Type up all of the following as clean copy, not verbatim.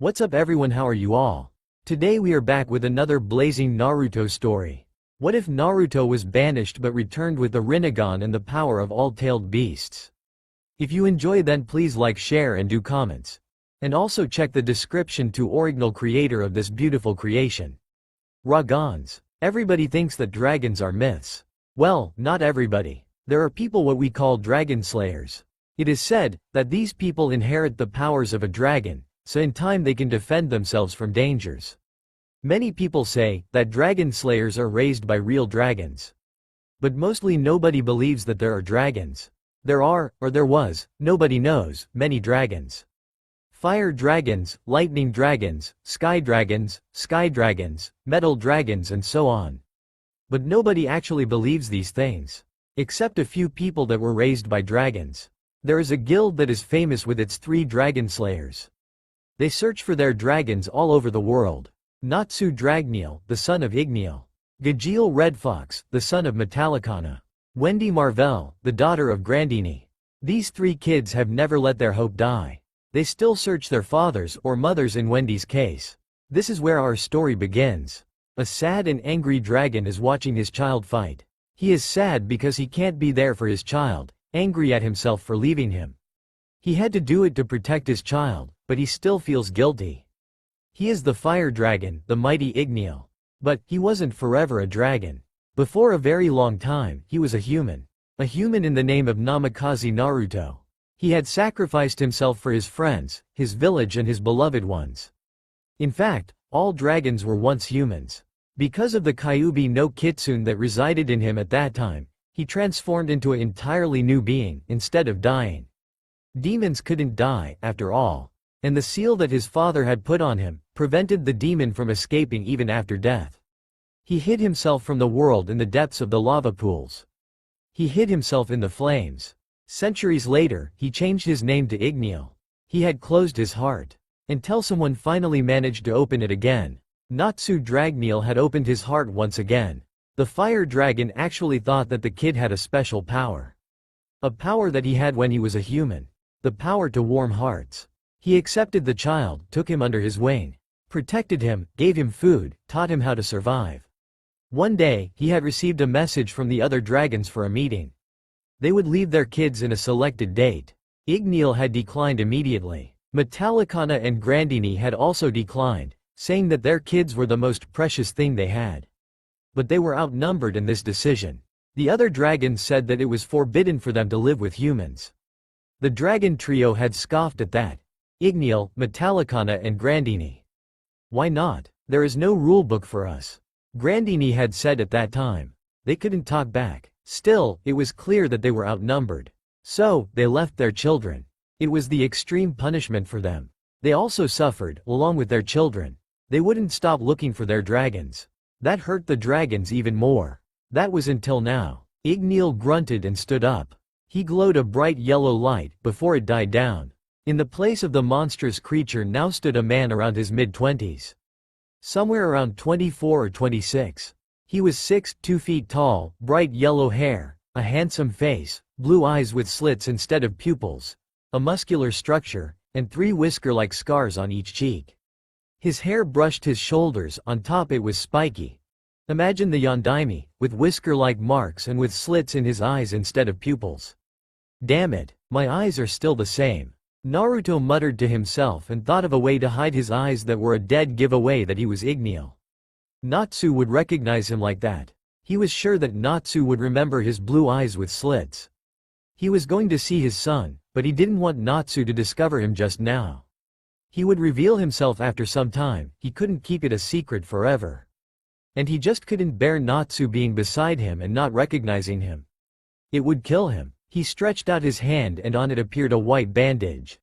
What's up everyone, how are you all? Today we are back with another blazing Naruto story. What if Naruto was banished but returned with the Rinnegan and the power of all tailed beasts? If you enjoy, then please like, share and do comments. And also check the description to Ignil, creator of this beautiful creation. Dragons. Everybody thinks that dragons are myths. Well, not everybody. There are people what we call dragon slayers. It is said that these people inherit the powers of a dragon, so in time they can defend themselves from dangers. Many people say that dragon slayers are raised by real dragons. But mostly nobody believes that there are dragons. There are, or there was, nobody knows, many dragons. Fire dragons, lightning dragons, sky dragons, metal dragons and so on. But nobody actually believes these things. Except a few people that were raised by dragons. There is a guild that is famous with its 3 dragon slayers. They search for their dragons all over the world. Natsu Dragneel, the son of Ignil. Gajeel Red Fox, the son of Metallicana. Wendy Marvell, the daughter of Grandini. These 3 kids have never let their hope die. They still search their fathers or mothers in Wendy's case. This is where our story begins. A sad and angry dragon is watching his child fight. He is sad because he can't be there for his child, angry at himself for leaving him. He had to do it to protect his child, but he still feels guilty. He is the fire dragon, the mighty Ignil. But he wasn't forever a dragon. Before a very long time, he was a human. A human in the name of Namikaze Naruto. He had sacrificed himself for his friends, his village and his beloved ones. In fact, all dragons were once humans. Because of the Kyuubi no Kitsune that resided in him at that time, he transformed into an entirely new being, instead of dying. Demons couldn't die, after all. And the seal that his father had put on him, prevented the demon from escaping even after death. He hid himself from the world in the depths of the lava pools. He hid himself in the flames. Centuries later, he changed his name to Ignil. He had closed his heart. Until someone finally managed to open it again. Natsu Dragneel had opened his heart once again. The fire dragon actually thought that the kid had a special power. A power that he had when he was a human. The power to warm hearts. He accepted the child, took him under his wing. Protected him, gave him food, taught him how to survive. One day, he had received a message from the other dragons for a meeting. They would leave their kids in a selected date. Ignil had declined immediately. Metallicana and Grandini had also declined, saying that their kids were the most precious thing they had. But they were outnumbered in this decision. The other dragons said that it was forbidden for them to live with humans. The dragon trio had scoffed at that. Ignil, Metallicana and Grandini. Why not? There is no rulebook for us. Grandini had said at that time. They couldn't talk back. Still, it was clear that they were outnumbered. So, they left their children. It was the extreme punishment for them. They also suffered, along with their children. They wouldn't stop looking for their dragons. That hurt the dragons even more. That was until now. Ignil grunted and stood up. He glowed a bright yellow light before it died down. In the place of the monstrous creature now stood a man around his mid-20s. Somewhere around 24 or 26. He was 6'2" feet tall, bright yellow hair, a handsome face, blue eyes with slits instead of pupils, a muscular structure, and 3 whisker-like scars on each cheek. His hair brushed his shoulders, on top it was spiky. Imagine the Yondaime, with whisker-like marks and with slits in his eyes instead of pupils. Damn it, my eyes are still the same. Naruto muttered to himself and thought of a way to hide his eyes that were a dead giveaway that he was Ignil. Natsu would recognize him like that. He was sure that Natsu would remember his blue eyes with slits. He was going to see his son, but he didn't want Natsu to discover him just now. He would reveal himself after some time, he couldn't keep it a secret forever. And he just couldn't bear Natsu being beside him and not recognizing him. It would kill him. He stretched out his hand and on it appeared a white bandage.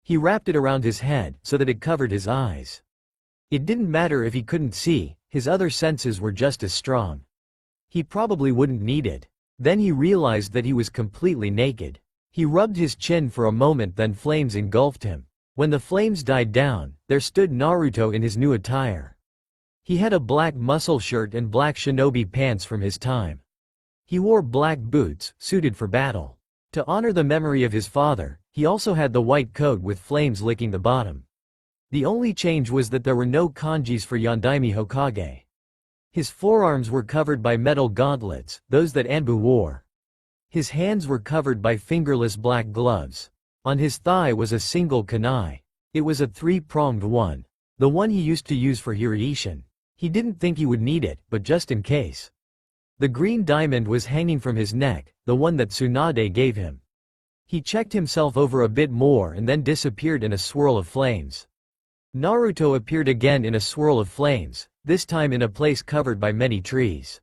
He wrapped it around his head so that it covered his eyes. It didn't matter if he couldn't see, his other senses were just as strong. He probably wouldn't need it. Then he realized that he was completely naked. He rubbed his chin for a moment, then flames engulfed him. When the flames died down, there stood Naruto in his new attire. He had a black muscle shirt and black shinobi pants from his time. He wore black boots, suited for battle. To honor the memory of his father, he also had the white coat with flames licking the bottom. The only change was that there were no kanjis for Yondaime Hokage. His forearms were covered by metal gauntlets, those that Anbu wore. His hands were covered by fingerless black gloves. On his thigh was a single kunai. It was a three-pronged one. The one he used to use for Hiraishin. He didn't think he would need it, but just in case. The green diamond was hanging from his neck, the one that Tsunade gave him. He checked himself over a bit more and then disappeared in a swirl of flames. Naruto appeared again in a swirl of flames, this time in a place covered by many trees.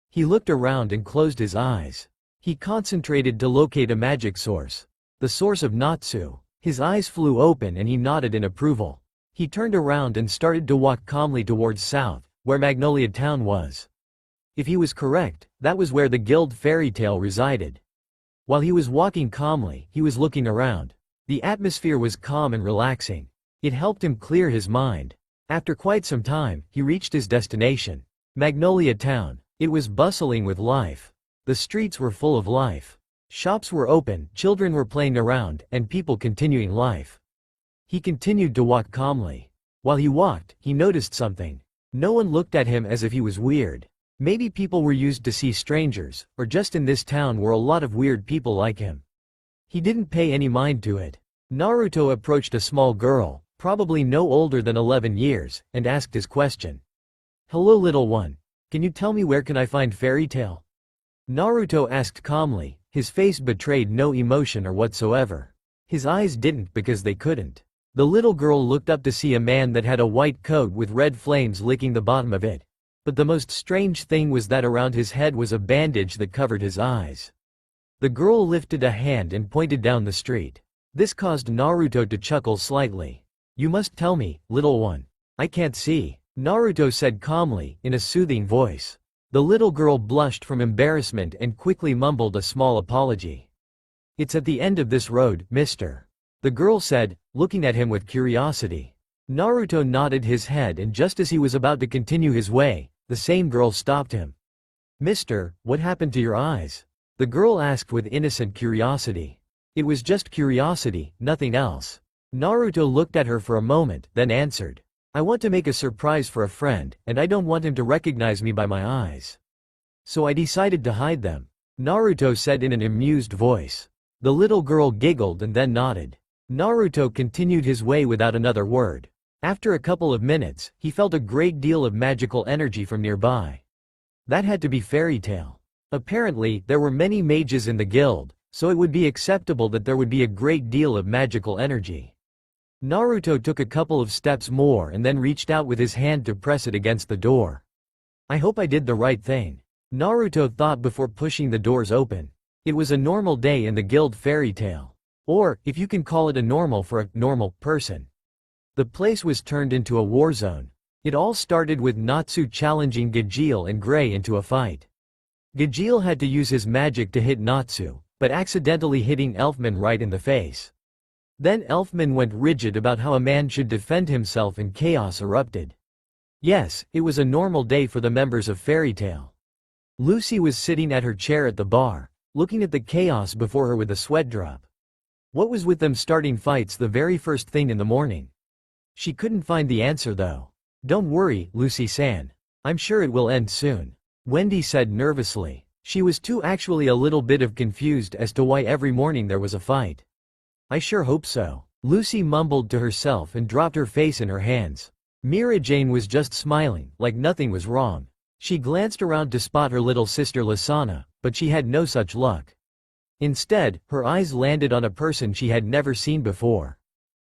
He looked around and closed his eyes. He concentrated to locate a magic source. The source of Natsu. His eyes flew open and he nodded in approval. He turned around and started to walk calmly towards south, where Magnolia town was. If he was correct, that was where the guild fairy tale resided. While he was walking calmly, he was looking around. The atmosphere was calm and relaxing. It helped him clear his mind. After quite some time, he reached his destination. Magnolia town. It was bustling with life. The streets were full of life. Shops were open, children were playing around, and people continuing life. He continued to walk calmly. While he walked, he noticed something. No one looked at him as if he was weird. Maybe people were used to see strangers, or just in this town were a lot of weird people like him. He didn't pay any mind to it. Naruto approached a small girl, probably no older than 11 years, and asked his question. "Hello little one. Can you tell me where can I find fairy tale?" Naruto asked calmly, his face betrayed no emotion or whatsoever. His eyes didn't because they couldn't. The little girl looked up to see a man that had a white coat with red flames licking the bottom of it. But the most strange thing was that around his head was a bandage that covered his eyes. The girl lifted a hand and pointed down the street. This caused Naruto to chuckle slightly. "You must tell me, little one. I can't see," Naruto said calmly, in a soothing voice. The little girl blushed from embarrassment and quickly mumbled a small apology. "It's at the end of this road, mister," the girl said, looking at him with curiosity. Naruto nodded his head and just as he was about to continue his way, the same girl stopped him. "Mister, what happened to your eyes?" the girl asked with innocent curiosity. "It was just curiosity, nothing else." Naruto looked at her for a moment, then answered. "I want to make a surprise for a friend, and I don't want him to recognize me by my eyes. So I decided to hide them," Naruto said in an amused voice. The little girl giggled and then nodded. Naruto continued his way without another word. After a couple of minutes, he felt a great deal of magical energy from nearby. That had to be fairy tale. Apparently, there were many mages in the guild, so it would be acceptable that there would be a great deal of magical energy. Naruto took a couple of steps more and then reached out with his hand to press it against the door. "I hope I did the right thing," Naruto thought before pushing the doors open. It was a normal day in the guild fairy tale. Or, if you can call it a normal for a normal person. The place was turned into a war zone. It all started with Natsu challenging Ignil and Gray into a fight. Ignil had to use his magic to hit Natsu, but accidentally hitting Elfman right in the face. Then Elfman went rigid about how a man should defend himself and chaos erupted. Yes, it was a normal day for the members of Fairy Tail. Lucy was sitting at her chair at the bar, looking at the chaos before her with a sweat drop. What was with them starting fights the very first thing in the morning? She couldn't find the answer though. "Don't worry, Lucy-san. I'm sure it will end soon," Wendy said nervously. She was too actually a little bit of confused as to why every morning there was a fight. "I sure hope so," Lucy mumbled to herself and dropped her face in her hands. Mira Jane was just smiling, like nothing was wrong. She glanced around to spot her little sister Lasana, but she had no such luck. Instead, her eyes landed on a person she had never seen before.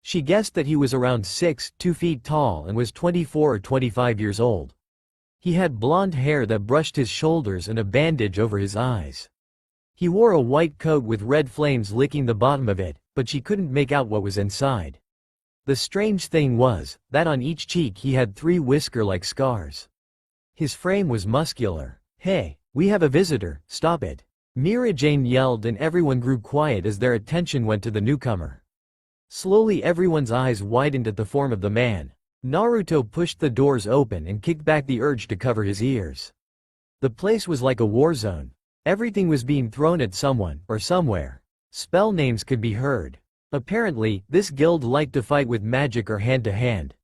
She guessed that he was around 2 feet tall and was 24 or 25 years old. He had blonde hair that brushed his shoulders and a bandage over his eyes. He wore a white coat with red flames licking the bottom of it, but she couldn't make out what was inside. The strange thing was, that on each cheek he had 3 whisker-like scars. His frame was muscular. "Hey, we have a visitor, stop it." Mira Jane yelled and everyone grew quiet as their attention went to the newcomer. Slowly everyone's eyes widened at the form of the man. Naruto pushed the doors open and kicked back the urge to cover his ears. The place was like a war zone. Everything was being thrown at someone, or somewhere. Spell names could be heard. Apparently, this guild liked to fight with magic or hand-to-hand.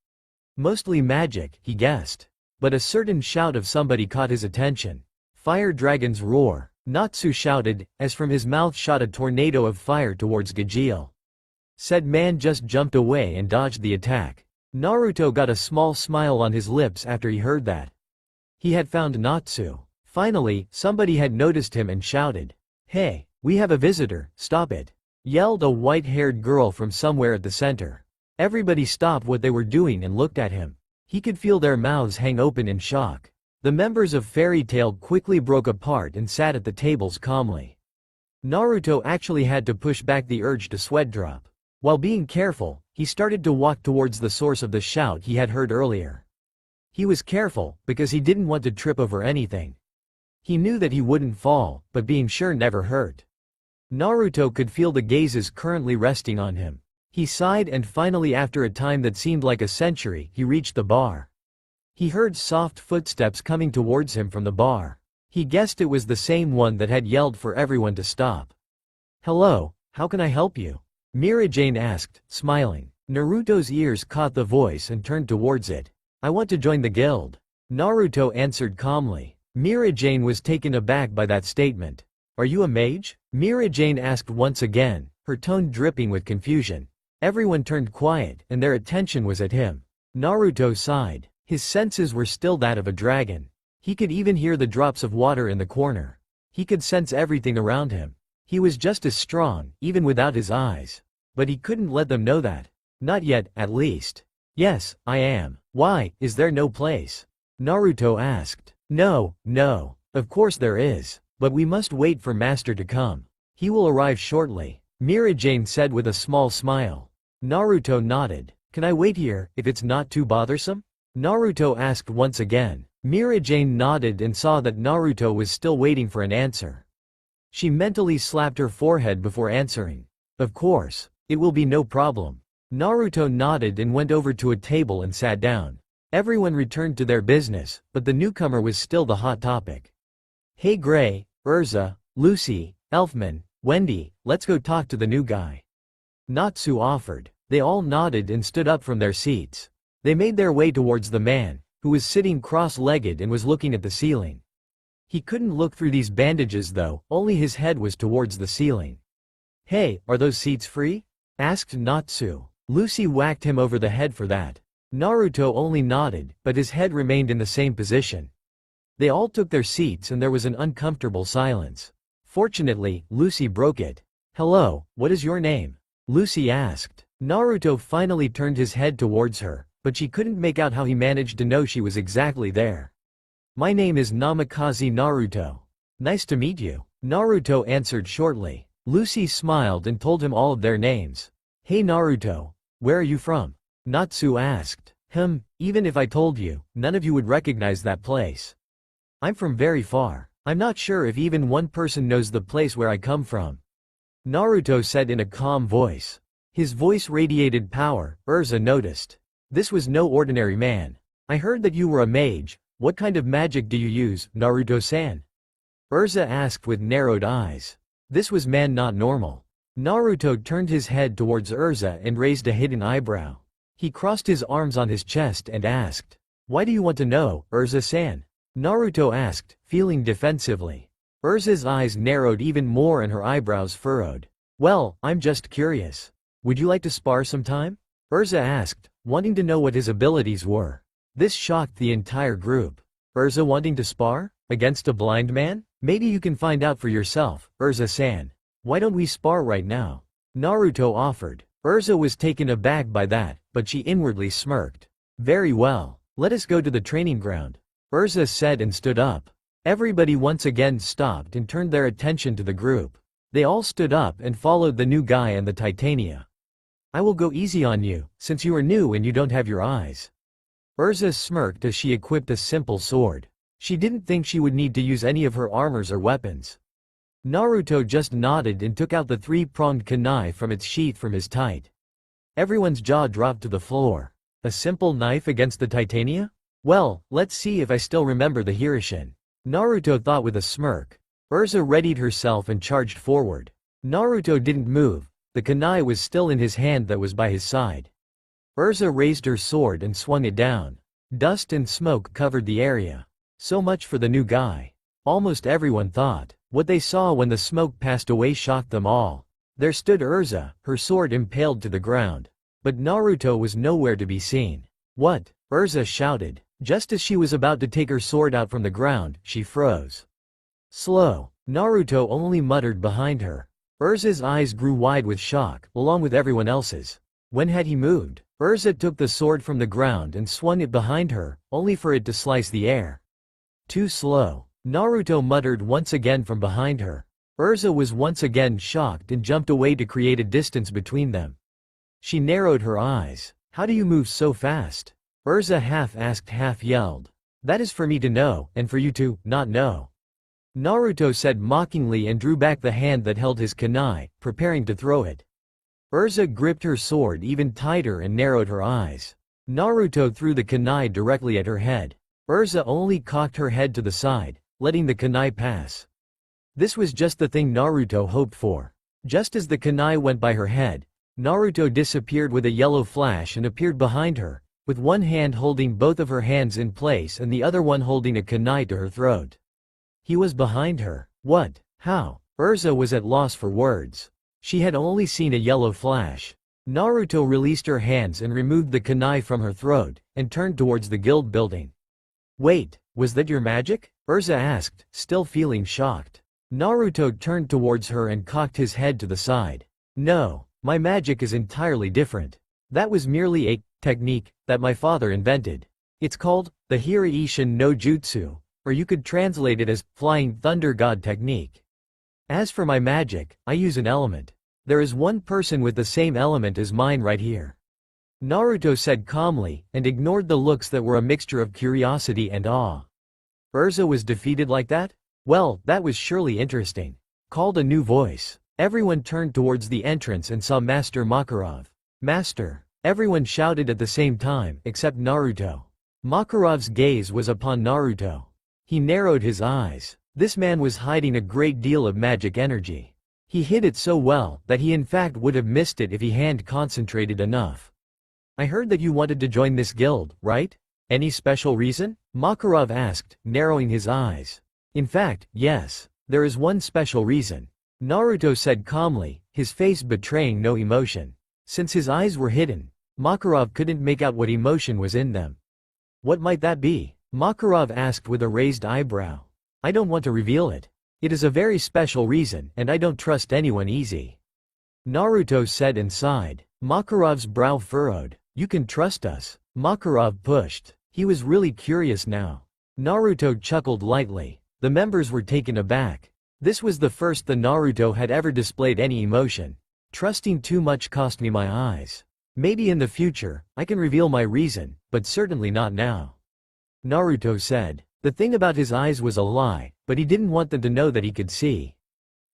Mostly magic, he guessed. But a certain shout of somebody caught his attention. Fire dragons roar, Natsu shouted, as from his mouth shot a tornado of fire towards Gajeel. Said man just jumped away and dodged the attack. Naruto got a small smile on his lips after he heard that. He had found Natsu. Finally, somebody had noticed him and shouted, "Hey, we have a visitor, stop it," yelled a white-haired girl from somewhere at the center. Everybody stopped what they were doing and looked at him. He could feel their mouths hang open in shock. The members of Fairy Tail quickly broke apart and sat at the tables calmly. Naruto actually had to push back the urge to sweat drop. While being careful, he started to walk towards the source of the shout he had heard earlier. He was careful, because he didn't want to trip over anything. He knew that he wouldn't fall, but being sure never hurt. Naruto could feel the gazes currently resting on him. He sighed and finally after a time that seemed like a century, he reached the bar. He heard soft footsteps coming towards him from the bar. He guessed it was the same one that had yelled for everyone to stop. "Hello, how can I help you?" Mirajane asked, smiling. Naruto's ears caught the voice and turned towards it. "I want to join the guild." Naruto answered calmly. Mirajane was taken aback by that statement. "Are you a mage?" Mirajane asked once again, her tone dripping with confusion. Everyone turned quiet, and their attention was at him. Naruto sighed. His senses were still that of a dragon. He could even hear the drops of water in the corner. He could sense everything around him. He was just as strong, even without his eyes. But he couldn't let them know that. Not yet, at least. "Yes, I am. Why, is there no place?" Naruto asked. No, of course there is. But we must wait for Master to come. He will arrive shortly," Mirajane said with a small smile. Naruto nodded. "Can I wait here, if it's not too bothersome?" Naruto asked once again. Mirajane nodded and saw that Naruto was still waiting for an answer. She mentally slapped her forehead before answering. "Of course. It will be no problem." Naruto nodded and went over to a table and sat down. Everyone returned to their business, but the newcomer was still the hot topic. "Hey Gray, Erza, Lucy, Elfman, Wendy, let's go talk to the new guy," Natsu offered. They all nodded and stood up from their seats. They made their way towards the man, who was sitting cross-legged and was looking at the ceiling. He couldn't look through these bandages though, only his head was towards the ceiling. "Hey, are those seats free?" asked Natsu. Lucy whacked him over the head for that. Naruto only nodded, but his head remained in the same position. They all took their seats and there was an uncomfortable silence. Fortunately, Lucy broke it. "Hello, what is your name?" Lucy asked. Naruto finally turned his head towards her, but she couldn't make out how he managed to know she was exactly there. "My name is Namikaze Naruto. Nice to meet you," Naruto answered shortly. Lucy smiled and told him all of their names. "Hey Naruto, where are you from?" Natsu asked. Even if I told you, none of you would recognize that place. I'm from very far. I'm not sure if even one person knows the place where I come from," Naruto said in a calm voice. His voice radiated power, Erza noticed. This was no ordinary man. "I heard that you were a mage. What kind of magic do you use, Naruto-san?" Erza asked with narrowed eyes. This was man not normal. Naruto turned his head towards Erza and raised a hidden eyebrow. He crossed his arms on his chest and asked, "Why do you want to know, Erza-san?" Naruto asked, feeling defensively. Erza's eyes narrowed even more and her eyebrows furrowed. "Well, I'm just curious. Would you like to spar sometime?" Erza asked, wanting to know what his abilities were. This shocked the entire group. Erza wanting to spar? Against a blind man? Maybe you can find out for yourself, Erza-san. Why don't we spar right now? Naruto offered. Erza was taken aback by that, but she inwardly smirked. "Very well. Let us go to the training ground," Erza said and stood up. Everybody once again stopped and turned their attention to the group. They all stood up and followed the new guy and the Titania. "I will go easy on you, since you are new and you don't have your eyes." Erza smirked as she equipped a simple sword. She didn't think she would need to use any of her armors or weapons. Naruto just nodded and took out the three-pronged kunai from its sheath from his tight. Everyone's jaw dropped to the floor. A simple knife against the Titania? Well, let's see if I still remember the Hirishin, Naruto thought with a smirk. Erza readied herself and charged forward. Naruto didn't move. the kunai was still in his hand that was by his side. Erza raised her sword and swung it down. Dust and smoke covered the area. So much for the new guy. Almost everyone thought. What they saw when the smoke passed away shocked them all. There stood Erza, her sword impaled to the ground. But Naruto was nowhere to be seen. What? Erza shouted. Just as she was about to take her sword out from the ground, she froze. Slow. Naruto only muttered behind her. Erza's eyes grew wide with shock, along with everyone else's. When had he moved? Erza took the sword from the ground and swung it behind her, only for it to slice the air. Too slow. Naruto muttered once again from behind her. Erza was once again shocked and jumped away to create a distance between them. She narrowed her eyes. How do you move so fast? Erza half asked half yelled. That is for me to know, and for you to not know. Naruto said mockingly and drew back the hand that held his kunai, preparing to throw it. Erza gripped her sword even tighter and narrowed her eyes. Naruto threw the kunai directly at her head. Erza only cocked her head to the side, letting the kunai pass. This was just the thing Naruto hoped for. Just as the kunai went by her head, Naruto disappeared with a yellow flash and appeared behind her, with one hand holding both of her hands in place and the other one holding a kunai to her throat. He was behind her. What? How? Erza was at loss for words. She had only seen a yellow flash. Naruto released her hands and removed the kunai from her throat, and turned towards the guild building. Wait, was that your magic? Erza asked, still feeling shocked. Naruto turned towards her and cocked his head to the side. No, my magic is entirely different. That was merely a technique that my father invented. It's called the Hiraishin no Jutsu, or you could translate it as Flying Thunder God Technique. As for my magic, I use an element. There is one person with the same element as mine right here. Naruto said calmly, and ignored the looks that were a mixture of curiosity and awe. Erza was defeated like that? Well, that was surely interesting. Called a new voice. Everyone turned towards the entrance and saw Master Makarov. Master! Everyone shouted at the same time, except Naruto. Makarov's gaze was upon Naruto. He narrowed his eyes. This man was hiding a great deal of magic energy. He hid it so well that he in fact would have missed it if he had concentrated enough. I heard that you wanted to join this guild, right? Any special reason? Makarov asked, narrowing his eyes. In fact, yes. There is one special reason. Naruto said calmly, his face betraying no emotion. Since his eyes were hidden, Makarov couldn't make out what emotion was in them. What might that be? Makarov asked with a raised eyebrow. I don't want to reveal it. It is a very special reason, and I don't trust anyone easy. Naruto said and sighed. Makarov's brow furrowed. You can trust us. Makarov pushed. He was really curious now. Naruto chuckled lightly. The members were taken aback. This was the first the Naruto had ever displayed any emotion. Trusting too much cost me my eyes. Maybe in the future, I can reveal my reason, but certainly not now. Naruto said. The thing about his eyes was a lie, but he didn't want them to know that he could see.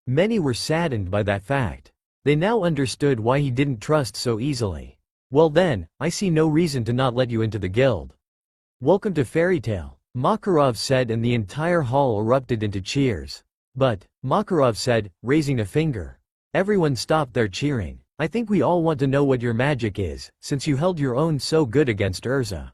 Many were saddened by that fact. They now understood why he didn't trust so easily. Well then, I see no reason to not let you into the guild. Welcome to Fairy Tale, Makarov said, and the entire hall erupted into cheers. But, Makarov said, raising a finger. Everyone stopped their cheering. I think we all want to know what your magic is, since you held your own so good against Erza.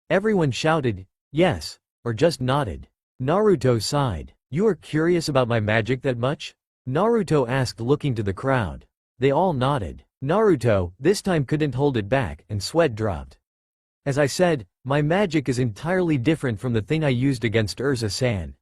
Everyone shouted, yes, or just nodded. Naruto sighed. You are curious about my magic that much? Naruto asked, looking to the crowd. They all nodded. Naruto, this time, couldn't hold it back, and sweat dropped. As I said, my magic is entirely different from the thing I used against Erza-san.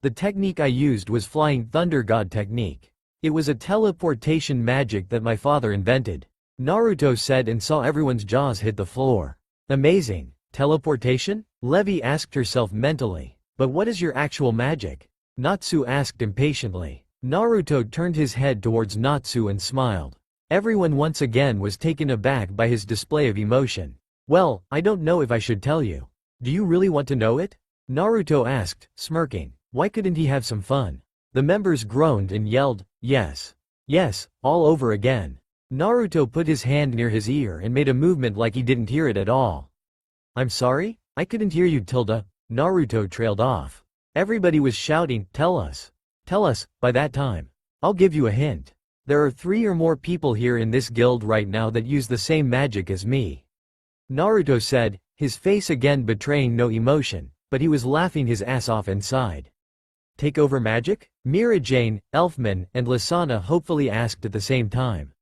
The technique I used was Flying Thunder God Technique. It was a teleportation magic that my father invented. Naruto said and saw everyone's jaws hit the floor. Amazing. Teleportation? Levi asked herself mentally. But what is your actual magic? Natsu asked impatiently. Naruto turned his head towards Natsu and smiled. Everyone once again was taken aback by his display of emotion. Well, I don't know if I should tell you. Do you really want to know it? Naruto asked, smirking. Why couldn't he have some fun? The members groaned and yelled, yes. Yes, all over again. Naruto put his hand near his ear and made a movement like he didn't hear it at all. I'm sorry? I couldn't hear you, Tilda. Naruto trailed off. Everybody was shouting, tell us. Tell us, by that time. I'll give you a hint. There are 3 or more people here in this guild right now that use the same magic as me. Naruto said, his face again betraying no emotion, but he was laughing his ass off inside. Take over magic? Mirajane, Elfman, and Lisana hopefully asked at the same time.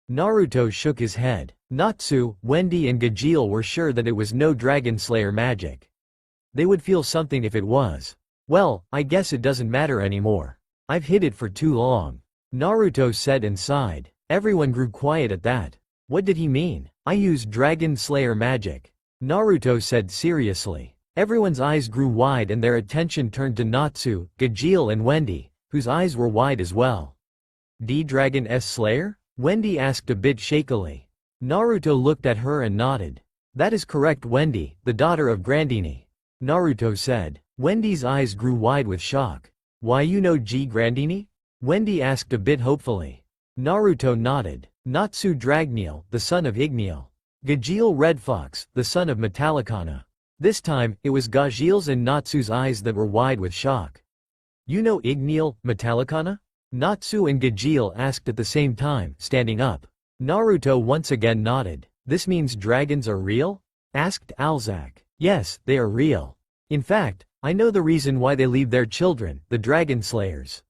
Naruto shook his head. Natsu, Wendy and Gajeel were sure that it was no Dragon Slayer magic. They would feel something if it was. Well, I guess it doesn't matter anymore. I've hid it for too long. Naruto said and sighed. Everyone grew quiet at that. What did he mean? I use Dragon Slayer magic. Naruto said seriously. Everyone's eyes grew wide and their attention turned to Natsu, Gajeel and Wendy, whose eyes were wide as well. D-Dragon S Slayer? Wendy asked a bit shakily. Naruto looked at her and nodded. That is correct, Wendy, the daughter of Grandini. Naruto said. Wendy's eyes grew wide with shock. Why, you know G. Grandini? Wendy asked a bit hopefully. Naruto nodded. Natsu Dragneel, the son of Ignil. Gajeel Red Fox, the son of Metallicana. This time, it was Gajeel's and Natsu's eyes that were wide with shock. You know Ignil, Metallicana? Natsu and Gajeel asked at the same time, standing up. Naruto once again nodded. This means dragons are real? Asked Alzak. Yes, they are real. In fact, I know the reason why they leave their children, the Dragon Slayers.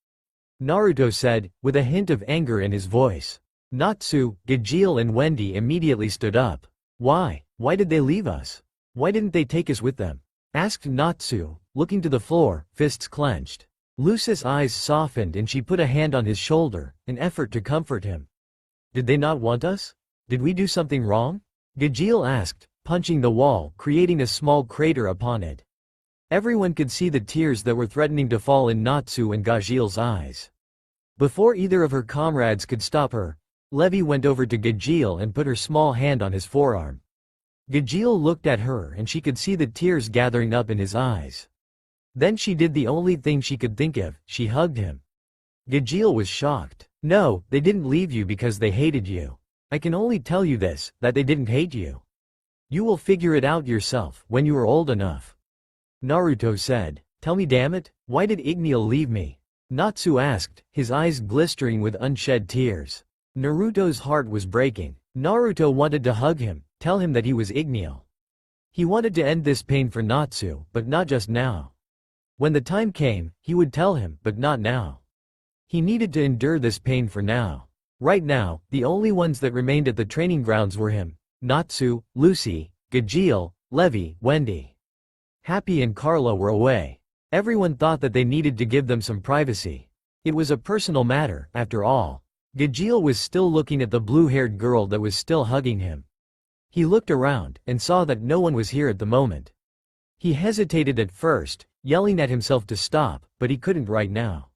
Naruto said, with a hint of anger in his voice. Natsu, Gajeel and Wendy immediately stood up. Why? Why did they leave us? Why didn't they take us with them? Asked Natsu, looking to the floor, fists clenched. Lucis' eyes softened and she put a hand on his shoulder, an effort to comfort him. Did they not want us? Did we do something wrong? Gajeel asked, punching the wall, creating a small crater upon it. Everyone could see the tears that were threatening to fall in Natsu and Gajeel's eyes. Before either of her comrades could stop her, Levi went over to Gajeel and put her small hand on his forearm. Gajeel looked at her and she could see the tears gathering up in his eyes. Then she did the only thing she could think of, she hugged him. Gajeel was shocked. No, they didn't leave you because they hated you. I can only tell you this, that they didn't hate you. You will figure it out yourself, when you are old enough. Naruto said. Tell me, damn it, why did Ignil leave me? Natsu asked, his eyes glistering with unshed tears. Naruto's heart was breaking. Naruto wanted to hug him, tell him that he was Ignil. He wanted to end this pain for Natsu, but not just now. When the time came, he would tell him, but not now. He needed to endure this pain for now. Right now, the only ones that remained at the training grounds were him, Natsu, Lucy, Gajeel, Levi, Wendy. Happy and Carla were away. Everyone thought that they needed to give them some privacy. It was a personal matter, after all. Gajeel was still looking at the blue-haired girl that was still hugging him. He looked around, and saw that no one was here at the moment. He hesitated at first, yelling at himself to stop, but he couldn't right now.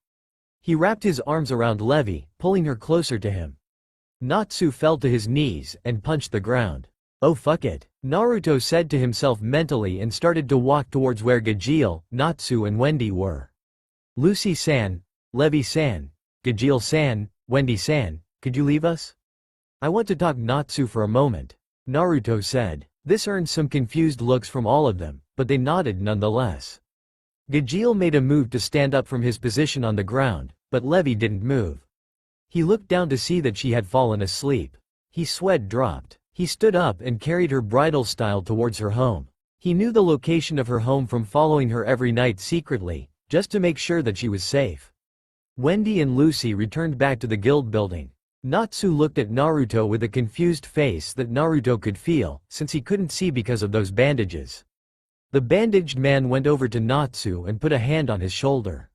He wrapped his arms around Levi, pulling her closer to him. Natsu fell to his knees, and punched the ground. Oh fuck it, Naruto said to himself mentally and started to walk towards where Gajeel, Natsu and Wendy were. Lucy-san, Levi-san, Gajeel-san, Wendy-san, could you leave us? I want to talk Natsu for a moment, Naruto said. This earned some confused looks from all of them, but they nodded nonetheless. Gajeel made a move to stand up from his position on the ground, but Levi didn't move. He looked down to see that she had fallen asleep. His sweat dropped. He stood up and carried her bridal style towards her home. He knew the location of her home from following her every night secretly, just to make sure that she was safe. Wendy and Lucy returned back to the guild building. Natsu looked at Naruto with a confused face that Naruto could feel, since he couldn't see because of those bandages. The bandaged man went over to Natsu and put a hand on his shoulder.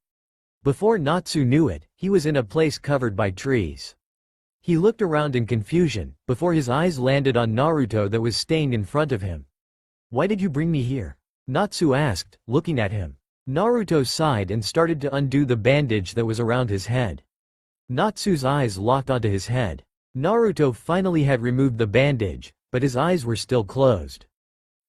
Before Natsu knew it, he was in a place covered by trees. He looked around in confusion, before his eyes landed on Naruto that was staying in front of him. Why did you bring me here? Natsu asked, looking at him. Naruto sighed and started to undo the bandage that was around his head. Natsu's eyes locked onto his head. Naruto finally had removed the bandage, but his eyes were still closed.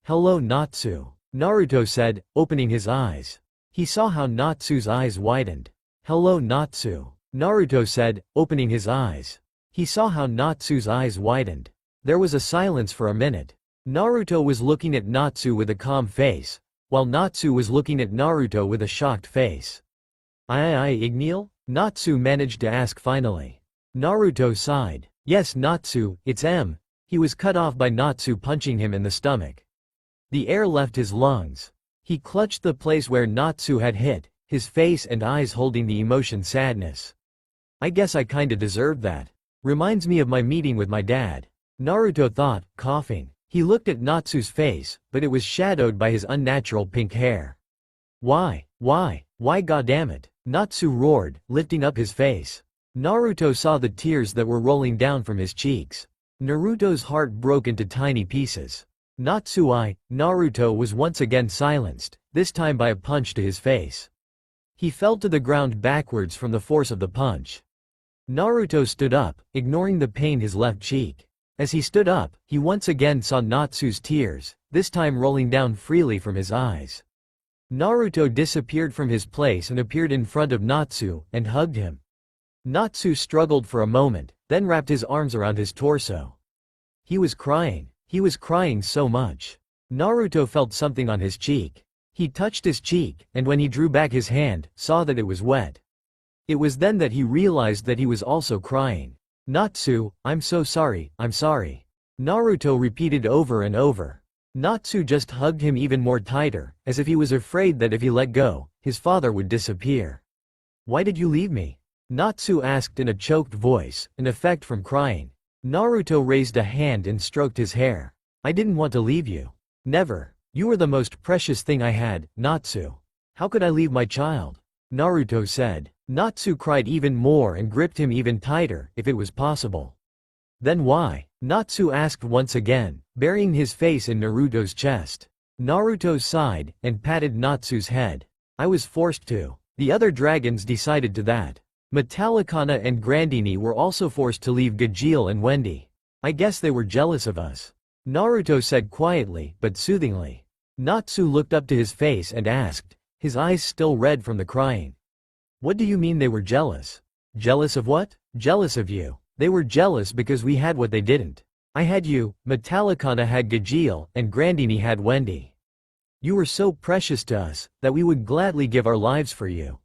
Hello Natsu, Naruto said, opening his eyes. He saw how Natsu's eyes widened. Hello Natsu, Naruto said, opening his eyes. He saw how Natsu's eyes widened. There was a silence for a minute. Naruto was looking at Natsu with a calm face, while Natsu was looking at Naruto with a shocked face. Ignil? Natsu managed to ask finally. Naruto sighed. Yes, Natsu, it's M. He was cut off by Natsu punching him in the stomach. The air left his lungs. He clutched the place where Natsu had hit, his face and eyes holding the emotion sadness. I guess I kinda deserved that. Reminds me of my meeting with my dad. Naruto thought, coughing. He looked at Natsu's face, but it was shadowed by his unnatural pink hair. Why goddammit? Natsu roared, lifting up his face. Naruto saw the tears that were rolling down from his cheeks. Naruto's heart broke into tiny pieces. Naruto was once again silenced, this time by a punch to his face. He fell to the ground backwards from the force of the punch. Naruto stood up, ignoring the pain in his left cheek. As he stood up, he once again saw Natsu's tears, this time rolling down freely from his eyes. Naruto disappeared from his place and appeared in front of Natsu, and hugged him. Natsu struggled for a moment, then wrapped his arms around his torso. He was crying so much. Naruto felt something on his cheek. He touched his cheek, and when he drew back his hand, saw that it was wet. It was then that he realized that he was also crying. Natsu, I'm so sorry, I'm sorry. Naruto repeated over and over. Natsu just hugged him even more tighter, as if he was afraid that if he let go, his father would disappear. Why did you leave me? Natsu asked in a choked voice, an effect from crying. Naruto raised a hand and stroked his hair. I didn't want to leave you. Never. You were the most precious thing I had, Natsu. How could I leave my child? Naruto said. Natsu cried even more and gripped him even tighter, if it was possible. Then why? Natsu asked once again, burying his face in Naruto's chest. Naruto sighed, and patted Natsu's head. I was forced to. The other dragons decided to that. Metallicana and Grandini were also forced to leave Gajeel and Wendy. I guess they were jealous of us. Naruto said quietly, but soothingly. Natsu looked up to his face and asked, his eyes still red from the crying. What do you mean they were jealous? Jealous of what? Jealous of you. They were jealous because we had what they didn't. I had you, Metallicana had Gajeel, and Grandini had Wendy. You were so precious to us, that we would gladly give our lives for you.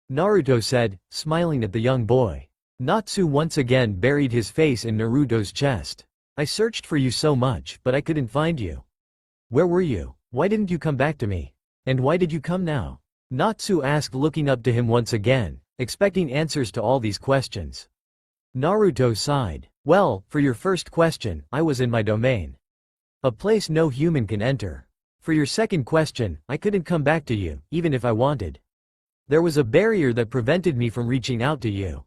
Naruto said, smiling at the young boy. Natsu once again buried his face in Naruto's chest. I searched for you so much, but I couldn't find you. Where were you? Why didn't you come back to me? And why did you come now? Natsu asked, looking up to him once again, expecting answers to all these questions. Naruto sighed. Well, for your first question, I was in my domain. A place no human can enter. For your second question, I couldn't come back to you, even if I wanted. There was a barrier that prevented me from reaching out to you.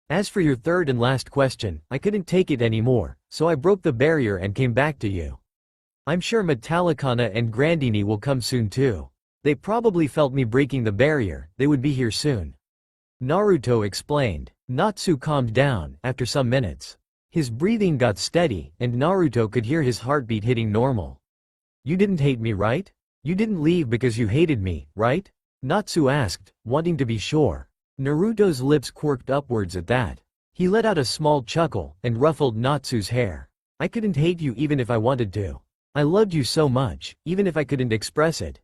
As for your third and last question, I couldn't take it anymore, so I broke the barrier and came back to you. I'm sure Metallicana and Grandini will come soon too. They probably felt me breaking the barrier, they would be here soon. Naruto explained. Natsu calmed down, after some minutes. His breathing got steady, and Naruto could hear his heartbeat hitting normal. You didn't hate me, right? You didn't leave because you hated me, right? Natsu asked, wanting to be sure. Naruto's lips quirked upwards at that. He let out a small chuckle, and ruffled Natsu's hair. I couldn't hate you even if I wanted to. I loved you so much, even if I couldn't express it.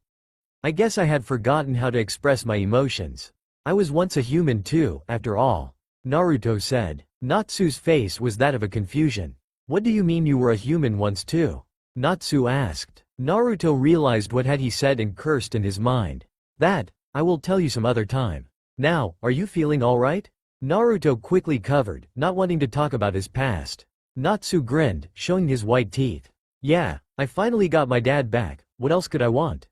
I guess I had forgotten how to express my emotions. I was once a human too, after all. Naruto said. Natsu's face was that of a confusion. What do you mean you were a human once too? Natsu asked. Naruto realized what had he said and cursed in his mind. That, I will tell you some other time. Now, are you feeling alright? Naruto quickly covered, not wanting to talk about his past. Natsu grinned, showing his white teeth. Yeah, I finally got my dad back, what else could I want?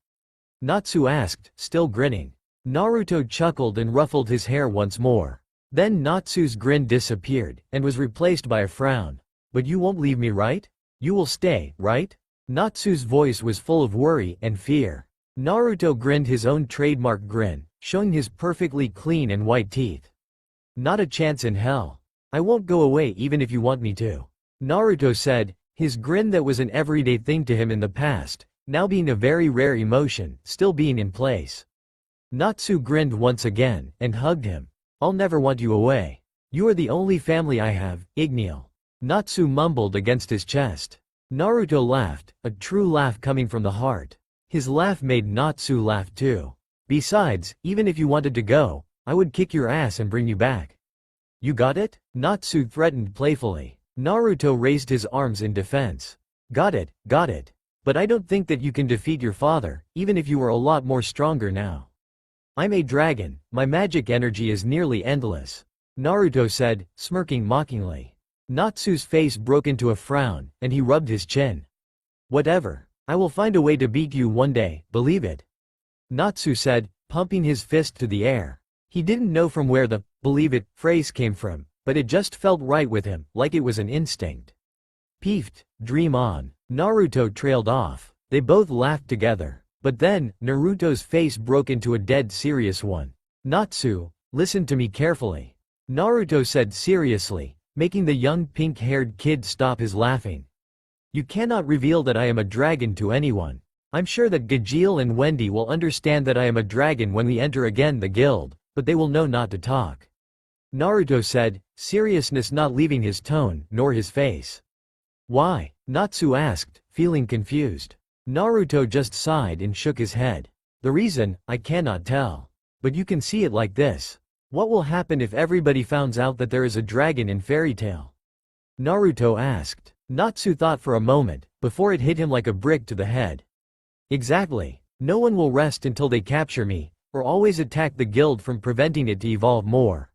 Natsu asked, still grinning. Naruto chuckled and ruffled his hair once more. Then Natsu's grin disappeared, and was replaced by a frown. But you won't leave me, right? You will stay, right? Natsu's voice was full of worry and fear. Naruto grinned his own trademark grin, showing his perfectly clean and white teeth. Not a chance in hell. I won't go away even if you want me to. Naruto said, his grin that was an everyday thing to him in the past, now being a very rare emotion, still being in place. Natsu grinned once again, and hugged him. I'll never want you away. You are the only family I have, Ignil. Natsu mumbled against his chest. Naruto laughed, a true laugh coming from the heart. His laugh made Natsu laugh too. Besides, even if you wanted to go, I would kick your ass and bring you back. You got it? Natsu threatened playfully. Naruto raised his arms in defense. Got it, got it. But I don't think that you can defeat your father, even if you were a lot more stronger now. I'm a dragon, my magic energy is nearly endless. Naruto said, smirking mockingly. Natsu's face broke into a frown, and he rubbed his chin. Whatever. I will find a way to beat you one day, believe it. Natsu said, pumping his fist to the air. He didn't know from where the believe it phrase came from, but it just felt right with him, like it was an instinct. Peeved, dream on. Naruto trailed off. They both laughed together. But then, Naruto's face broke into a dead serious one. Natsu, listen to me carefully. Naruto said seriously, making the young pink-haired kid stop his laughing. You cannot reveal that I am a dragon to anyone. I'm sure that Gajeel and Wendy will understand that I am a dragon when we enter again the guild, but they will know not to talk. Naruto said, seriousness not leaving his tone, nor his face. Why? Natsu asked, feeling confused. Naruto just sighed and shook his head. The reason, I cannot tell. But you can see it like this. What will happen if everybody finds out that there is a dragon in fairy tale? Naruto asked. Natsu thought for a moment, before it hit him like a brick to the head. Exactly. No one will rest until they capture me, or always attack the guild from preventing it to evolve more.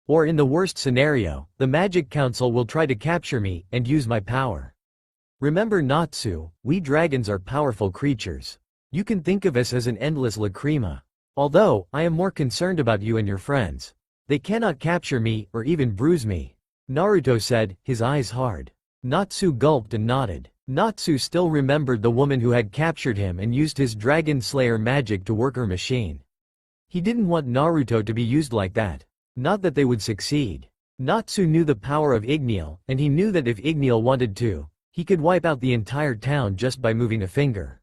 Or in the worst scenario, the Magic Council will try to capture me and use my power. Remember Natsu, we dragons are powerful creatures. You can think of us as an endless lacrima. Although, I am more concerned about you and your friends. They cannot capture me or even bruise me. Naruto said, his eyes hard. Natsu gulped and nodded. Natsu still remembered the woman who had captured him and used his Dragon Slayer magic to work her machine. He didn't want Naruto to be used like that. Not that they would succeed. Natsu knew the power of Ignil, and he knew that if Ignil wanted to, he could wipe out the entire town just by moving a finger.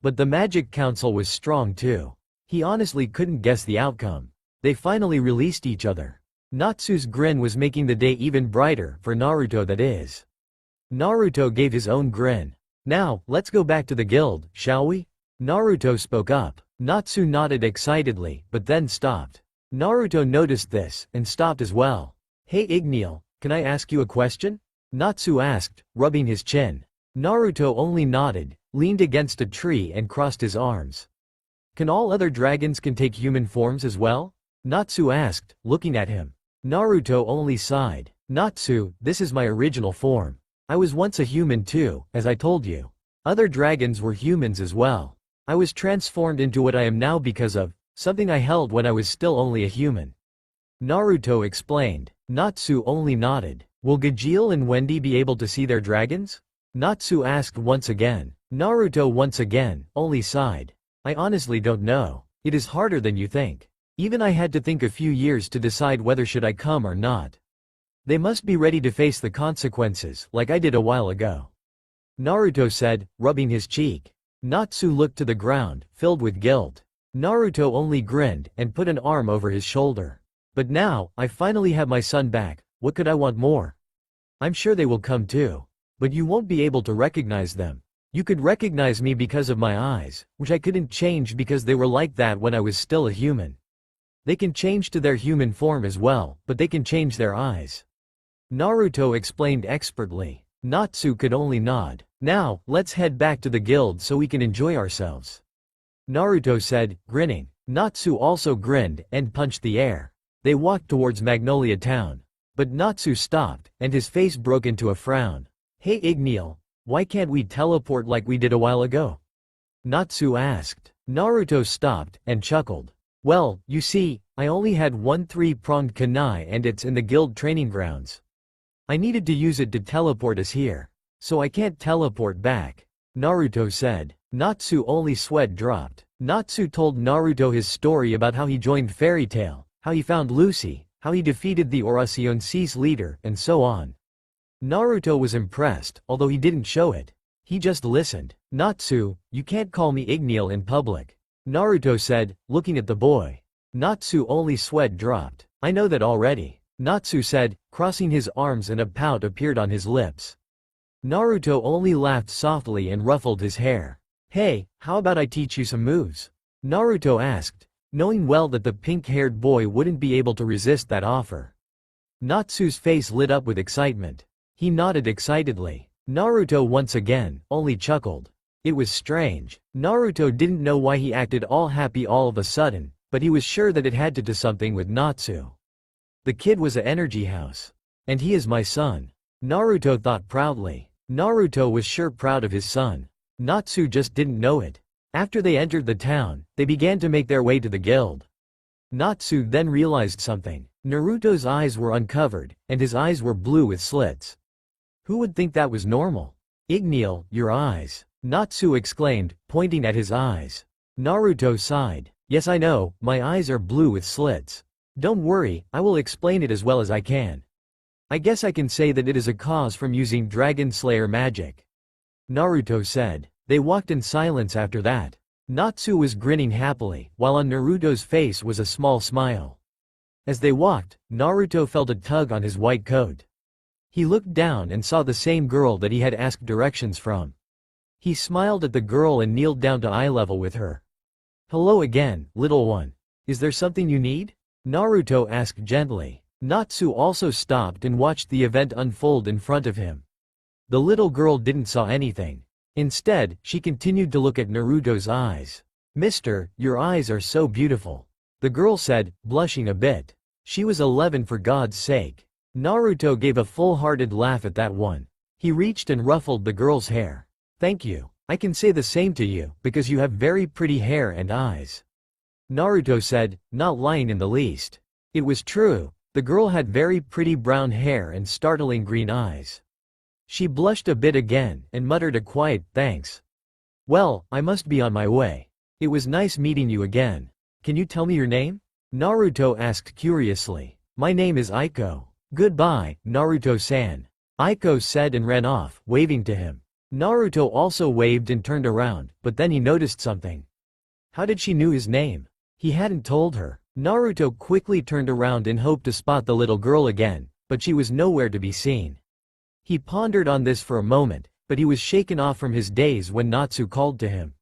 But the Magic Council was strong too. He honestly couldn't guess the outcome. They finally released each other. Natsu's grin was making the day even brighter, for Naruto that is. Naruto gave his own grin. Now, let's go back to the guild, shall we? Naruto spoke up. Natsu nodded excitedly, but then stopped. Naruto noticed this, and stopped as well. Hey Ignil, can I ask you a question? Natsu asked, rubbing his chin. Naruto only nodded, leaned against a tree and crossed his arms. Can all other dragons can take human forms as well? Natsu asked, looking at him. Naruto only sighed. Natsu, this is my original form. I was once a human too, as I told you. Other dragons were humans as well. I was transformed into what I am now because of something I held when I was still only a human. Naruto explained. Natsu only nodded. Will Gajeel and Wendy be able to see their dragons? Natsu asked once again. Naruto once again only sighed. I honestly don't know. It is harder than you think. Even I had to think a few years to decide whether should I come or not. They must be ready to face the consequences, like I did a while ago. Naruto said, rubbing his cheek. Natsu looked to the ground, filled with guilt. Naruto only grinned, and put an arm over his shoulder. But now, I finally have my son back, what could I want more? I'm sure they will come too. But you won't be able to recognize them. You could recognize me because of my eyes, which I couldn't change because they were like that when I was still a human. They can change to their human form as well, but they can change their eyes. Naruto explained expertly. Natsu could only nod. Now, let's head back to the guild so we can enjoy ourselves. Naruto said, grinning. Natsu also grinned, and punched the air. They walked towards Magnolia town. But Natsu stopped, and his face broke into a frown. Hey Ignil, why can't we teleport like we did a while ago? Natsu asked. Naruto stopped, and chuckled. Well, you see, I only had one three-pronged kunai and it's in the guild training grounds. I needed to use it to teleport us here. So I can't teleport back. Naruto said. Natsu only sweat dropped. Natsu told Naruto his story about how he joined Fairy Tail, how he found Lucy, how he defeated the Oraciones leader, and so on. Naruto was impressed, although he didn't show it. He just listened. Natsu, you can't call me Ignil in public. Naruto said, looking at the boy. Natsu only sweat dropped. I know that already. Natsu said, crossing his arms and a pout appeared on his lips. Naruto only laughed softly and ruffled his hair. Hey, how about I teach you some moves? Naruto asked, knowing well that the pink-haired boy wouldn't be able to resist that offer. Natsu's face lit up with excitement. He nodded excitedly. Naruto once again, only chuckled. It was strange. Naruto didn't know why he acted all happy all of a sudden, but he was sure that it had to do something with Natsu. The kid was an energy house. And he is my son. Naruto thought proudly. Naruto was sure proud of his son. Natsu just didn't know it. After they entered the town, they began to make their way to the guild. Natsu then realized something. Naruto's eyes were uncovered, and his eyes were blue with slits. Who would think that was normal? Ignil, your eyes. Natsu exclaimed, pointing at his eyes. Naruto sighed. Yes, I know, my eyes are blue with slits. Don't worry, I will explain it as well as I can. I guess I can say that it is a cause from using Dragon Slayer magic. Naruto said. They walked in silence after that. Natsu was grinning happily, while on Naruto's face was a small smile. As they walked, Naruto felt a tug on his white coat. He looked down and saw the same girl that he had asked directions from. He smiled at the girl and kneeled down to eye level with her. Hello again, little one. Is there something you need? Naruto asked gently. Natsu also stopped and watched the event unfold in front of him. The little girl didn't saw anything. Instead, she continued to look at Naruto's eyes. Mister, your eyes are so beautiful. The girl said, blushing a bit. She was 11 for God's sake. Naruto gave a full-hearted laugh at that one. He reached and ruffled the girl's hair. Thank you. I can say the same to you, because you have very pretty hair and eyes. Naruto said, not lying in the least. It was true. The girl had very pretty brown hair and startling green eyes. She blushed a bit again and muttered a quiet thanks. Well, I must be on my way. It was nice meeting you again. Can you tell me your name? Naruto asked curiously. My name is Aiko. Goodbye, Naruto-san. Aiko said and ran off, waving to him. Naruto also waved and turned around, but then he noticed something. How did she know his name? He hadn't told her. Naruto quickly turned around in hope to spot the little girl again, but she was nowhere to be seen. He pondered on this for a moment, but he was shaken off from his daze when Natsu called to him.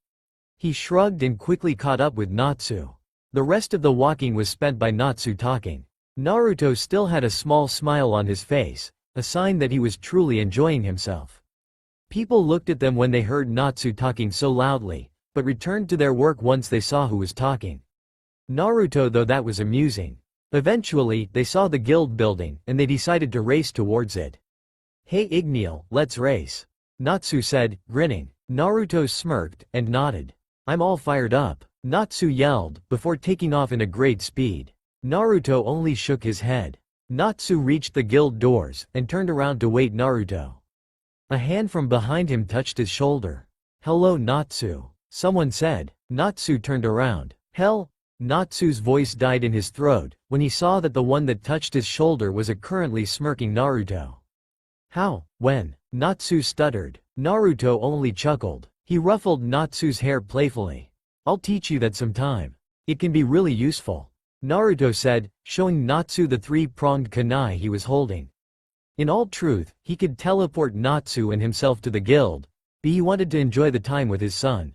He shrugged and quickly caught up with Natsu. The rest of the walking was spent by Natsu talking. Naruto still had a small smile on his face, a sign that he was truly enjoying himself. People looked at them when they heard Natsu talking so loudly, but returned to their work once they saw who was talking. Naruto though that was amusing. Eventually, they saw the guild building, and they decided to race towards it. Hey Ignil, let's race. Natsu said, grinning. Naruto smirked, and nodded. I'm all fired up. Natsu yelled, before taking off in a great speed. Naruto only shook his head. Natsu reached the guild doors, and turned around to wait Naruto. A hand from behind him touched his shoulder. Hello Natsu. Someone said. Natsu turned around. Hell? Natsu's voice died in his throat, when he saw that the one that touched his shoulder was a currently smirking Naruto. How? When? Natsu stuttered. Naruto only chuckled. He ruffled Natsu's hair playfully. I'll teach you that sometime. It can be really useful. Naruto said, showing Natsu the three-pronged kunai he was holding. In all truth, he could teleport Natsu and himself to the guild, but he wanted to enjoy the time with his son.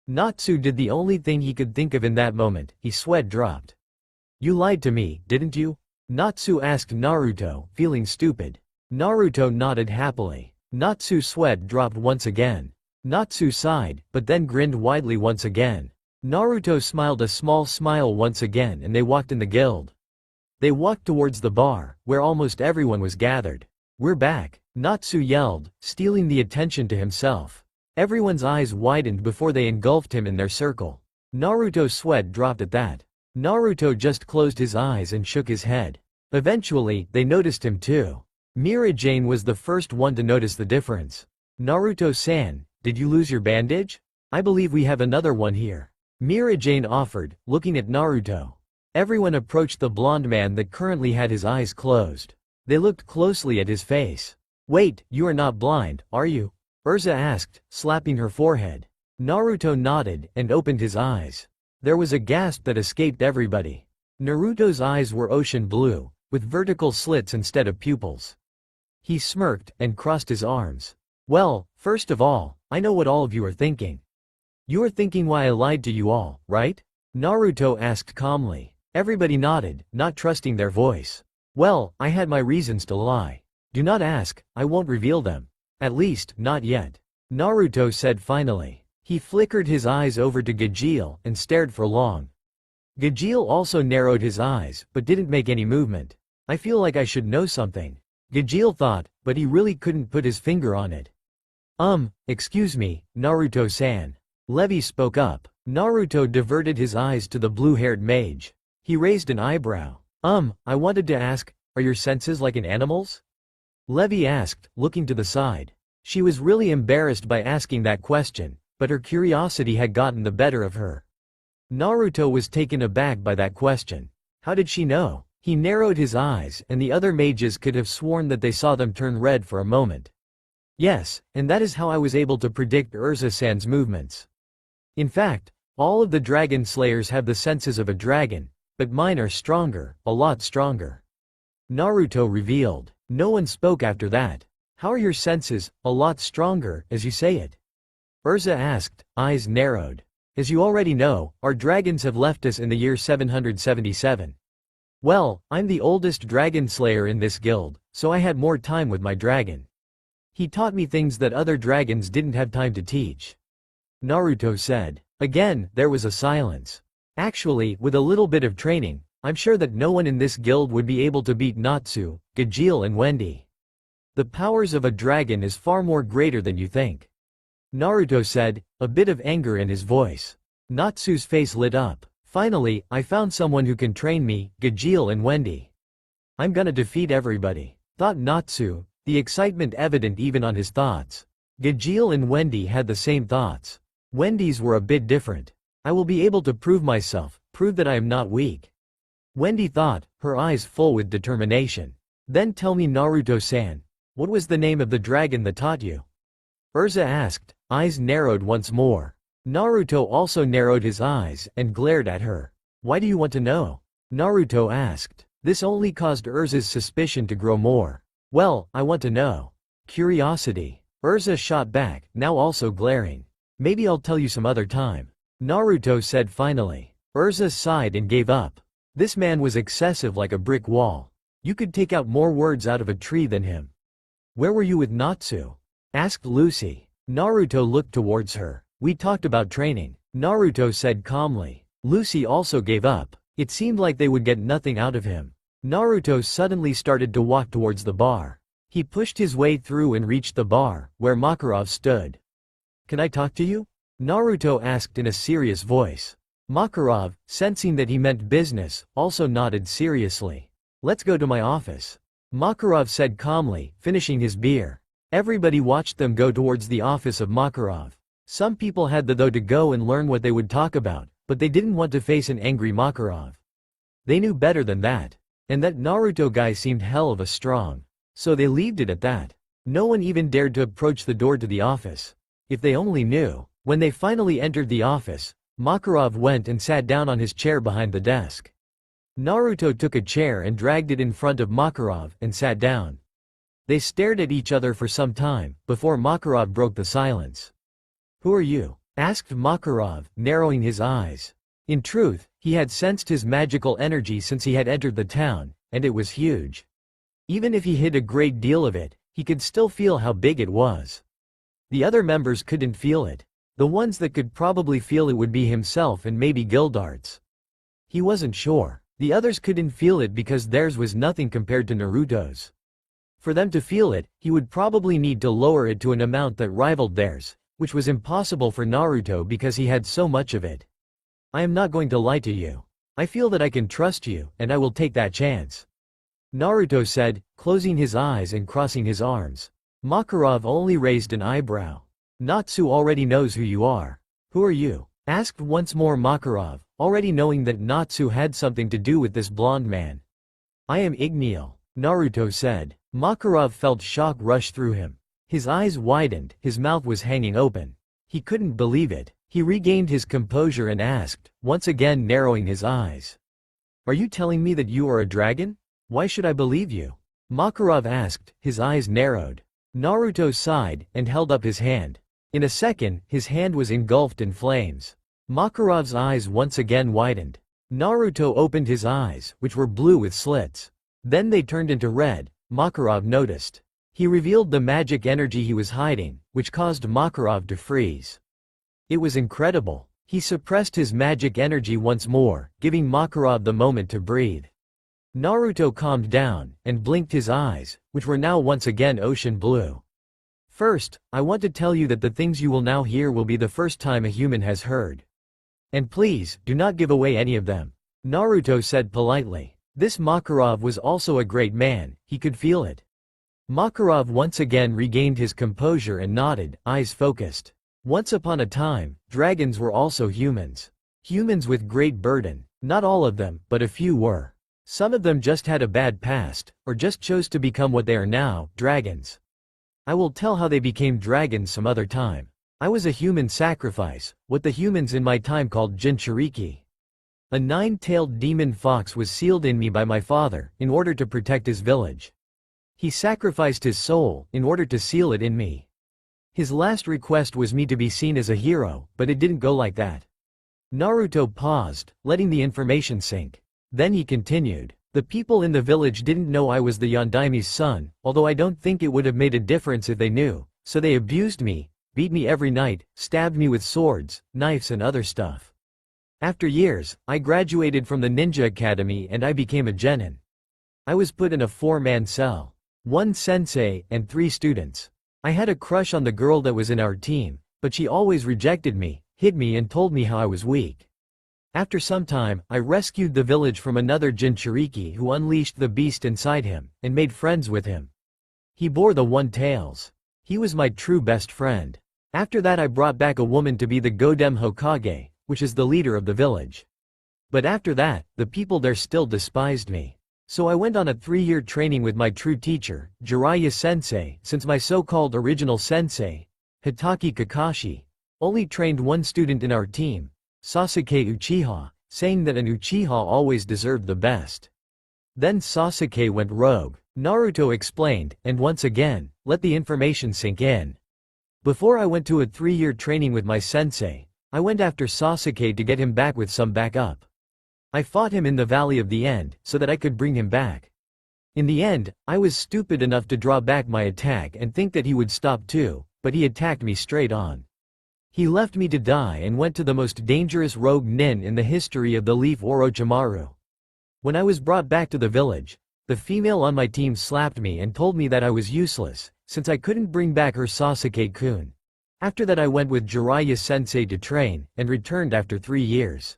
Natsu did the only thing he could think of in that moment. His sweat dropped. You lied to me, didn't you? Natsu asked Naruto, feeling stupid. Naruto nodded happily. Natsu's sweat dropped once again. Natsu sighed, but then grinned widely once again. Naruto smiled a small smile once again and they walked in the guild. They walked towards the bar, where almost everyone was gathered. We're back, Natsu yelled, stealing the attention to himself. Everyone's eyes widened before they engulfed him in their circle. Naruto's sweat dropped at that. Naruto just closed his eyes and shook his head. Eventually, they noticed him too. Mirajane was the first one to notice the difference. Naruto-san, did you lose your bandage? I believe we have another one here. Mirajane offered, looking at Naruto. Everyone approached the blonde man that currently had his eyes closed. They looked closely at his face. Wait, you are not blind, are you? Erza asked, slapping her forehead. Naruto nodded and opened his eyes. There was a gasp that escaped everybody. Naruto's eyes were ocean blue, with vertical slits instead of pupils. He smirked and crossed his arms. Well, first of all, I know what all of you are thinking. You are thinking why I lied to you all, right? Naruto asked calmly. Everybody nodded, not trusting their voice. Well, I had my reasons to lie. Do not ask, I won't reveal them. At least, not yet. Naruto said finally. He flickered his eyes over to Gajeel and stared for long. Gajeel also narrowed his eyes, but didn't make any movement. I feel like I should know something. Gajeel thought, but he really couldn't put his finger on it. Excuse me, Naruto-san. Levi spoke up. Naruto diverted his eyes to the blue-haired mage. He raised an eyebrow. I wanted to ask, are your senses like an animal's? Levi asked, looking to the side. She was really embarrassed by asking that question, but her curiosity had gotten the better of her. Naruto was taken aback by that question. How did she know? He narrowed his eyes, and the other mages could have sworn that they saw them turn red for a moment. Yes, and that is how I was able to predict Erza-san's movements. In fact, all of the dragon slayers have the senses of a dragon, but mine are stronger, a lot stronger. Naruto revealed. No one spoke after that. How are your senses, a lot stronger, as you say it? Erza asked, eyes narrowed. As you already know, our dragons have left us in the year 777. Well, I'm the oldest dragon slayer in this guild, so I had more time with my dragon. He taught me things that other dragons didn't have time to teach. Naruto said. Again, there was a silence. Actually, with a little bit of training, I'm sure that no one in this guild would be able to beat Natsu, Gajeel and Wendy. The powers of a dragon is far more greater than you think. Naruto said, a bit of anger in his voice. Natsu's face lit up. Finally, I found someone who can train me, Gajeel and Wendy. I'm gonna defeat everybody, thought Natsu, the excitement evident even on his thoughts. Gajeel and Wendy had the same thoughts. Wendy's were a bit different. I will be able to prove myself, prove that I am not weak. Wendy thought, her eyes full with determination. Then tell me, Naruto-san, what was the name of the dragon that taught you? Erza asked, eyes narrowed once more. Naruto also narrowed his eyes and glared at her. Why do you want to know? Naruto asked. This only caused Erza's suspicion to grow more. Well, I want to know. Curiosity. Erza shot back, now also glaring. Maybe I'll tell you some other time. Naruto said finally. Erza sighed and gave up. This man was excessive like a brick wall. You could take out more words out of a tree than him. Where were you with Natsu? Asked Lucy. Naruto looked towards her. We talked about training, Naruto said calmly. Lucy also gave up. It seemed like they would get nothing out of him. Naruto suddenly started to walk towards the bar. He pushed his way through and reached the bar, where Makarov stood. Can I talk to you? Naruto asked in a serious voice. Makarov, sensing that he meant business, also nodded seriously. Let's go to my office. Makarov said calmly, finishing his beer. Everybody watched them go towards the office of Makarov. Some people had the though to go and learn what they would talk about, but they didn't want to face an angry Makarov. They knew better than that. And that Naruto guy seemed hell of a strong. So they left it at that. No one even dared to approach the door to the office. If they only knew. When they finally entered the office, Makarov went and sat down on his chair behind the desk. Naruto took a chair and dragged it in front of Makarov and sat down. They stared at each other for some time, before Makarov broke the silence. Who are you? Asked Makarov, narrowing his eyes. In truth, he had sensed his magical energy since he had entered the town, and it was huge. Even if he hid a great deal of it, he could still feel how big it was. The other members couldn't feel it. The ones that could probably feel it would be himself and maybe Gildarts. He wasn't sure. The others couldn't feel it because theirs was nothing compared to Naruto's. For them to feel it, he would probably need to lower it to an amount that rivaled theirs, which was impossible for Naruto because he had so much of it. I am not going to lie to you. I feel that I can trust you, and I will take that chance. Naruto said, closing his eyes and crossing his arms. Makarov only raised an eyebrow. Natsu already knows who you are. Who are you? Asked once more Makarov, already knowing that Natsu had something to do with this blonde man. I am Ignil, Naruto said. Makarov felt shock rush through him. His eyes widened, his mouth was hanging open. He couldn't believe it. He regained his composure and asked, once again narrowing his eyes. Are you telling me that you are a dragon? Why should I believe you? Makarov asked, his eyes narrowed. Naruto sighed, and held up his hand. In a second, his hand was engulfed in flames. Makarov's eyes once again widened. Naruto opened his eyes, which were blue with slits. Then they turned into red. Makarov noticed. He revealed the magic energy he was hiding, which caused Makarov to freeze. It was incredible. He suppressed his magic energy once more, giving Makarov the moment to breathe. Naruto calmed down, and blinked his eyes, which were now once again ocean blue. First, I want to tell you that the things you will now hear will be the first time a human has heard. And please, do not give away any of them. Naruto said politely. This Makarov was also a great man, he could feel it. Makarov once again regained his composure and nodded, eyes focused. Once upon a time, dragons were also humans. Humans with great burden. Not all of them, but a few were. Some of them just had a bad past, or just chose to become what they are now, dragons. I will tell how they became dragons some other time. I was a human sacrifice, what the humans in my time called Jinchuriki. A 9-tailed demon fox was sealed in me by my father, in order to protect his village. He sacrificed his soul, in order to seal it in me. His last request was me to be seen as a hero, but it didn't go like that. Naruto paused, letting the information sink. Then he continued. The people in the village didn't know I was the Yondaimi's son, although I don't think it would have made a difference if they knew, so they abused me, beat me every night, stabbed me with swords, knives and other stuff. After years, I graduated from the ninja academy and I became a genin. I was put in a 4-man cell. 1 sensei, and 3 students. I had a crush on the girl that was in our team, but she always rejected me, hit me and told me how I was weak. After some time, I rescued the village from another Jinchuriki who unleashed the beast inside him, and made friends with him. He bore the 1 tails. He was my true best friend. After that I brought back a woman to be the Godem Hokage, which is the leader of the village. But after that, the people there still despised me. So I went on a 3-year training with my true teacher, Jiraiya sensei, since my so-called original sensei, Hitaki Kakashi, only trained 1 student in our team, Sasuke Uchiha, saying that an Uchiha always deserved the best. Then Sasuke went rogue, Naruto explained, and once again, let the information sink in. Before I went to a 3-year training with my sensei, I went after Sasuke to get him back with some backup. I fought him in the Valley of the End, so that I could bring him back. In the end, I was stupid enough to draw back my attack and think that he would stop too, but he attacked me straight on. He left me to die and went to the most dangerous rogue nin in the history of the leaf Orochimaru. When I was brought back to the village, the female on my team slapped me and told me that I was useless, since I couldn't bring back her Sasuke-kun. After that I went with Jiraiya sensei to train, and returned after 3 years.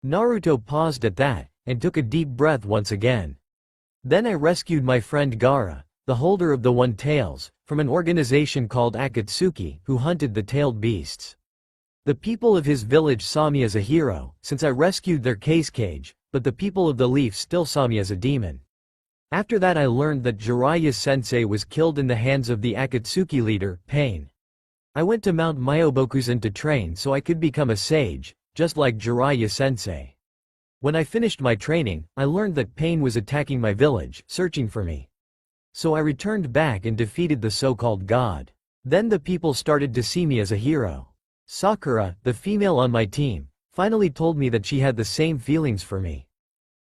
Naruto paused at that, and took a deep breath once again. Then I rescued my friend Gaara, the holder of the 1 tails, from an organization called Akatsuki, who hunted the tailed beasts. The people of his village saw me as a hero, since I rescued their cage, but the people of the leaf still saw me as a demon. After that I learned that Jiraiya sensei was killed in the hands of the Akatsuki leader, Pain. I went to Mount Myobokuzan to train so I could become a sage, just like Jiraiya sensei. When I finished my training, I learned that Pain was attacking my village, searching for me. So I returned back and defeated the so-called god. Then the people started to see me as a hero. Sakura, the female on my team, finally told me that she had the same feelings for me.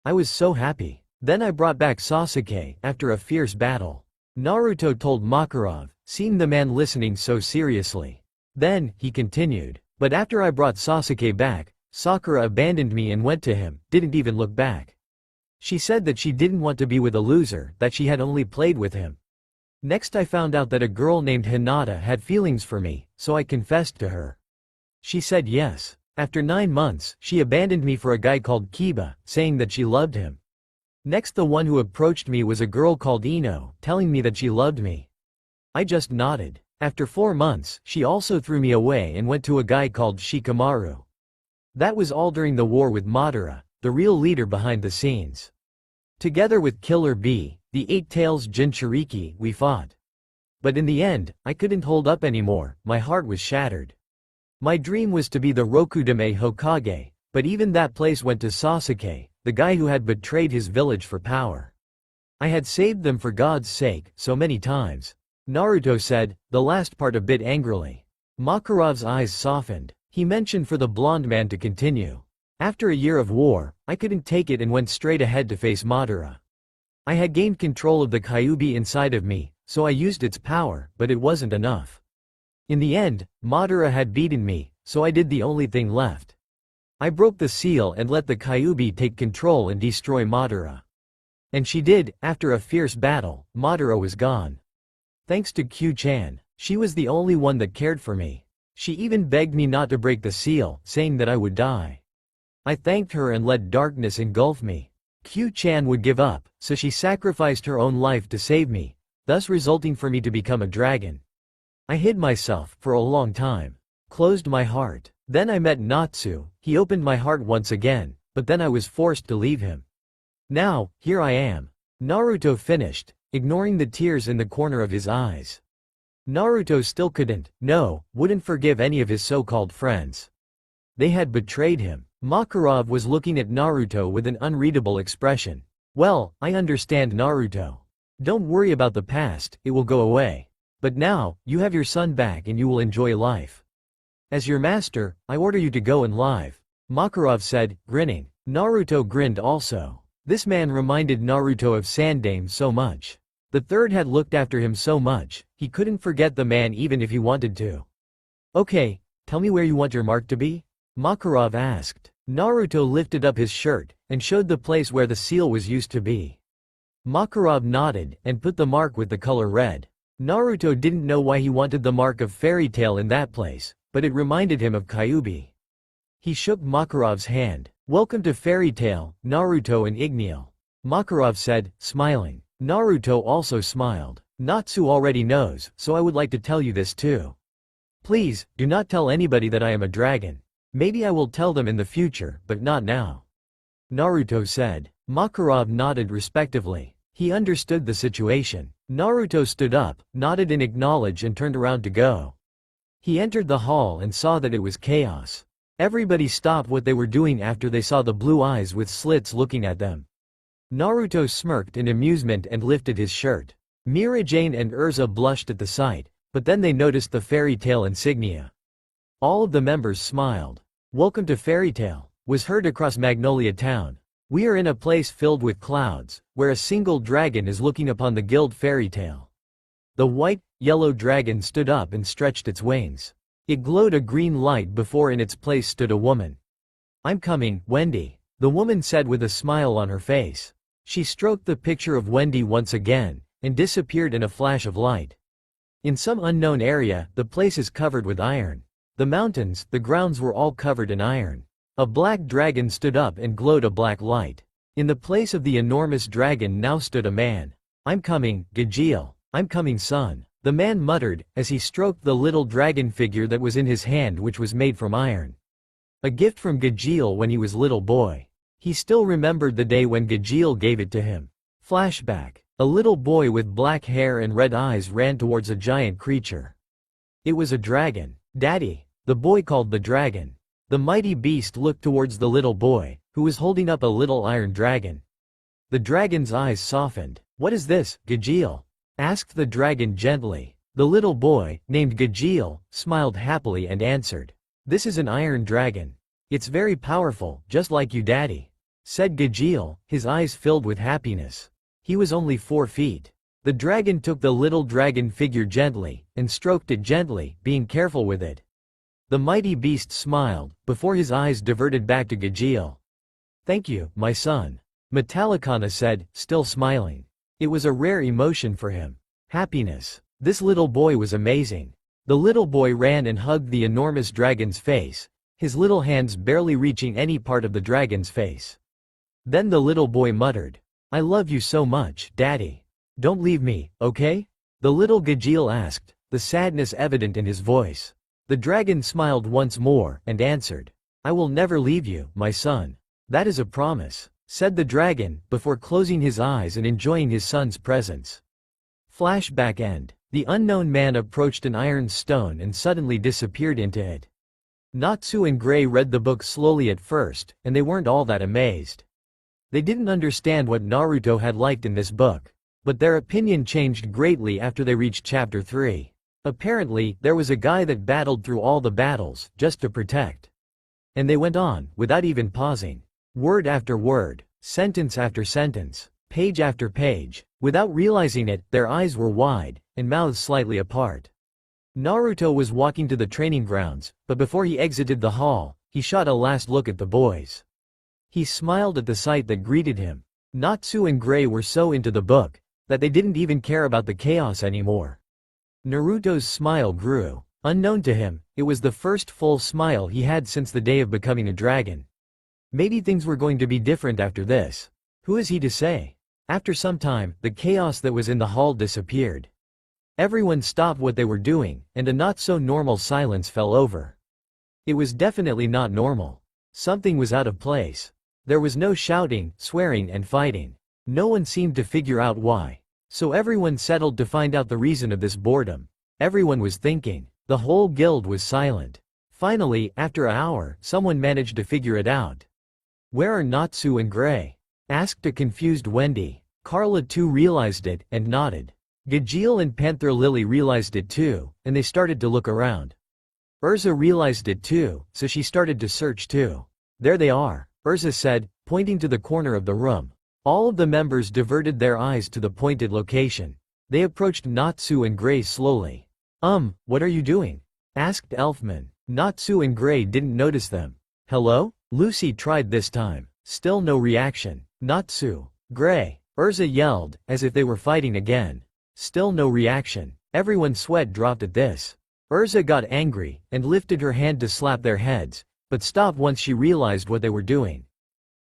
I was so happy. Then I brought back Sasuke, after a fierce battle. Naruto told Makarov, seeing the man listening so seriously. Then, he continued. But after I brought Sasuke back, Sakura abandoned me and went to him, didn't even look back. She said that she didn't want to be with a loser, that she had only played with him. Next I found out that a girl named Hinata had feelings for me, so I confessed to her. She said yes. After 9 months, she abandoned me for a guy called Kiba, saying that she loved him. Next the one who approached me was a girl called Ino, telling me that she loved me. I just nodded. After 4 months, she also threw me away and went to a guy called Shikamaru. That was all during the war with Madara, the real leader behind the scenes. Together with Killer Bee, the 8 Tails Jinchuriki, we fought. But in the end, I couldn't hold up anymore, my heart was shattered. My dream was to be the Rokudame Hokage, but even that place went to Sasuke, the guy who had betrayed his village for power. I had saved them for God's sake, so many times. Naruto said, the last part a bit angrily. Makarov's eyes softened. He mentioned for the blonde man to continue. After a year of war, I couldn't take it and went straight ahead to face Madara. I had gained control of the Kyuubi inside of me, so I used its power, but it wasn't enough. In the end, Madara had beaten me, so I did the only thing left. I broke the seal and let the Kyuubi take control and destroy Madara. And she did. After a fierce battle, Madara was gone. Thanks to Q-chan, she was the only one that cared for me. She even begged me not to break the seal, saying that I would die. I thanked her and let darkness engulf me. Q-chan would give up, so she sacrificed her own life to save me, thus resulting for me to become a dragon. I hid myself for a long time. Closed my heart. Then I met Natsu. He opened my heart once again, but then I was forced to leave him. Now, here I am. Naruto finished, ignoring the tears in the corner of his eyes. Naruto still wouldn't forgive any of his so-called friends. They had betrayed him. Makarov was looking at Naruto with an unreadable expression. Well, I understand, Naruto. Don't worry about the past, it will go away. But now, you have your son back and you will enjoy life. As your master, I order you to go and live. Makarov said, grinning. Naruto grinned also. This man reminded Naruto of Sandame so much. The third had looked after him so much, he couldn't forget the man even if he wanted to. Okay, tell me where you want your mark to be? Makarov asked. Naruto lifted up his shirt, and showed the place where the seal was used to be. Makarov nodded, and put the mark with the color red. Naruto didn't know why he wanted the mark of Fairy Tail in that place, but it reminded him of Kyuubi. He shook Makarov's hand. Welcome to Fairy Tail, Naruto and Ignil. Makarov said, smiling. Naruto also smiled. Natsu already knows, so I would like to tell you this too. Please, do not tell anybody that I am a dragon. Maybe I will tell them in the future, but not now. Naruto said. Makarov nodded respectively. He understood the situation. Naruto stood up, nodded in acknowledge and turned around to go. He entered the hall and saw that it was chaos. Everybody stopped what they were doing after they saw the blue eyes with slits looking at them. Naruto smirked in amusement and lifted his shirt. Mirajane and Erza blushed at the sight, but then they noticed the Fairy Tail insignia. All of the members smiled. Welcome to Fairy Tail, was heard across Magnolia town. We are in a place filled with clouds, where a single dragon is looking upon the guild Fairy Tail. The white, yellow dragon stood up and stretched its wings. It glowed a green light before in its place stood a woman. I'm coming, Wendy, the woman said with a smile on her face. She stroked the picture of Wendy once again, and disappeared in a flash of light. In some unknown area, the place is covered with iron. The mountains, the grounds were all covered in iron. A black dragon stood up and glowed a black light. In the place of the enormous dragon now stood a man. I'm coming, Gajeel. I'm coming, son. The man muttered, as he stroked the little dragon figure that was in his hand, which was made from iron. A gift from Gajeel when he was little boy. He still remembered the day when Gajeel gave it to him. Flashback. A little boy with black hair and red eyes ran towards a giant creature. It was a dragon. Daddy, the boy called the dragon. The mighty beast looked towards the little boy, who was holding up a little iron dragon. The dragon's eyes softened. What is this, Gajeel? Asked the dragon gently. The little boy, named Gajeel, smiled happily and answered. This is an iron dragon. It's very powerful, just like you, Daddy, said Gajeel, his eyes filled with happiness. He was only 4 feet. The dragon took the little dragon figure gently, and stroked it gently, being careful with it. The mighty beast smiled, before his eyes diverted back to Gajeel. Thank you, my son, Metallicana said, still smiling. It was a rare emotion for him. Happiness. This little boy was amazing. The little boy ran and hugged the enormous dragon's face, his little hands barely reaching any part of the dragon's face. Then the little boy muttered, I love you so much, Daddy. Don't leave me, okay? The little Gajeel asked, the sadness evident in his voice. The dragon smiled once more, and answered, I will never leave you, my son. That is a promise, said the dragon, before closing his eyes and enjoying his son's presence. Flashback end. The unknown man approached an iron stone and suddenly disappeared into it. Natsu and Gray read the book slowly at first, and they weren't all that amazed. They didn't understand what Naruto had liked in this book, but their opinion changed greatly after they reached chapter 3. Apparently, there was a guy that battled through all the battles, just to protect. And they went on, without even pausing. Word after word, sentence after sentence. page after page. Without realizing it, their eyes were wide, and mouths slightly apart. Naruto was walking to the training grounds, but before he exited the hall, he shot a last look at the boys. He smiled at the sight that greeted him. Natsu and Gray were so into the book that they didn't even care about the chaos anymore. Naruto's smile grew. Unknown to him, it was the first full smile he had since the day of becoming a dragon. Maybe things were going to be different after this. Who is he to say? After some time, the chaos that was in the hall disappeared. Everyone stopped what they were doing, and a not-so-normal silence fell over. It was definitely not normal. Something was out of place. There was no shouting, swearing and fighting. No one seemed to figure out why. So everyone settled to find out the reason of this boredom. Everyone was thinking. The whole guild was silent. Finally, after an hour, someone managed to figure it out. "Where are Natsu and Gray?" asked a confused Wendy. Carla too realized it, and nodded. Gajeel and Panther Lily realized it too, and they started to look around. Erza realized it too, so she started to search too. "There they are," Erza said, pointing to the corner of the room. All of the members diverted their eyes to the pointed location. They approached Natsu and Gray slowly. What are you doing?" asked Elfman. Natsu and Gray didn't notice them. "Hello?" Lucy tried this time. Still no reaction. "Natsu, Gray," Erza yelled, as if they were fighting again. Still no reaction. Everyone's sweat dropped at this. Erza got angry, and lifted her hand to slap their heads, but stopped once she realized what they were doing.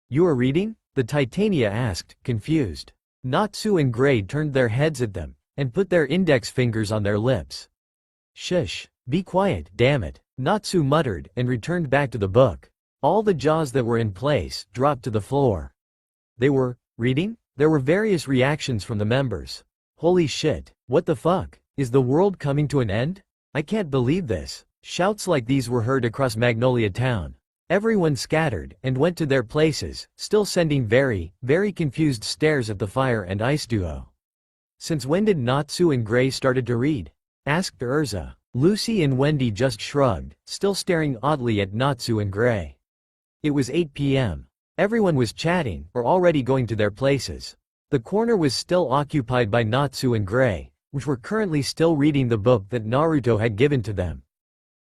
"You are reading?" the Titania asked, confused. Natsu and Gray turned their heads at them, and put their index fingers on their lips. "Shush, be quiet, damn it," Natsu muttered, and returned back to the book. All the jaws that were in place dropped to the floor. They were reading? There were various reactions from the members. "Holy shit, what the fuck? Is the world coming to an end? I can't believe this." Shouts like these were heard across Magnolia town. Everyone scattered, and went to their places, still sending very, very confused stares at the fire and ice duo. "Since when did Natsu and Gray started to read?" asked Erza. Lucy and Wendy just shrugged, still staring oddly at Natsu and Gray. It was 8 p.m. Everyone was chatting, or already going to their places. The corner was still occupied by Natsu and Gray, which were currently still reading the book that Naruto had given to them.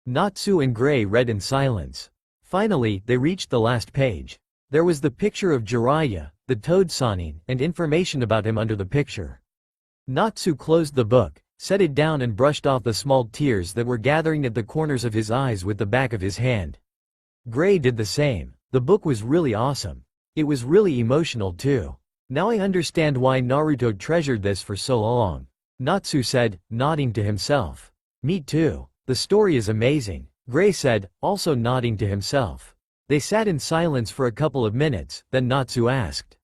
Natsu and Gray read in silence. Finally, they reached the last page. There was the picture of Jiraiya, the toad Sannin, and information about him under the picture. Natsu closed the book, set it down and brushed off the small tears that were gathering at the corners of his eyes with the back of his hand. Gray did the same. The book was really awesome. It was really emotional too. "Now I understand why Naruto treasured this for so long," Natsu said, nodding to himself. "Me too. The story is amazing," Gray said, also nodding to himself. They sat in silence for a couple of minutes, then Natsu asked,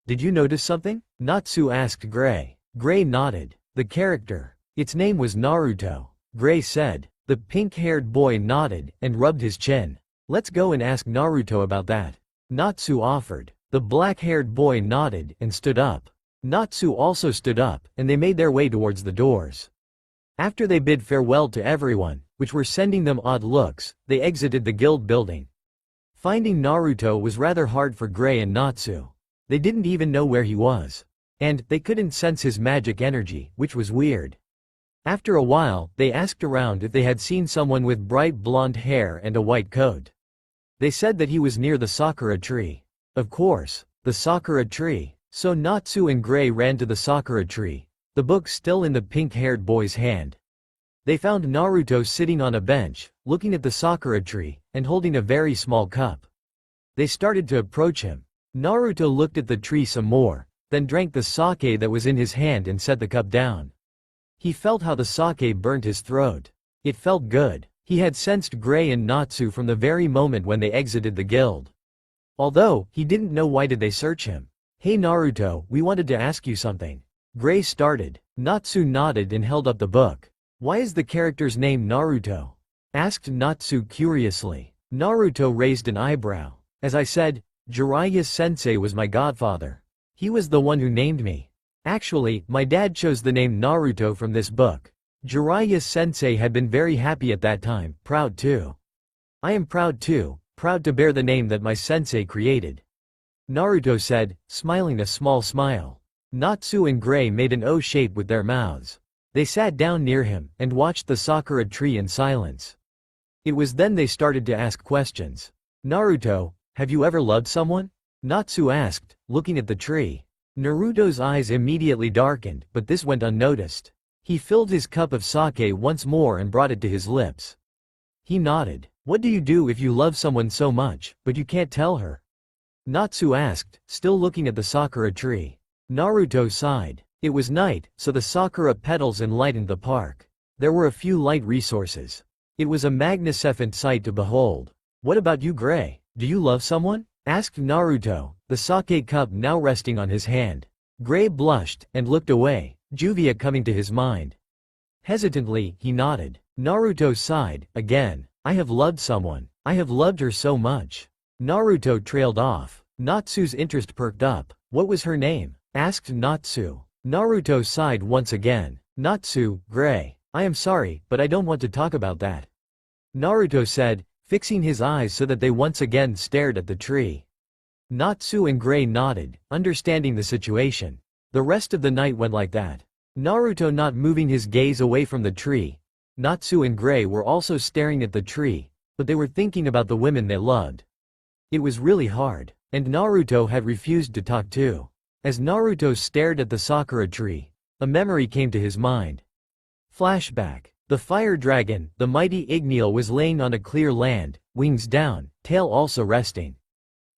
"Did you notice something?" Natsu asked Gray. Gray nodded. "The character. Its name was Naruto," Gray said. The pink-haired boy nodded, and rubbed his chin. "Let's go and ask Naruto about that," Natsu offered. The black-haired boy nodded, and stood up. Natsu also stood up, and they made their way towards the doors. After they bid farewell to everyone, which were sending them odd looks, they exited the guild building. Finding Naruto was rather hard for Gray and Natsu. They didn't even know where he was. And they couldn't sense his magic energy, which was weird. After a while, they asked around if they had seen someone with bright blonde hair and a white coat. They said that he was near the Sakura tree. Of course, the Sakura tree. So Natsu and Gray ran to the Sakura tree, the book still in the pink-haired boy's hand. They found Naruto sitting on a bench, looking at the Sakura tree, and holding a very small cup. They started to approach him. Naruto looked at the tree some more, then drank the sake that was in his hand and set the cup down. He felt how the sake burnt his throat. It felt good. He had sensed Gray and Natsu from the very moment when they exited the guild. Although, he didn't know why did they search him. "Hey Naruto, we wanted to ask you something." Gray started. Natsu nodded and held up the book. "Why is the character's name Naruto?" asked Natsu curiously. Naruto raised an eyebrow. "As I said, Jiraiya-sensei was my godfather. He was the one who named me. Actually, my dad chose the name Naruto from this book. Jiraiya-sensei had been very happy at that time, proud too. I am proud too, proud to bear the name that my sensei created." Naruto said, smiling a small smile. Natsu and Gray made an O shape with their mouths. They sat down near him, and watched the sakura tree in silence. It was then they started to ask questions. Naruto, have you ever loved someone? Natsu asked, looking at the tree. Naruto's eyes immediately darkened, but this went unnoticed. He filled his cup of sake once more and brought it to his lips. He nodded. What do you do if you love someone so much, but you can't tell her? Natsu asked, still looking at the sakura tree. Naruto sighed. It was night, so the sakura petals enlightened the park. There were a few light resources. It was a magnificent sight to behold. What about you, Gray? Do you love someone? Asked Naruto, the sake cup now resting on his hand. Gray blushed, and looked away, Juvia coming to his mind. Hesitantly, he nodded. Naruto sighed, again. I have loved someone. I have loved her so much. Naruto trailed off. Natsu's interest perked up. What was her name? Asked Natsu. Naruto sighed once again. Natsu, Gray. I am sorry, but I don't want to talk about that. Naruto said, fixing his eyes so that they once again stared at the tree. Natsu and Gray nodded, understanding the situation. The rest of the night went like that. Naruto not moving his gaze away from the tree. Natsu and Gray were also staring at the tree, but they were thinking about the women they loved. It was really hard, and Naruto had refused to talk too. As Naruto stared at the sakura tree, a memory came to his mind. Flashback. The fire dragon, the mighty Ignil, was laying on a clear land, wings down, tail also resting.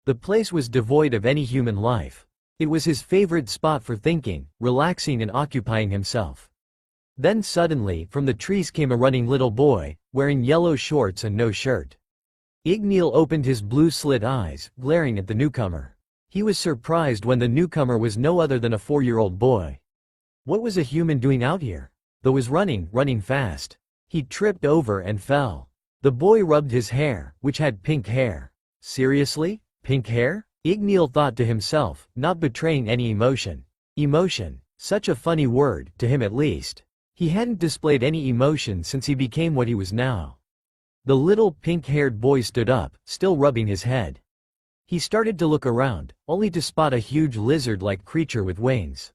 The place was devoid of any human life. It was his favorite spot for thinking, relaxing and occupying himself. Then suddenly, from the trees came a running little boy, wearing yellow shorts and no shirt. Ignil opened his blue-slit eyes, glaring at the newcomer. He was surprised when the newcomer was no other than a 4-year-old boy. What was a human doing out here? Though was running fast. He tripped over and fell. The boy rubbed his hair, which had pink hair. Seriously? Pink hair? Ignil thought to himself, not betraying any emotion. Emotion. Such a funny word, to him at least. He hadn't displayed any emotion since he became what he was now. The little pink-haired boy stood up, still rubbing his head. He started to look around, only to spot a huge lizard-like creature with wings.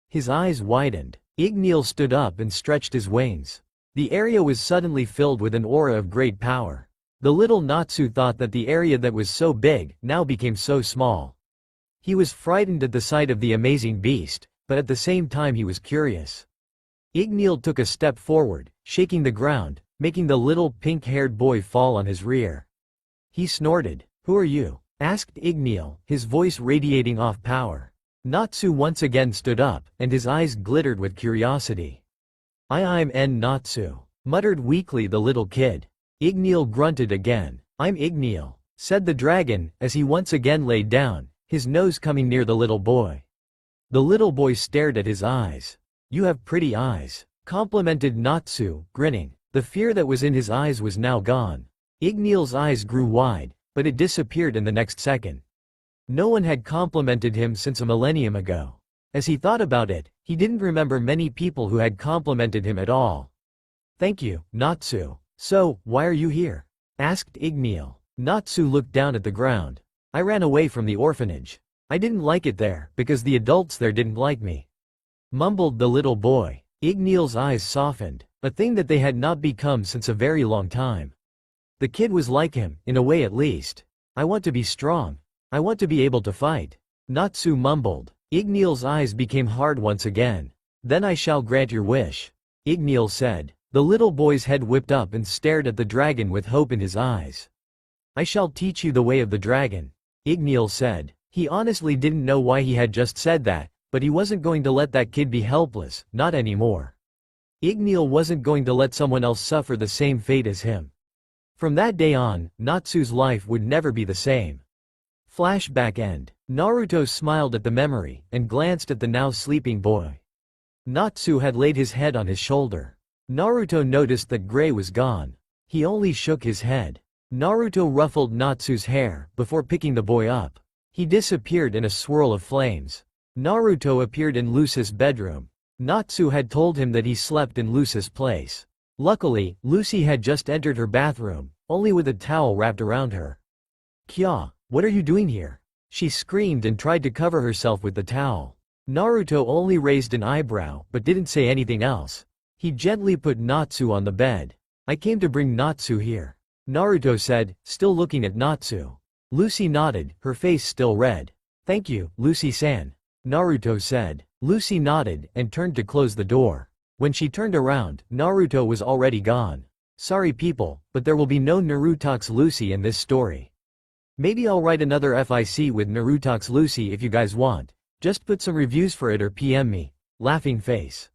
His eyes widened. Ignil stood up and stretched his wings. The area was suddenly filled with an aura of great power. The little Natsu thought that the area that was so big now became so small. He was frightened at the sight of the amazing beast, but at the same time he was curious. Ignil took a step forward, shaking the ground, making the little pink-haired boy fall on his rear. He snorted. Who are you? Asked Ignil, his voice radiating off power. Natsu once again stood up, and his eyes glittered with curiosity. I'm Natsu, muttered weakly the little kid. Ignil grunted again. I'm Ignil, said the dragon, as he once again laid down, his nose coming near the little boy. The little boy stared at his eyes. You have pretty eyes, complimented Natsu, grinning. The fear that was in his eyes was now gone. Ignil's eyes grew wide, but it disappeared in the next second. No one had complimented him since a millennium ago. As he thought about it, he didn't remember many people who had complimented him at all. Thank you, Natsu. So, why are you here? Asked Ignil. Natsu looked down at the ground. I ran away from the orphanage. I didn't like it there, because the adults there didn't like me. Mumbled the little boy. Ignil's eyes softened, a thing that they had not become since a very long time. The kid was like him, in a way at least. I want to be strong. I want to be able to fight. Natsu mumbled. Ignil's eyes became hard once again. Then I shall grant your wish. Ignil said. The little boy's head whipped up and stared at the dragon with hope in his eyes. I shall teach you the way of the dragon. Ignil said. He honestly didn't know why he had just said that, but he wasn't going to let that kid be helpless, not anymore. Ignil wasn't going to let someone else suffer the same fate as him. From that day on, Natsu's life would never be the same. Flashback end. Naruto smiled at the memory, and glanced at the now sleeping boy. Natsu had laid his head on his shoulder. Naruto noticed that Gray was gone. He only shook his head. Naruto ruffled Natsu's hair, before picking the boy up. He disappeared in a swirl of flames. Naruto appeared in Lucy's bedroom. Natsu had told him that he slept in Lucy's place. Luckily, Lucy had just entered her bathroom, only with a towel wrapped around her. Kya, what are you doing here? She screamed and tried to cover herself with the towel. Naruto only raised an eyebrow but didn't say anything else. He gently put Natsu on the bed. I came to bring Natsu here, Naruto said, still looking at Natsu. Lucy nodded, her face still red. Thank you, Lucy-san, Naruto said. Lucy nodded and turned to close the door. When she turned around, Naruto was already gone. Sorry people, but there will be no Naruto's Lucy in this story. Maybe I'll write another FIC with Naruto's Lucy if you guys want. Just put some reviews for it or PM me. Laughing face.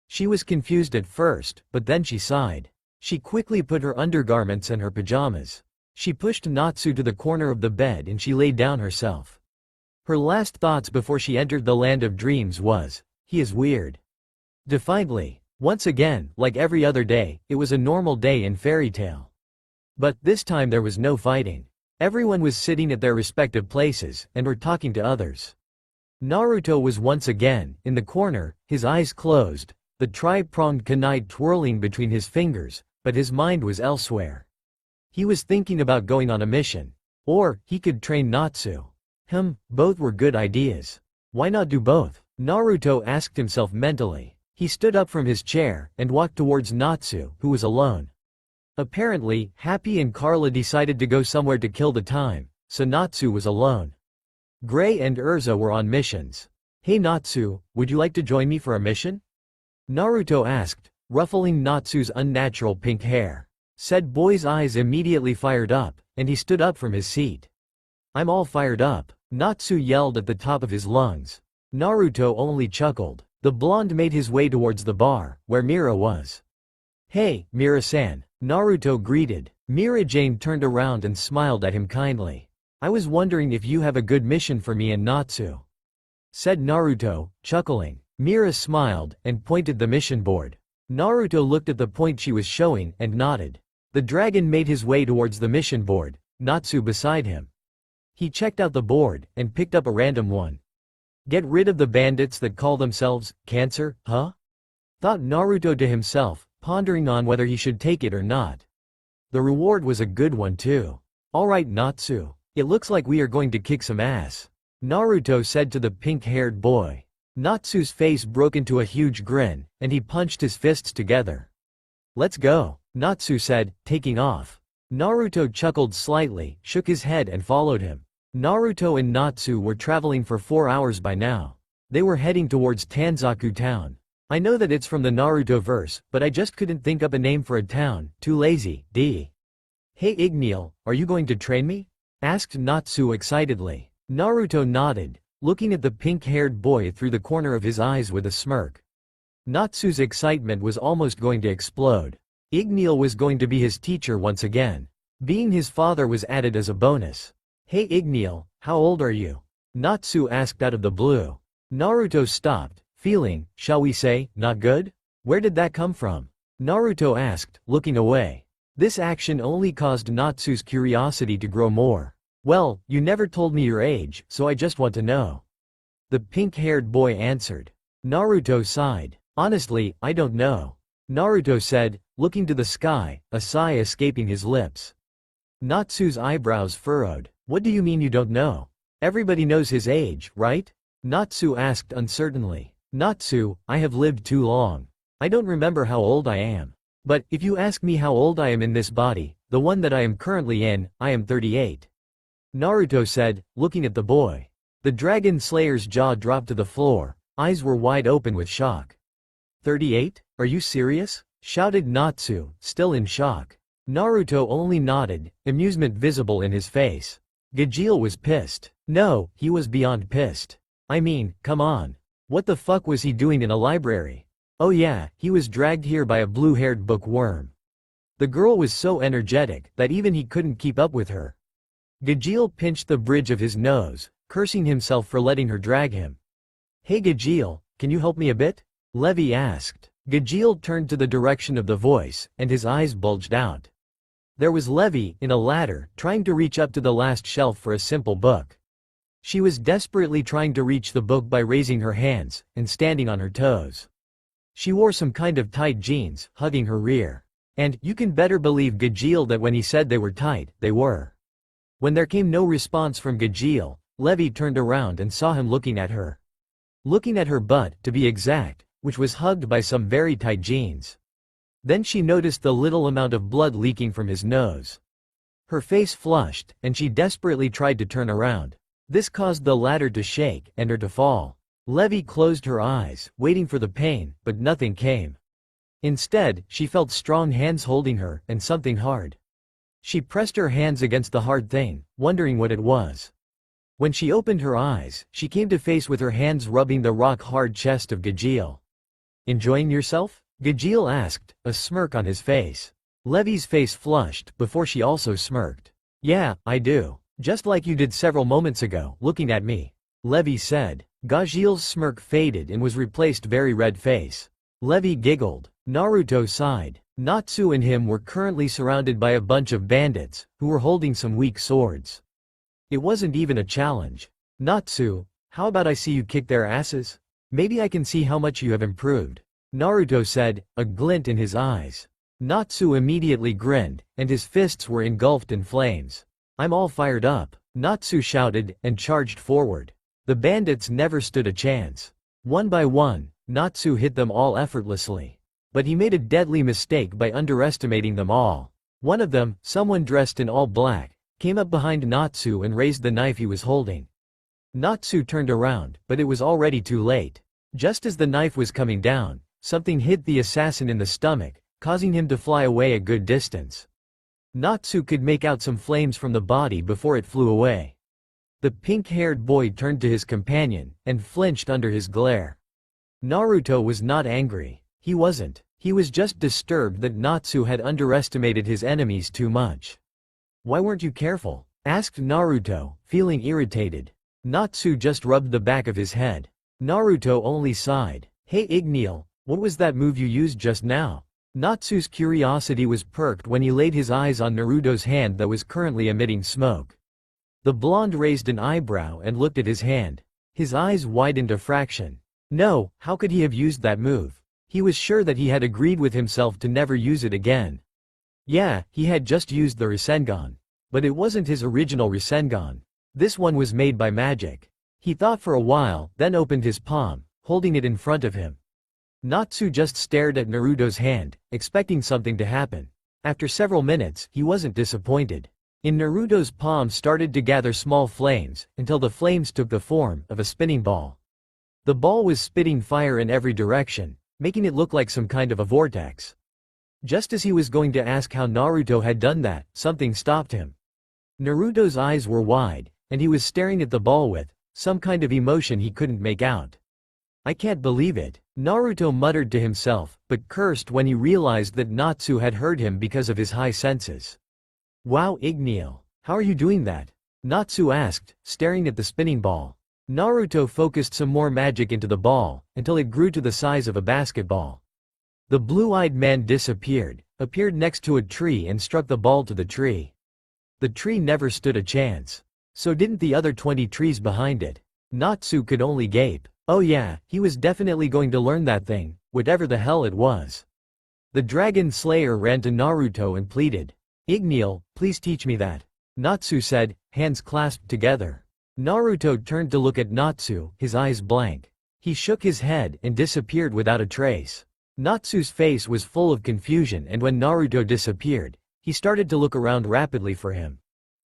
She was confused at first, but then she sighed. She quickly put her undergarments and her pajamas. She pushed Natsu to the corner of the bed and she laid down herself. Her last thoughts before she entered the land of dreams was, he is weird. Defiantly. Once again, like every other day, it was a normal day in Fairy Tail. But this time there was no fighting. Everyone was sitting at their respective places and were talking to others. Naruto was once again in the corner, his eyes closed, the tri-pronged kunai twirling between his fingers, but his mind was elsewhere. He was thinking about going on a mission. Or, he could train Natsu. Both were good ideas. Why not do both? Naruto asked himself mentally. He stood up from his chair and walked towards Natsu, who was alone. Apparently, Happy and Carla decided to go somewhere to kill the time, so Natsu was alone. Gray and Erza were on missions. Hey Natsu, would you like to join me for a mission? Naruto asked, ruffling Natsu's unnatural pink hair. Said boy's eyes immediately fired up, and he stood up from his seat. I'm all fired up, Natsu yelled at the top of his lungs. Naruto only chuckled. The blonde made his way towards the bar, where Mira was. Hey, Mira-san, Naruto greeted. Mira-Jane turned around and smiled at him kindly. I was wondering if you have a good mission for me and Natsu, said Naruto, chuckling. Mira smiled and pointed the mission board. Naruto looked at the point she was showing and nodded. The dragon made his way towards the mission board, Natsu beside him. He checked out the board and picked up a random one. Get rid of the bandits that call themselves Cancer, huh? Thought Naruto to himself, pondering on whether he should take it or not. The reward was a good one too. Alright Natsu, it looks like we are going to kick some ass, Naruto said to the pink-haired boy. Natsu's face broke into a huge grin, and he punched his fists together. Let's go, Natsu said, taking off. Naruto chuckled slightly, shook his head and followed him. Naruto and Natsu were traveling for 4 hours by now. They were heading towards Tanzaku town. I know that it's from the Naruto verse, but I just couldn't think up a name for a town, too lazy, d. Hey Ignil, are you going to train me? Asked Natsu excitedly. Naruto nodded, looking at the pink-haired boy through the corner of his eyes with a smirk. Natsu's excitement was almost going to explode. Ignil was going to be his teacher once again. Being his father was added as a bonus. Hey Ignil, how old are you? Natsu asked out of the blue. Naruto stopped, feeling, shall we say, not good? Where did that come from? Naruto asked, looking away. This action only caused Natsu's curiosity to grow more. Well, you never told me your age, so I just want to know. The pink-haired boy answered. Naruto sighed. Honestly, I don't know. Naruto said, looking to the sky, a sigh escaping his lips. Natsu's eyebrows furrowed. What do you mean you don't know? Everybody knows his age, right? Natsu asked uncertainly. Natsu, I have lived too long. I don't remember how old I am. But, if you ask me how old I am in this body, the one that I am currently in, I am 38. Naruto said, looking at the boy. The Dragon Slayer's jaw dropped to the floor, eyes were wide open with shock. 38? Are you serious? Shouted Natsu, still in shock. Naruto only nodded, amusement visible in his face. Gajeel was pissed. No, he was beyond pissed. I mean, come on. What the fuck was he doing in a library? Oh yeah, he was dragged here by a blue-haired bookworm. The girl was so energetic that even he couldn't keep up with her. Gajeel pinched the bridge of his nose, cursing himself for letting her drag him. Hey Gajeel, can you help me a bit? Levi asked. Gajeel turned to the direction of the voice, and his eyes bulged out. There was Levi, in a ladder, trying to reach up to the last shelf for a simple book. She was desperately trying to reach the book by raising her hands, and standing on her toes. She wore some kind of tight jeans, hugging her rear. And, you can better believe Gajeel that when he said they were tight, they were. When there came no response from Gajeel, Levi turned around and saw him looking at her. Looking at her butt, to be exact, which was hugged by some very tight jeans. Then she noticed the little amount of blood leaking from his nose. Her face flushed, and she desperately tried to turn around. This caused the ladder to shake and her to fall. Levi closed her eyes, waiting for the pain, but nothing came. Instead, she felt strong hands holding her, and something hard. She pressed her hands against the hard thing, wondering what it was. When she opened her eyes, she came to face with her hands rubbing the rock-hard chest of Ignil. "Enjoying yourself?" Ignil asked, a smirk on his face. Levi's face flushed, before she also smirked. "Yeah, I do. Just like you did several moments ago, looking at me," Levi said. Ignil's smirk faded and was replaced very red face. Levi giggled. Naruto sighed. Natsu and him were currently surrounded by a bunch of bandits, who were holding some weak swords. It wasn't even a challenge. "Natsu, how about I see you kick their asses? Maybe I can see how much you have improved," Naruto said, a glint in his eyes. Natsu immediately grinned, and his fists were engulfed in flames. "I'm all fired up," Natsu shouted, and charged forward. The bandits never stood a chance. One by one, Natsu hit them all effortlessly. But he made a deadly mistake by underestimating them all. One of them, someone dressed in all black, came up behind Natsu and raised the knife he was holding. Natsu turned around, but it was already too late. Just as the knife was coming down, something hit the assassin in the stomach, causing him to fly away a good distance. Natsu could make out some flames from the body before it flew away. The pink-haired boy turned to his companion, and flinched under his glare. Naruto was not angry. He wasn't. He was just disturbed that Natsu had underestimated his enemies too much. "Why weren't you careful?" asked Naruto, feeling irritated. Natsu just rubbed the back of his head. Naruto only sighed. "Hey Ignil, what was that move you used just now?" Natsu's curiosity was perked when he laid his eyes on Naruto's hand that was currently emitting smoke. The blonde raised an eyebrow and looked at his hand. His eyes widened a fraction. No, how could he have used that move? He was sure that he had agreed with himself to never use it again. Yeah, he had just used the Rinnegan. But it wasn't his original Rinnegan. This one was made by magic. He thought for a while, then opened his palm, holding it in front of him. Natsu just stared at Naruto's hand, expecting something to happen. After several minutes, he wasn't disappointed. In Naruto's palm started to gather small flames, until the flames took the form of a spinning ball. The ball was spitting fire in every direction, making it look like some kind of a vortex. Just as he was going to ask how Naruto had done that, something stopped him. Naruto's eyes were wide, and he was staring at the ball with some kind of emotion he couldn't make out. "I can't believe it," Naruto muttered to himself, but cursed when he realized that Natsu had heard him because of his high senses. "Wow Ignil, how are you doing that?" Natsu asked, staring at the spinning ball. Naruto focused some more magic into the ball, until it grew to the size of a basketball. The blue-eyed man disappeared, appeared next to a tree and struck the ball to the tree. The tree never stood a chance. So didn't the other 20 trees behind it. Natsu could only gape. Oh yeah, he was definitely going to learn that thing, whatever the hell it was. The Dragon Slayer ran to Naruto and pleaded. "Ignil, please teach me that," Natsu said, hands clasped together. Naruto turned to look at Natsu, his eyes blank. He shook his head and disappeared without a trace. Natsu's face was full of confusion, and when Naruto disappeared, he started to look around rapidly for him.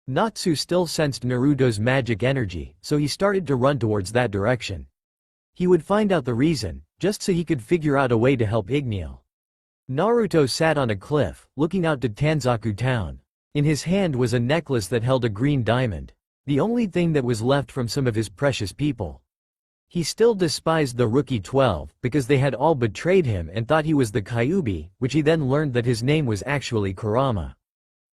Natsu still sensed Naruto's magic energy, so he started to run towards that direction. He would find out the reason, just so he could figure out a way to help Ignil. Naruto sat on a cliff, looking out to Tanzaku town. In his hand was a necklace that held a green diamond. The only thing that was left from some of his precious people. He still despised the Rookie 12, because they had all betrayed him and thought he was the Kyuubi, which he then learned that his name was actually Kurama.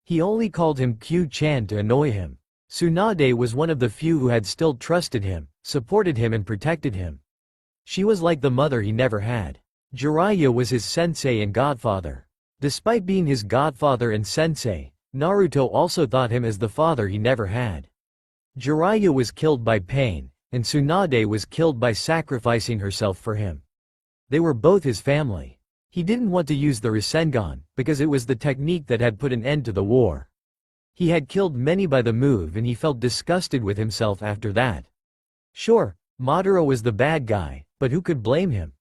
He only called him Q-chan to annoy him. Tsunade was one of the few who had still trusted him, supported him and protected him. She was like the mother he never had. Jiraiya was his sensei and godfather. Despite being his godfather and sensei, Naruto also thought him as the father he never had. Jiraiya was killed by pain, and Tsunade was killed by sacrificing herself for him. They were both his family. He didn't want to use the Rinnegan, because it was the technique that had put an end to the war. He had killed many by the move and he felt disgusted with himself after that. Sure, Madara was the bad guy, but who could blame him?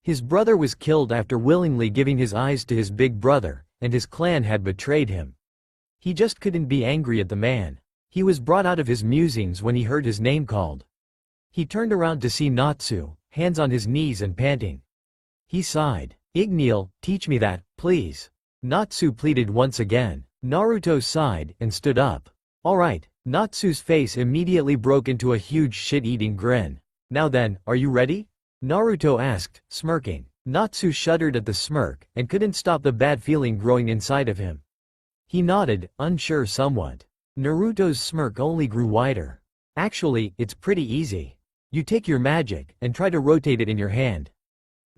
His brother was killed after willingly giving his eyes to his big brother, and his clan had betrayed him. He just couldn't be angry at the man. He was brought out of his musings when he heard his name called. He turned around to see Natsu, hands on his knees and panting. He sighed. "Ignil, teach me that, please." Natsu pleaded once again. Naruto sighed and stood up. "Alright." Natsu's face immediately broke into a huge shit-eating grin. "Now then, are you ready?" Naruto asked, smirking. Natsu shuddered at the smirk, and couldn't stop the bad feeling growing inside of him. He nodded, unsure somewhat. Naruto's smirk only grew wider. "Actually, it's pretty easy. You take your magic, and try to rotate it in your hand,"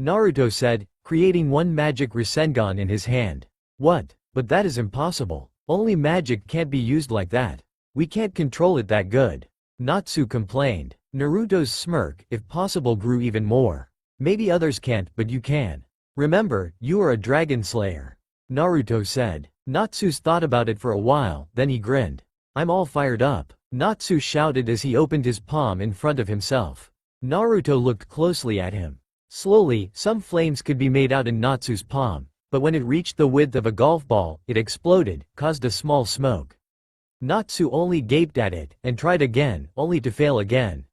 Naruto said, creating one magic Rinnegan in his hand. "What? But that is impossible. Only magic can't be used like that. We can't control it that good," Natsu complained. Naruto's smirk, if possible, grew even more. "Maybe others can't, but you can. Remember, you are a dragon slayer," Naruto said. Natsu's thought about it for a while, then he grinned. "I'm all fired up," Natsu shouted as he opened his palm in front of himself. Naruto looked closely at him. Slowly, some flames could be made out in Natsu's palm, but when it reached the width of a golf ball, it exploded, caused a small smoke. Natsu only gaped at it, and tried again, only to fail again.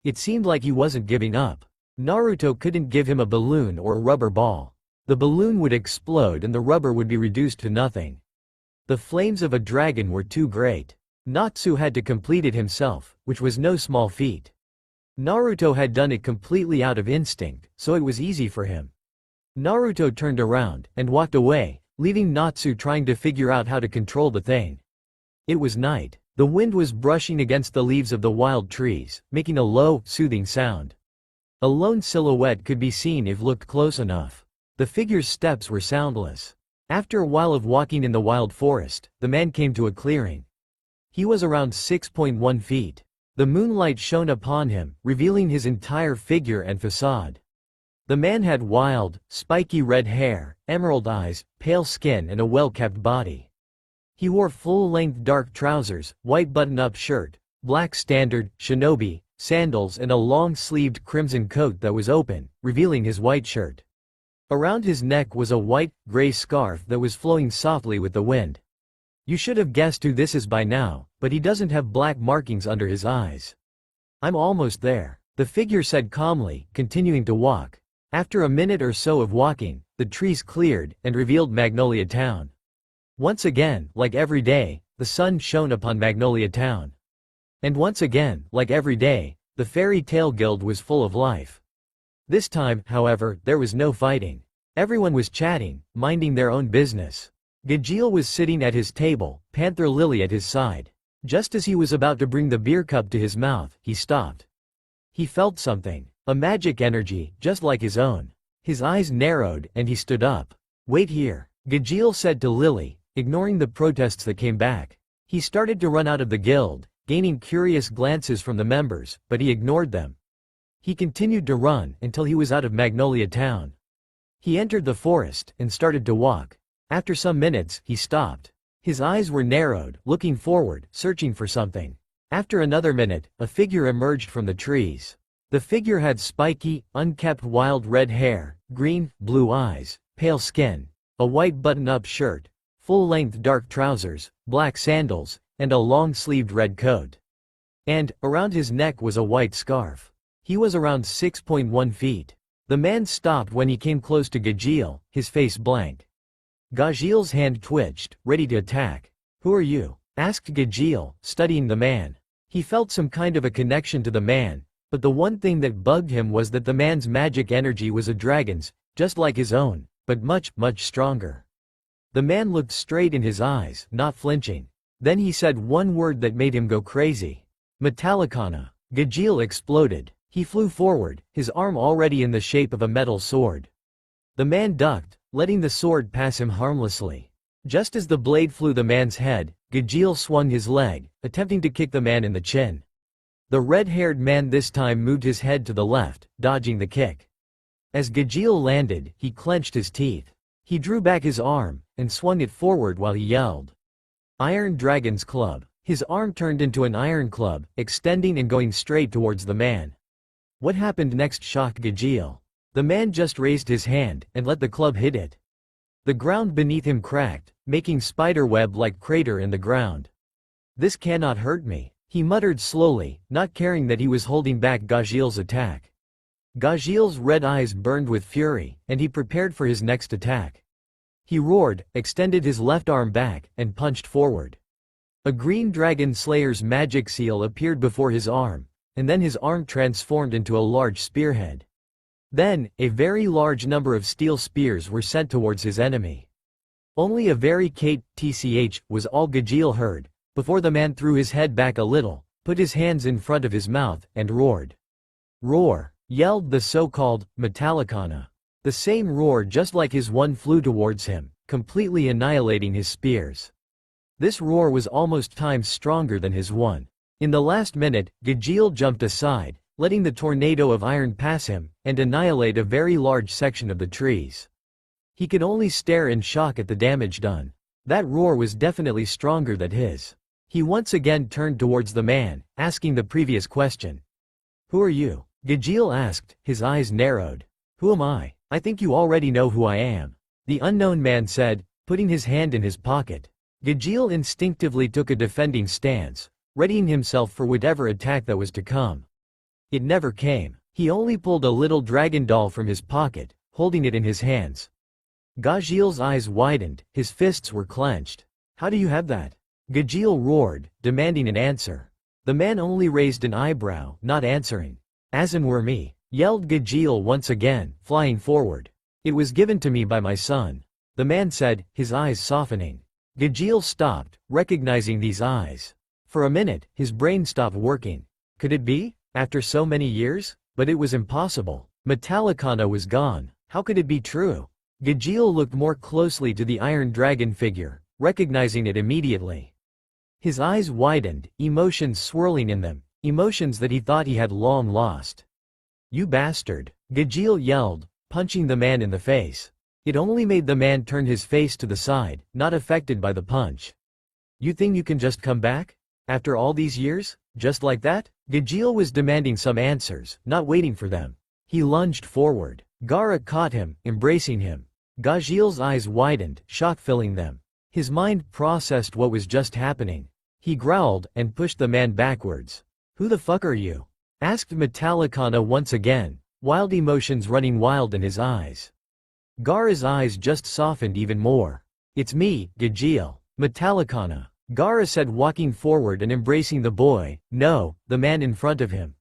It seemed like he wasn't giving up. Naruto couldn't give him a balloon or a rubber ball. The balloon would explode and the rubber would be reduced to nothing. The flames of a dragon were too great. Natsu had to complete it himself, which was no small feat. Naruto had done it completely out of instinct, so it was easy for him. Naruto turned around, and walked away, leaving Natsu trying to figure out how to control the thing. It was night. The wind was brushing against the leaves of the wild trees, making a low, soothing sound. A lone silhouette could be seen if looked close enough. The figure's steps were soundless. After a while of walking in the wild forest, the man came to a clearing. He was around 6.1 feet. The moonlight shone upon him, revealing his entire figure and facade. The man had wild, spiky red hair, emerald eyes, pale skin and a well-kept body. He wore full-length dark trousers, white button-up shirt, black standard, shinobi, sandals and a long-sleeved crimson coat that was open, revealing his white shirt. Around his neck was a white, gray scarf that was flowing softly with the wind. You should have guessed who this is by now, but he doesn't have black markings under his eyes. "I'm almost there," the figure said calmly, continuing to walk. After a minute or so of walking, the trees cleared, and revealed Magnolia Town. Once again, like every day, the sun shone upon Magnolia Town. And once again, like every day, the Fairy Tale Guild was full of life. This time, however, there was no fighting. Everyone was chatting, minding their own business. Gajeel was sitting at his table, Panther Lily at his side. Just as he was about to bring the beer cup to his mouth, he stopped. He felt something, a magic energy, just like his own. His eyes narrowed, and he stood up. "Wait here," Gajeel said to Lily, ignoring the protests that came back. He started to run out of the guild, gaining curious glances from the members, but he ignored them. He continued to run until he was out of Magnolia Town. He entered the forest and started to walk. After some minutes, he stopped. His eyes were narrowed, looking forward, searching for something. After another minute, a figure emerged from the trees. The figure had spiky, unkempt wild red hair, green, blue eyes, pale skin, a white button-up shirt, full-length dark trousers, black sandals, and a long-sleeved red coat. And, around his neck was a white scarf. He was around 6.1 feet. The man stopped when he came close to Gajeel, his face blank. Gajeel's hand twitched, ready to attack. "Who are you?" asked Gajeel, studying the man. He felt some kind of a connection to the man, but the one thing that bugged him was that the man's magic energy was a dragon's, just like his own, but much, much stronger. The man looked straight in his eyes, not flinching. Then he said one word that made him go crazy. "Metallicana." Gajeel exploded. He flew forward, his arm already in the shape of a metal sword. The man ducked, letting the sword pass him harmlessly. Just as the blade flew the man's head, Gajeel swung his leg, attempting to kick the man in the chin. The red-haired man this time moved his head to the left, dodging the kick. As Gajeel landed, he clenched his teeth. He drew back his arm, and swung it forward while he yelled. Iron Dragon's club. His arm turned into an iron club, extending and going straight towards the man. What happened next shocked Gajeel. The man just raised his hand and let the club hit it. The ground beneath him cracked, making spiderweb-like crater in the ground. "This cannot hurt me," he muttered slowly, not caring that he was holding back Gajeel's attack. Gajeel's red eyes burned with fury, and he prepared for his next attack. He roared, extended his left arm back, and punched forward. A green dragon slayer's magic seal appeared before his arm, and then his arm transformed into a large spearhead. Then, a very large number of steel spears were sent towards his enemy. Only a very tch was all Gajeel heard, before the man threw his head back a little, put his hands in front of his mouth, and roared. "Roar!" yelled the so-called Metallicana. The same roar just like his one flew towards him, completely annihilating his spears. This roar was almost times stronger than his one. In the last minute, Gajeel jumped aside, letting the tornado of iron pass him, and annihilate a very large section of the trees. He could only stare in shock at the damage done. That roar was definitely stronger than his. He once again turned towards the man, asking the previous question. "Who are you?" Gajeel asked, his eyes narrowed. "Who am I? I think you already know who I am," the unknown man said, putting his hand in his pocket. Gajeel instinctively took a defending stance, readying himself for whatever attack that was to come. It never came. He only pulled a little dragon doll from his pocket, holding it in his hands. Gajeel's eyes widened, his fists were clenched. "How do you have that?" Gajeel roared, demanding an answer. The man only raised an eyebrow, not answering. "As in were me," yelled Gajeel once again, flying forward. "It was given to me by my son," the man said, his eyes softening. Gajeel stopped, recognizing these eyes. For a minute, his brain stopped working. Could it be? After so many years? But it was impossible. Metallicana was gone. How could it be true? Gajeel looked more closely to the Iron Dragon figure, recognizing it immediately. His eyes widened, emotions swirling in them, emotions that he thought he had long lost. "You bastard!" Gajeel yelled, punching the man in the face. It only made the man turn his face to the side, not affected by the punch. "You think you can just come back? After all these years? Just like that?" Gajeel was demanding some answers, not waiting for them. He lunged forward. Gaara caught him, embracing him. Gajeel's eyes widened, shock filling them. His mind processed what was just happening. He growled, and pushed the man backwards. "Who the fuck are you?" asked Metallicana once again, wild emotions running wild in his eyes. Gaara's eyes just softened even more. "It's me, Gajeel." "Metallicana," Gaara said, walking forward and embracing the boy, no, the man in front of him.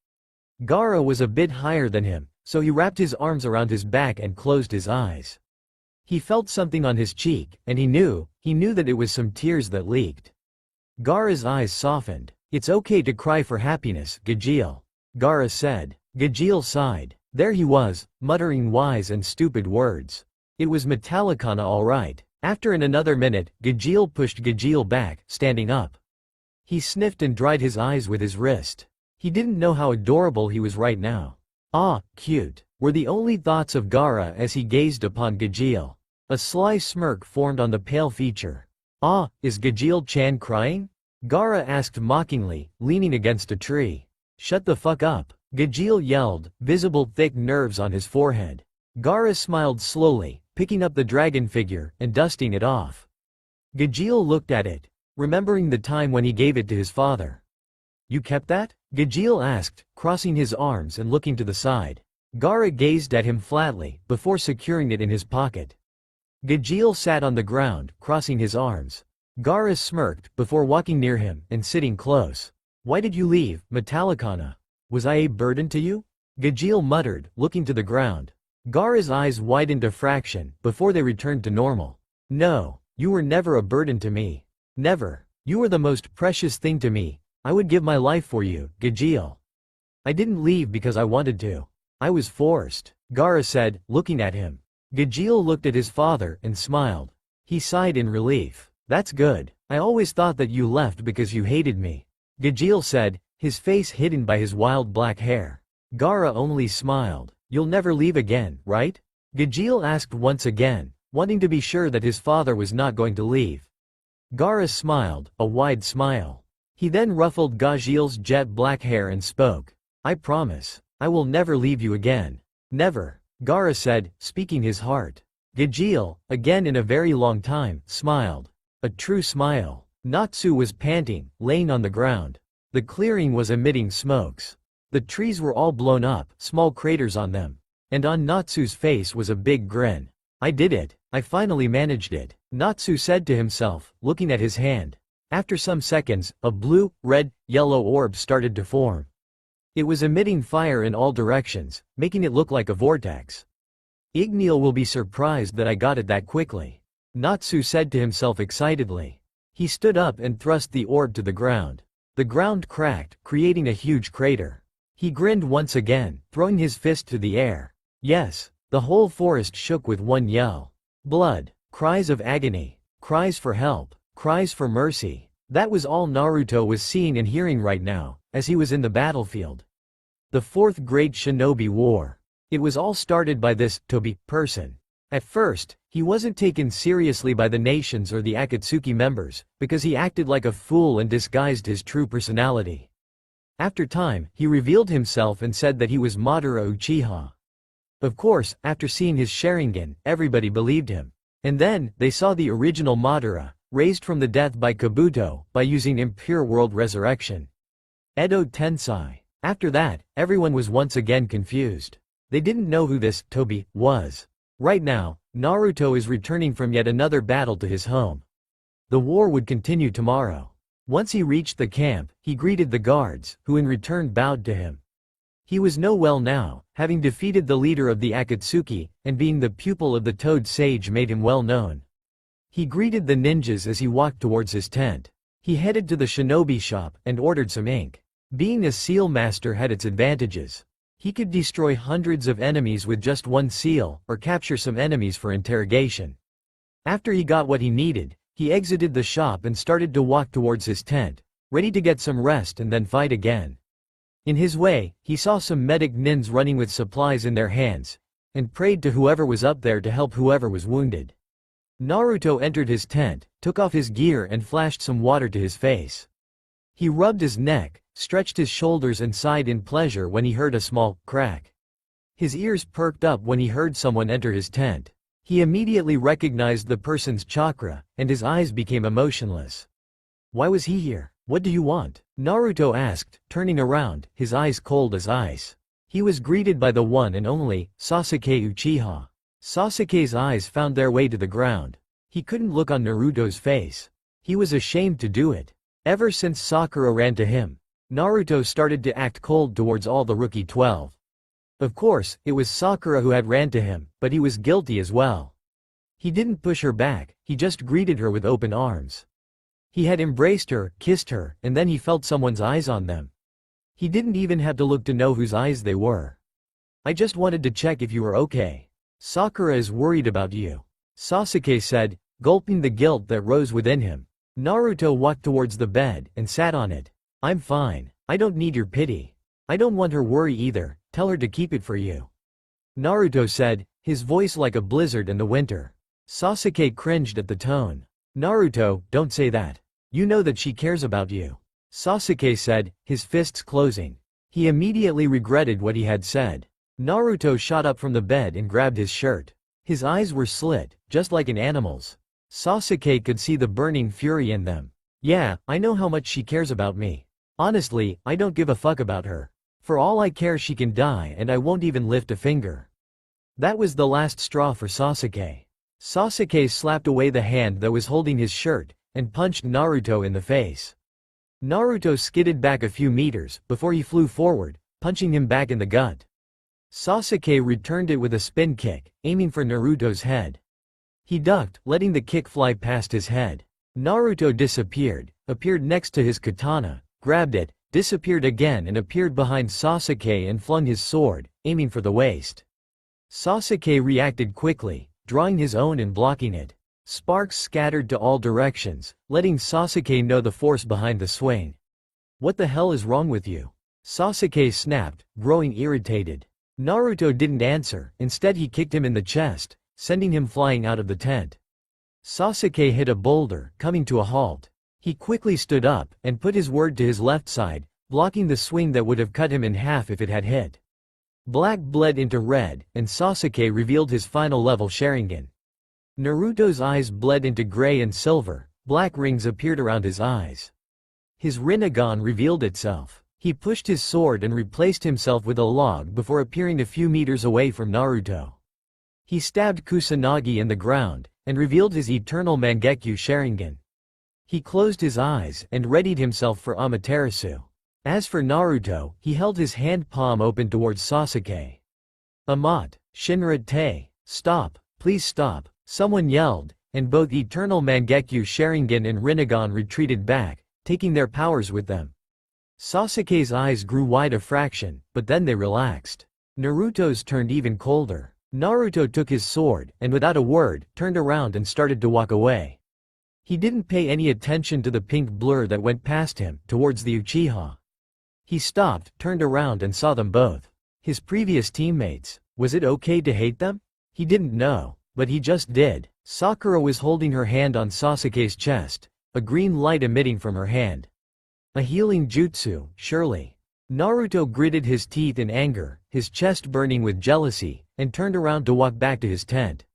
Gaara was a bit higher than him, so he wrapped his arms around his back and closed his eyes. He felt something on his cheek, and he knew that it was some tears that leaked. Gaara's eyes softened. "It's okay to cry for happiness, Gajeel," Gaara said. Gajeel sighed. There he was, muttering wise and stupid words. It was Metallicana all right. After another minute, Gajeel pushed Gajeel back, standing up. He sniffed and dried his eyes with his wrist. He didn't know how adorable he was right now. "Ah, cute," were the only thoughts of Gaara as he gazed upon Gajeel. A sly smirk formed on the pale feature. "Ah, is Gajeel-chan crying?" Gaara asked mockingly, leaning against a tree. "Shut the fuck up," Gajeel yelled, visible thick nerves on his forehead. Gaara smiled slowly, picking up the dragon figure, and dusting it off. Gajeel looked at it, remembering the time when he gave it to his father. "You kept that?" Gajeel asked, crossing his arms and looking to the side. Gaara gazed at him flatly, before securing it in his pocket. Gajeel sat on the ground, crossing his arms. Gaara smirked, before walking near him, and sitting close. "Why did you leave, Metallicana? Was I a burden to you?" Gajeel muttered, looking to the ground. Gaara's eyes widened a fraction, before they returned to normal. "No, you were never a burden to me. Never. You were the most precious thing to me. I would give my life for you, Gajeel. I didn't leave because I wanted to. I was forced," Gaara said, looking at him. Gajeel looked at his father and smiled. He sighed in relief. "That's good. I always thought that you left because you hated me," Gajeel said, his face hidden by his wild black hair. Gaara only smiled. "You'll never leave again, right?" Gajeel asked once again, wanting to be sure that his father was not going to leave. Gaara smiled, a wide smile. He then ruffled Gajil's jet black hair and spoke. I promise. I will never leave you again. Never, Gaara said, speaking his heart. Gajil, again in a very long time, smiled. A true smile. Natsu was panting, laying on the ground. The clearing was emitting smokes. The trees were all blown up, small craters on them. And on Natsu's face was a big grin. I did it. I finally managed it, Natsu said to himself, looking at his hand. After some seconds, a blue, red, yellow orb started to form. It was emitting fire in all directions, making it look like a vortex. Ignil will be surprised that I got it that quickly, Natsu said to himself excitedly. He stood up and thrust the orb to the ground. The ground cracked, creating a huge crater. He grinned once again, throwing his fist to the air. Yes, the whole forest shook with one yell. Blood, cries of agony, cries for help, cries for mercy. That was all Naruto was seeing and hearing right now, as he was in the battlefield. The Fourth Great Shinobi War. It was all started by this Tobi person. At first, he wasn't taken seriously by the nations or the Akatsuki members, because he acted like a fool and disguised his true personality. After time, he revealed himself and said that he was Madara Uchiha. Of course, after seeing his Sharingan, everybody believed him. And then, they saw the original Madara, raised from the death by Kabuto, by using impure world resurrection. Edo Tensei. After that, everyone was once again confused. They didn't know who this Tobi was. Right now, Naruto is returning from yet another battle to his home. The war would continue tomorrow. Once he reached the camp, he greeted the guards, who in return bowed to him. He was no well now, having defeated the leader of the Akatsuki, and being the pupil of the Toad Sage made him well known. He greeted the ninjas as he walked towards his tent. He headed to the shinobi shop and ordered some ink. Being a seal master had its advantages. He could destroy hundreds of enemies with just one seal, or capture some enemies for interrogation. After he got what he needed, he exited the shop and started to walk towards his tent, ready to get some rest and then fight again. In his way, he saw some medic nins running with supplies in their hands, and prayed to whoever was up there to help whoever was wounded. Naruto entered his tent, took off his gear and flashed some water to his face. He rubbed his neck, stretched his shoulders and sighed in pleasure when he heard a small crack. His ears perked up when he heard someone enter his tent. He immediately recognized the person's chakra, and his eyes became emotionless. Why was he here? What do you want? Naruto asked, turning around, his eyes cold as ice. He was greeted by the one and only, Sasuke Uchiha. Sasuke's eyes found their way to the ground. He couldn't look on Naruto's face. He was ashamed to do it. Ever since Sakura ran to him, Naruto started to act cold towards all the Rookie 12. Of course, it was Sakura who had ran to him, but he was guilty as well. He didn't push her back, he just greeted her with open arms. He had embraced her, kissed her, and then he felt someone's eyes on them. He didn't even have to look to know whose eyes they were. I just wanted to check if you were okay. Sakura is worried about you, Sasuke said, gulping the guilt that rose within him. Naruto walked towards the bed and sat on it. I'm fine. I don't need your pity. I don't want her worry either, tell her to keep it for you. Naruto said, his voice like a blizzard in the winter. Sasuke cringed at the tone. Naruto, don't say that. You know that she cares about you. Sasuke said, his fists closing. He immediately regretted what he had said. Naruto shot up from the bed and grabbed his shirt. His eyes were slit, just like an animal's. Sasuke could see the burning fury in them. Yeah, I know how much she cares about me. Honestly, I don't give a fuck about her. For all I care she can die and I won't even lift a finger. That was the last straw for Sasuke. Sasuke slapped away the hand that was holding his shirt, and punched Naruto in the face. Naruto skidded back a few meters, before he flew forward, punching him back in the gut. Sasuke returned it with a spin kick, aiming for Naruto's head. He ducked, letting the kick fly past his head. Naruto disappeared, appeared next to his katana, grabbed it, disappeared again and appeared behind Sasuke and flung his sword, aiming for the waist. Sasuke reacted quickly, drawing his own and blocking it. Sparks scattered to all directions, letting Sasuke know the force behind the swing. What the hell is wrong with you? Sasuke snapped, growing irritated. Naruto didn't answer, instead he kicked him in the chest, sending him flying out of the tent. Sasuke hit a boulder, coming to a halt. He quickly stood up, and put his word to his left side, blocking the swing that would have cut him in half if it had hit. Black bled into red, and Sasuke revealed his final level Sharingan. Naruto's eyes bled into gray and silver, black rings appeared around his eyes. His Rinnegan revealed itself. He pushed his sword and replaced himself with a log before appearing a few meters away from Naruto. He stabbed Kusanagi in the ground, and revealed his eternal Mangekyo Sharingan. He closed his eyes and readied himself for Amaterasu. As for Naruto, he held his hand palm open towards Sasuke. Shinra Te, stop, please stop, someone yelled, and both eternal Mangekyo Sharingan and Rinnegan retreated back, taking their powers with them. Sasuke's eyes grew wide a fraction, but then they relaxed. Naruto's turned even colder. Naruto took his sword, and without a word, turned around and started to walk away. He didn't pay any attention to the pink blur that went past him, towards the Uchiha. He stopped, turned around and saw them both. His previous teammates. Was it okay to hate them? He didn't know, but he just did. Sakura was holding her hand on Sasuke's chest, a green light emitting from her hand. A healing jutsu, surely. Naruto gritted his teeth in anger, his chest burning with jealousy, and turned around to walk back to his tent.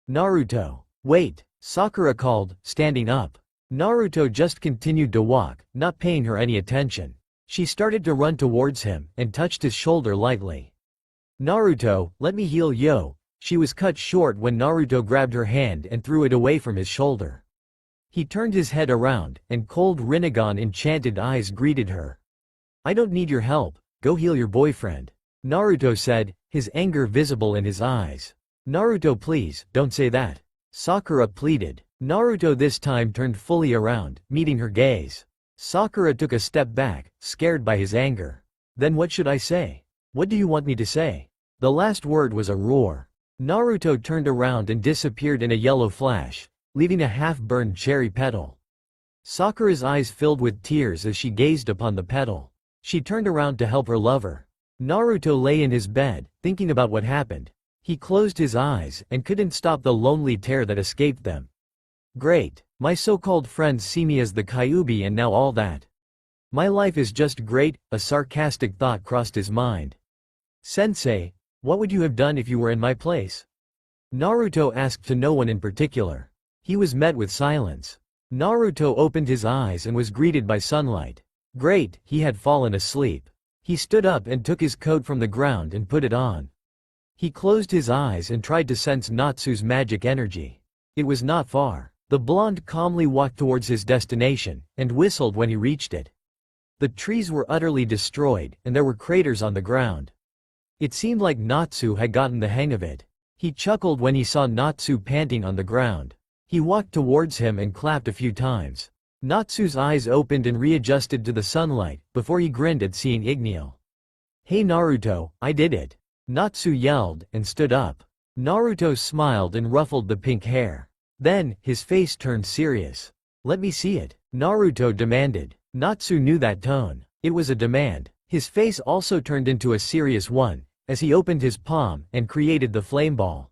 Naruto, wait, Sakura called, standing up. Naruto just continued to walk, not paying her any attention. She started to run towards him, and touched his shoulder lightly. Naruto, let me heal yo. She was cut short when Naruto grabbed her hand and threw it away from his shoulder. He turned his head around, and cold Rinnegan enchanted eyes greeted her. I don't need your help, go heal your boyfriend. Naruto said, his anger visible in his eyes. Naruto, please, don't say that. Sakura pleaded. Naruto this time turned fully around, meeting her gaze. Sakura took a step back, scared by his anger. Then what should I say? What do you want me to say? The last word was a roar. Naruto turned around and disappeared in a yellow flash, leaving a half-burned cherry petal. Sakura's eyes filled with tears as she gazed upon the petal. She turned around to help her lover. Naruto lay in his bed, thinking about what happened. He closed his eyes and couldn't stop the lonely tear that escaped them. Great, my so-called friends see me as the Kyuubi and now all that. My life is just great, a sarcastic thought crossed his mind. Sensei, what would you have done if you were in my place? Naruto asked to no one in particular. He was met with silence. Naruto opened his eyes and was greeted by sunlight. Great, he had fallen asleep. He stood up and took his coat from the ground and put it on. He closed his eyes and tried to sense Natsu's magic energy. It was not far. The blonde calmly walked towards his destination, and whistled when he reached it. The trees were utterly destroyed, and there were craters on the ground. It seemed like Natsu had gotten the hang of it. He chuckled when he saw Natsu panting on the ground. He walked towards him and clapped a few times. Natsu's eyes opened and readjusted to the sunlight, before he grinned at seeing Ignil. Hey Naruto, I did it. Natsu yelled, and stood up. Naruto smiled and ruffled the pink hair. Then, his face turned serious. Let me see it, Naruto demanded. Natsu knew that tone. It was a demand. His face also turned into a serious one, as he opened his palm, and created the flame ball.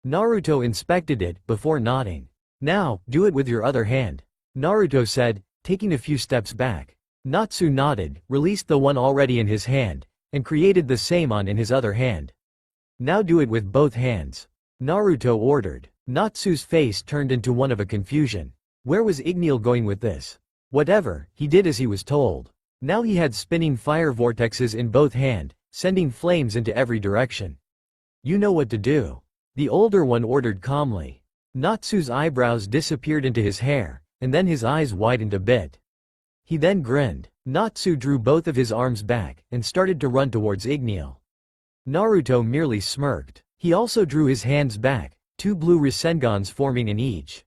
Naruto inspected it, before nodding. Now, do it with your other hand, Naruto said, taking a few steps back. Natsu nodded, released the one already in his hand, and created the same on in his other hand. Now do it with both hands, Naruto ordered. Natsu's face turned into one of a confusion. Where was Ignil going with this? Whatever, he did as he was told. Now he had spinning fire vortexes in both hands, sending flames into every direction. You know what to do, the older one ordered calmly. Natsu's eyebrows disappeared into his hair, and then his eyes widened a bit. He then grinned. Natsu drew both of his arms back, and started to run towards Ignil. Naruto merely smirked. He also drew his hands back, 2 blue Rasengan's forming in each.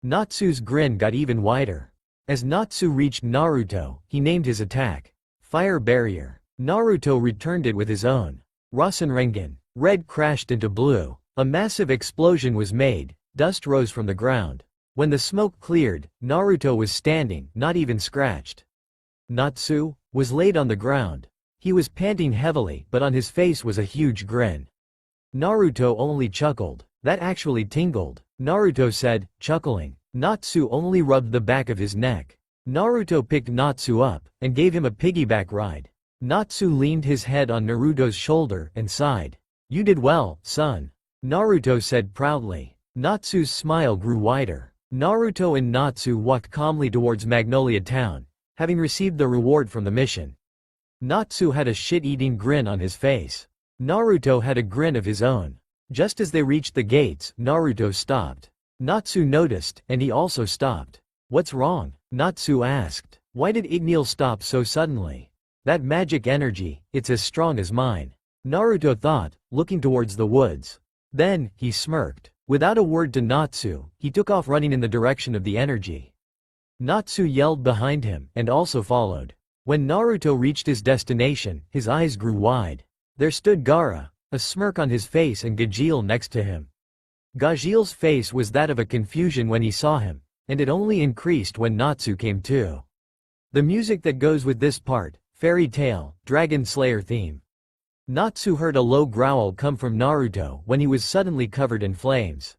Natsu's grin got even wider. As Natsu reached Naruto, he named his attack Fire Barrier. Naruto returned it with his own Rasengan. Red crashed into blue. A massive explosion was made, dust rose from the ground. When the smoke cleared, Naruto was standing, not even scratched. Natsu was laid on the ground. He was panting heavily, but on his face was a huge grin. Naruto only chuckled. That actually tingled, Naruto said, chuckling. Natsu only rubbed the back of his neck. Naruto picked Natsu up, and gave him a piggyback ride. Natsu leaned his head on Naruto's shoulder, and sighed. You did well, son. Naruto said proudly. Natsu's smile grew wider. Naruto and Natsu walked calmly towards Magnolia town, having received the reward from the mission. Natsu had a shit-eating grin on his face. Naruto had a grin of his own. Just as they reached the gates, Naruto stopped. Natsu noticed, and he also stopped. What's wrong? Natsu asked. Why did Ignil stop so suddenly? That magic energy, it's as strong as mine. Naruto thought, looking towards the woods. Then, he smirked. Without a word to Natsu, he took off running in the direction of the energy. Natsu yelled behind him, and also followed. When Naruto reached his destination, his eyes grew wide. There stood Gaara, a smirk on his face and Gajeel next to him. Gajeel's face was that of a confusion when he saw him, and it only increased when Natsu came too. The music that goes with this part, fairy tale, dragon slayer theme. Natsu heard a low growl come from Naruto when he was suddenly covered in flames.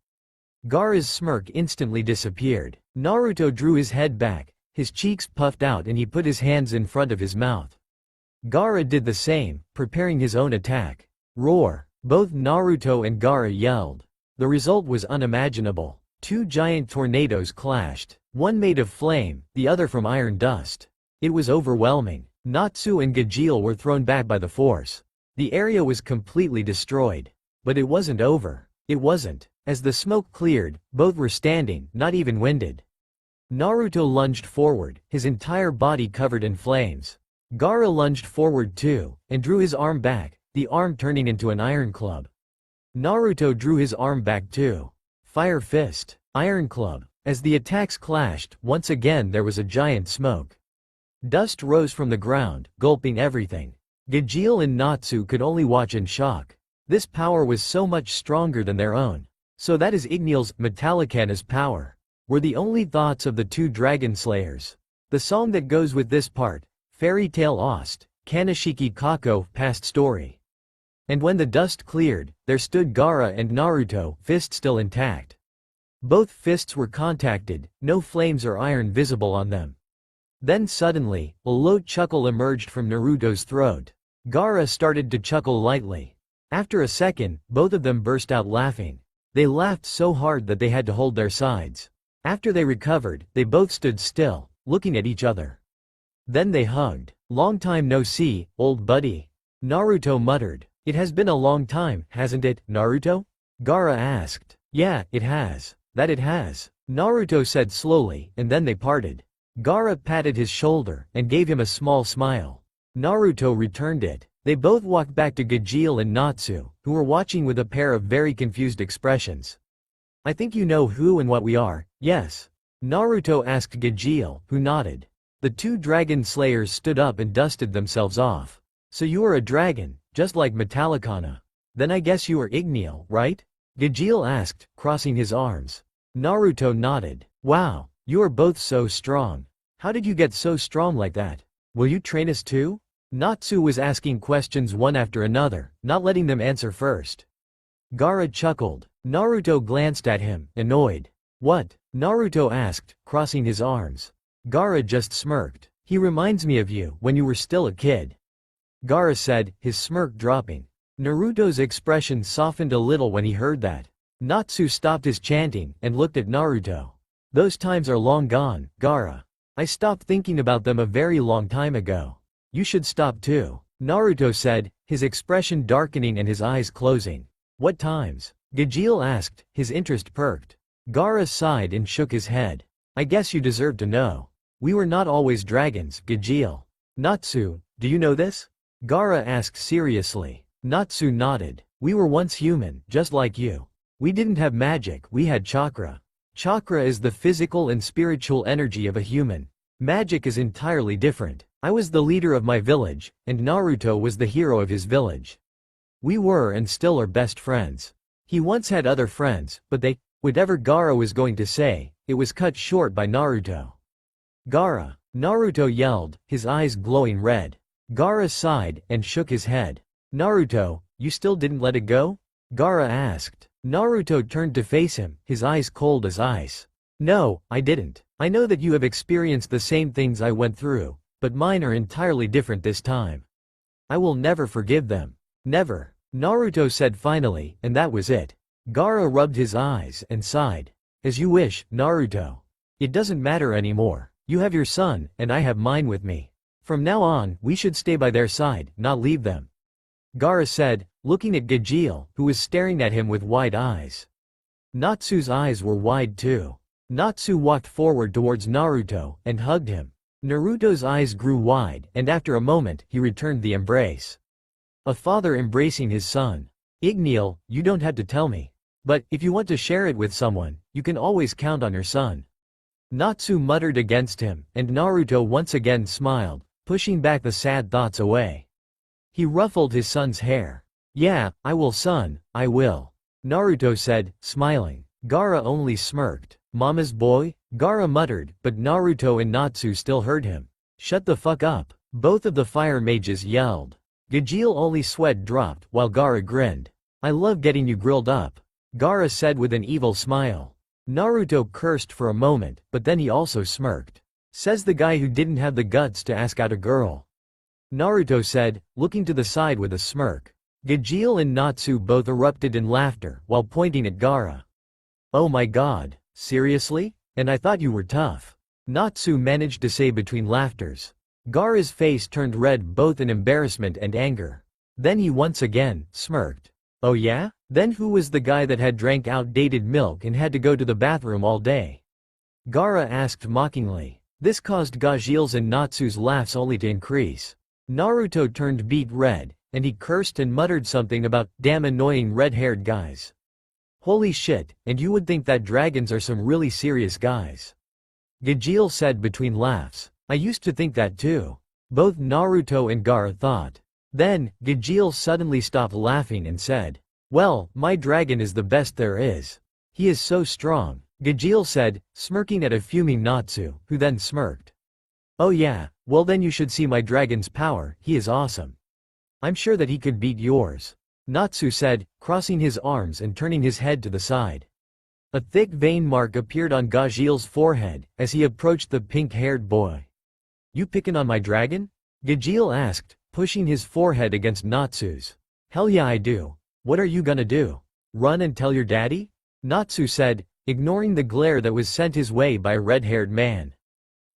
Gaara's smirk instantly disappeared. Naruto drew his head back, his cheeks puffed out and he put his hands in front of his mouth. Gaara did the same, preparing his own attack. Roar! Both Naruto and Gaara yelled. The result was unimaginable. Two giant tornadoes clashed, one made of flame, the other from iron dust. It was overwhelming. Natsu and Gajeel were thrown back by the force. The area was completely destroyed. But it wasn't over. It wasn't. As the smoke cleared, both were standing, not even winded. Naruto lunged forward, his entire body covered in flames. Gaara lunged forward too, and drew his arm back, the arm turning into an iron club. Naruto drew his arm back too. Fire fist, iron club. As the attacks clashed, once again there was a giant smoke. Dust rose from the ground, gulping everything. Gajeel and Natsu could only watch in shock. This power was so much stronger than their own. So that is Ignil's, Metallicana's power. Were the only thoughts of the two dragon slayers. The song that goes with this part, Fairy Tale Ost, Kaneshiki Kako, past story. And when the dust cleared, there stood Gaara and Naruto, fist still intact. Both fists were contacted, no flames or iron visible on them. Then suddenly, a low chuckle emerged from Naruto's throat. Gaara started to chuckle lightly. After a second, both of them burst out laughing. They laughed so hard that they had to hold their sides. After they recovered, they both stood still, looking at each other. Then they hugged. Long time no see, old buddy. Naruto muttered. It has been a long time, hasn't it, Naruto? Gaara asked. Yeah, it has. That it has. Naruto said slowly, and then they parted. Gaara patted his shoulder, and gave him a small smile. Naruto returned it. They both walked back to Gajeel and Natsu, who were watching with a pair of very confused expressions. I think you know who and what we are, yes? Naruto asked Gajeel, who nodded. The two dragon slayers stood up and dusted themselves off. So you are a dragon, just like Metallicana. Then I guess you are Ignil, right? Gajeel asked, crossing his arms. Naruto nodded. Wow, you are both so strong. How did you get so strong like that? Will you train us too? Natsu was asking questions one after another, not letting them answer first. Gaara chuckled. Naruto glanced at him, annoyed. What? Naruto asked, crossing his arms. Gaara just smirked. He reminds me of you when you were still a kid. Gaara said, his smirk dropping. Naruto's expression softened a little when he heard that. Natsu stopped his chanting and looked at Naruto. Those times are long gone, Gaara. I stopped thinking about them a very long time ago. You should stop too, Naruto said, his expression darkening and his eyes closing. What times? Gajeel asked, his interest perked. Gaara sighed and shook his head. I guess you deserve to know. We were not always dragons, Gajeel. Natsu, do you know this? Gaara asked seriously. Natsu nodded. We were once human, just like you. We didn't have magic, we had chakra. Chakra is the physical and spiritual energy of a human. Magic is entirely different. I was the leader of my village, and Naruto was the hero of his village. We were and still are best friends. He once had other friends, but whatever Gaara was going to say, it was cut short by Naruto. Gaara! Naruto yelled, his eyes glowing red. Gaara sighed and shook his head. Naruto, you still didn't let it go? Gaara asked. Naruto turned to face him, his eyes cold as ice. No, I didn't. I know that you have experienced the same things I went through, but mine are entirely different this time. I will never forgive them. Never. Naruto said finally, and that was it. Gaara rubbed his eyes and sighed. As you wish, Naruto. It doesn't matter anymore. You have your son, and I have mine with me. From now on, we should stay by their side, not leave them. Gaara said, looking at Gajeel, who was staring at him with wide eyes. Natsu's eyes were wide too. Natsu walked forward towards Naruto, and hugged him. Naruto's eyes grew wide, and after a moment, he returned the embrace. A father embracing his son. Ignil, you don't have to tell me. But, if you want to share it with someone, you can always count on your son. Natsu muttered against him, and Naruto once again smiled, pushing back the sad thoughts away. He ruffled his son's hair. Yeah, I will son, I will. Naruto said, smiling. Gaara only smirked. Mama's boy? Gaara muttered, but Naruto and Natsu still heard him. Shut the fuck up. Both of the fire mages yelled. Gajeel only sweat dropped while Gaara grinned. I love getting you grilled up. Gaara said with an evil smile. Naruto cursed for a moment, but then he also smirked. Says the guy who didn't have the guts to ask out a girl. Naruto said, looking to the side with a smirk. Gajeel and Natsu both erupted in laughter while pointing at Gaara. Oh my god, seriously? And I thought you were tough. Natsu managed to say between laughters. Gaara's face turned red both in embarrassment and anger. Then he once again smirked. Oh yeah? Then who was the guy that had drank outdated milk and had to go to the bathroom all day? Gaara asked mockingly. This caused Gajeel's and Natsu's laughs only to increase. Naruto turned beet red, and he cursed and muttered something about damn annoying red-haired guys. Holy shit, and you would think that dragons are some really serious guys. Gajeel said between laughs. I used to think that too. Both Naruto and Gaara thought. Then, Gajeel suddenly stopped laughing and said, well, my dragon is the best there is. He is so strong, Gajeel said, smirking at a fuming Natsu, who then smirked. Oh yeah, well then you should see my dragon's power, he is awesome. I'm sure that he could beat yours. Natsu said, crossing his arms and turning his head to the side. A thick vein mark appeared on Gajeel's forehead, as he approached the pink-haired boy. You pickin' on my dragon? Gajeel asked, pushing his forehead against Natsu's. Hell yeah I do. What are you gonna do? Run and tell your daddy? Natsu said, ignoring the glare that was sent his way by a red-haired man.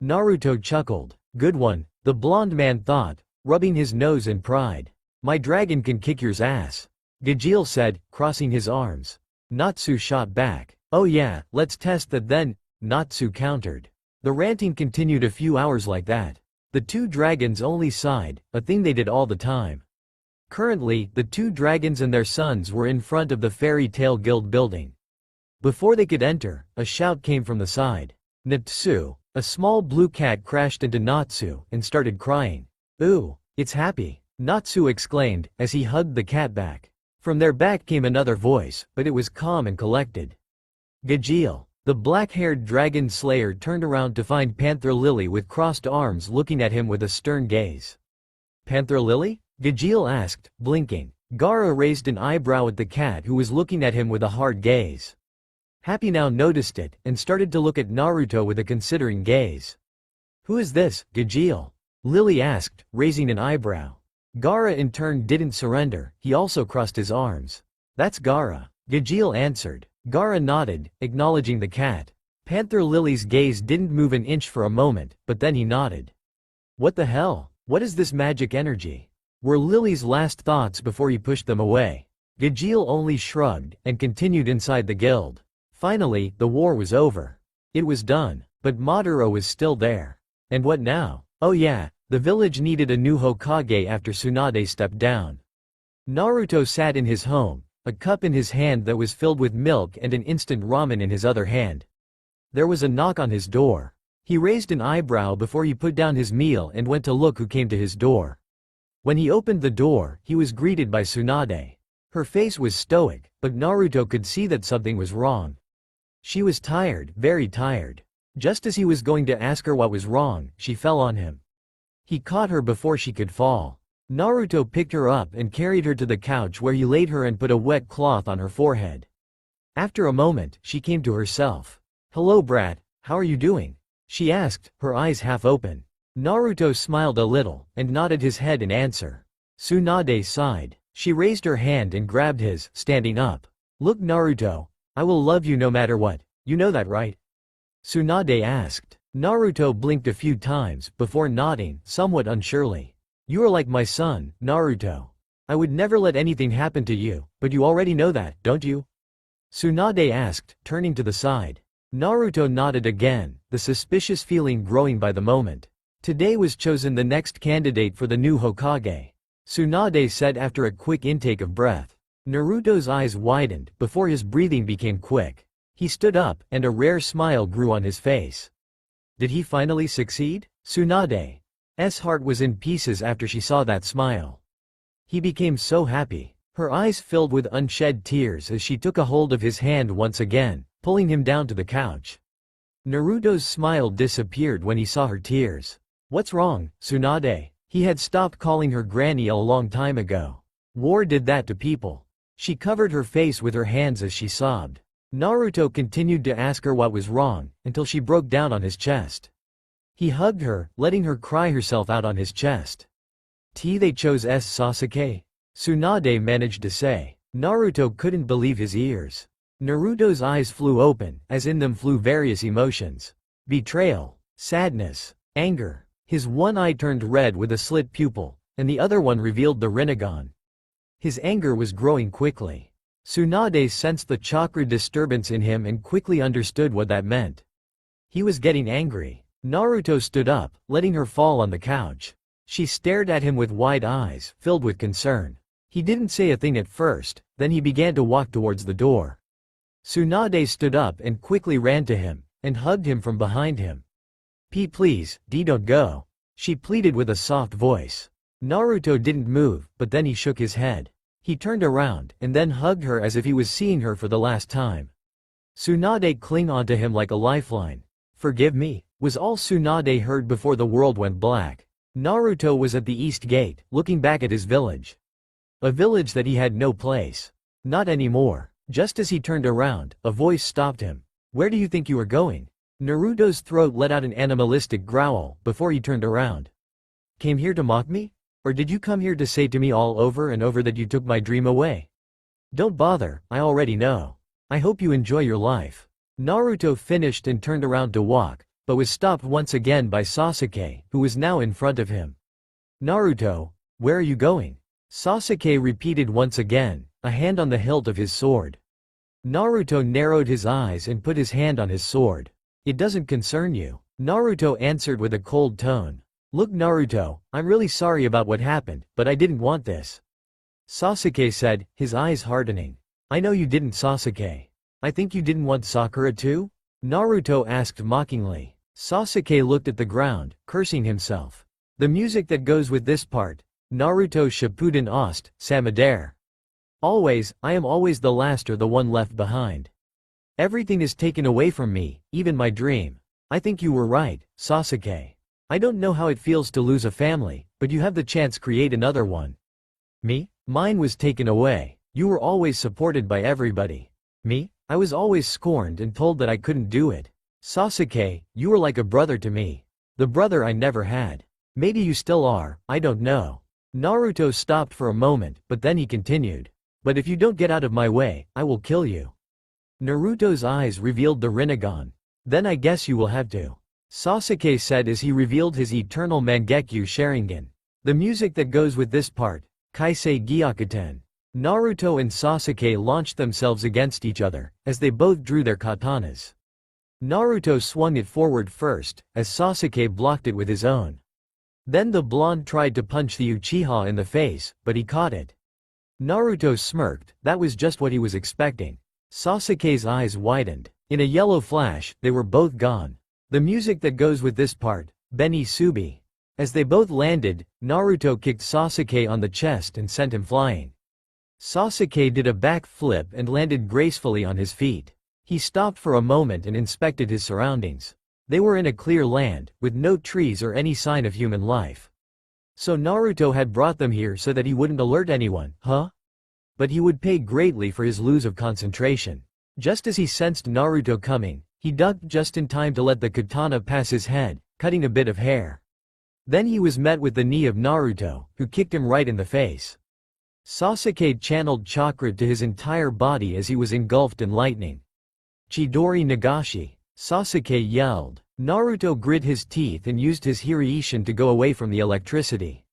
Naruto chuckled. Good one, the blonde man thought, rubbing his nose in pride. My dragon can kick yours ass. Gajeel said, crossing his arms. Natsu shot back. Oh yeah, let's test that then, Natsu countered. The ranting continued a few hours like that. The two dragons only sighed, a thing they did all the time. Currently, the two dragons and their sons were in front of the Fairy Tale Guild building. Before they could enter, a shout came from the side. Natsu, a small blue cat crashed into Natsu and started crying. Ooh, it's happy, Natsu exclaimed, as he hugged the cat back. From their back came another voice, but it was calm and collected. Gajeel, the black-haired dragon slayer turned around to find Panther Lily with crossed arms looking at him with a stern gaze. Panther Lily? Gajeel asked, blinking. Gaara raised an eyebrow at the cat who was looking at him with a hard gaze. Happy now noticed it, and started to look at Naruto with a considering gaze. Who is this, Gajeel? Lily asked, raising an eyebrow. Gaara in turn didn't surrender, he also crossed his arms. That's Gaara, Gajeel answered. Gaara nodded, acknowledging the cat. Panther Lily's gaze didn't move an inch for a moment, but then he nodded. What the hell? What is this magic energy? Were Lily's last thoughts before he pushed them away. Gajeel only shrugged, and continued inside the guild. Finally, the war was over. It was done, but Madara was still there. And what now? Oh yeah, the village needed a new Hokage after Tsunade stepped down. Naruto sat in his home, a cup in his hand that was filled with milk and an instant ramen in his other hand. There was a knock on his door. He raised an eyebrow before he put down his meal and went to look who came to his door. When he opened the door, he was greeted by Tsunade. Her face was stoic, but Naruto could see that something was wrong. She was tired, very tired. Just as he was going to ask her what was wrong, she fell on him. He caught her before she could fall. Naruto picked her up and carried her to the couch where he laid her and put a wet cloth on her forehead. After a moment, she came to herself. "Hello brat, how are you doing?" she asked, her eyes half open. Naruto smiled a little, and nodded his head in answer. Tsunade sighed. She raised her hand and grabbed his, standing up. "Look Naruto, I will love you no matter what, you know that right?" Tsunade asked. Naruto blinked a few times, before nodding, somewhat unsurely. "You are like my son, Naruto. I would never let anything happen to you, but you already know that, don't you?" Tsunade asked, turning to the side. Naruto nodded again, the suspicious feeling growing by the moment. Today was chosen the next candidate for the new Hokage. Tsunade said after a quick intake of breath. Naruto's eyes widened, before his breathing became quick. He stood up, and a rare smile grew on his face. Did he finally succeed? Tsunade's heart was in pieces after she saw that smile. He became so happy. Her eyes filled with unshed tears as she took a hold of his hand once again, pulling him down to the couch. Naruto's smile disappeared when he saw her tears. "What's wrong, Tsunade?" He had stopped calling her granny a long time ago. War did that to people. She covered her face with her hands as she sobbed. Naruto continued to ask her what was wrong, until she broke down on his chest. He hugged her, letting her cry herself out on his chest. They chose Sasuke? Tsunade managed to say. Naruto couldn't believe his ears. Naruto's eyes flew open, as in them flew various emotions. Betrayal, sadness, anger. His one eye turned red with a slit pupil, and the other one revealed the Rinnegan. His anger was growing quickly. Tsunade sensed the chakra disturbance in him and quickly understood what that meant. He was getting angry. Naruto stood up, letting her fall on the couch. She stared at him with wide eyes, filled with concern. He didn't say a thing at first, then he began to walk towards the door. Tsunade stood up and quickly ran to him, and hugged him from behind him. Please, don't go," she pleaded with a soft voice. Naruto didn't move, but then he shook his head. He turned around, and then hugged her as if he was seeing her for the last time. Tsunade clung onto him like a lifeline. "Forgive me," was all Tsunade heard before the world went black. Naruto was at the east gate, looking back at his village. A village that he had no place. Not anymore. Just as he turned around, a voice stopped him. "Where do you think you are going?" Naruto's throat let out an animalistic growl, before he turned around. "Came here to mock me? Or did you come here to say to me all over and over that you took my dream away? Don't bother, I already know. I hope you enjoy your life." Naruto finished and turned around to walk, but was stopped once again by Sasuke, who was now in front of him. "Naruto, where are you going?" Sasuke repeated once again, a hand on the hilt of his sword. Naruto narrowed his eyes and put his hand on his sword. "It doesn't concern you," Naruto answered with a cold tone. "Look Naruto, I'm really sorry about what happened, but I didn't want this," Sasuke said, his eyes hardening. "I know you didn't Sasuke. I think you didn't want Sakura too?" Naruto asked mockingly. Sasuke looked at the ground, cursing himself. The music that goes with this part, Naruto Shippuden Ost, Samadare. Always, I am always the last or the one left behind. Everything is taken away from me, even my dream. I think you were right, Sasuke. I don't know how it feels to lose a family, but you have the chance to create another one. Me? Mine was taken away. You were always supported by everybody. Me? I was always scorned and told that I couldn't do it. Sasuke, you were like a brother to me. The brother I never had. Maybe you still are, I don't know. Naruto stopped for a moment, but then he continued. But if you don't get out of my way, I will kill you. Naruto's eyes revealed the Rinnegan. Then I guess you will have to, Sasuke said as he revealed his eternal Mangekyo Sharingan. The music that goes with this part, Kaisei Gyakuten. Naruto and Sasuke launched themselves against each other, as they both drew their katanas. Naruto swung it forward first, as Sasuke blocked it with his own. Then the blonde tried to punch the Uchiha in the face, but he caught it. Naruto smirked, that was just what he was expecting. Sasuke's eyes widened. In a yellow flash, they were both gone. The music that goes with this part, Beni Subi. As they both landed, Naruto kicked Sasuke on the chest and sent him flying. Sasuke did a back flip and landed gracefully on his feet. He stopped for a moment and inspected his surroundings. They were in a clear land, with no trees or any sign of human life. So Naruto had brought them here so that he wouldn't alert anyone, huh? But he would pay greatly for his lose of concentration. Just as he sensed Naruto coming, he ducked just in time to let the katana pass his head, cutting a bit of hair. Then he was met with the knee of Naruto, who kicked him right in the face. Sasuke channeled chakra to his entire body as he was engulfed in lightning. Chidori Nagashi, Sasuke yelled. Naruto grit his teeth and used his Hiraishin to go away from the electricity.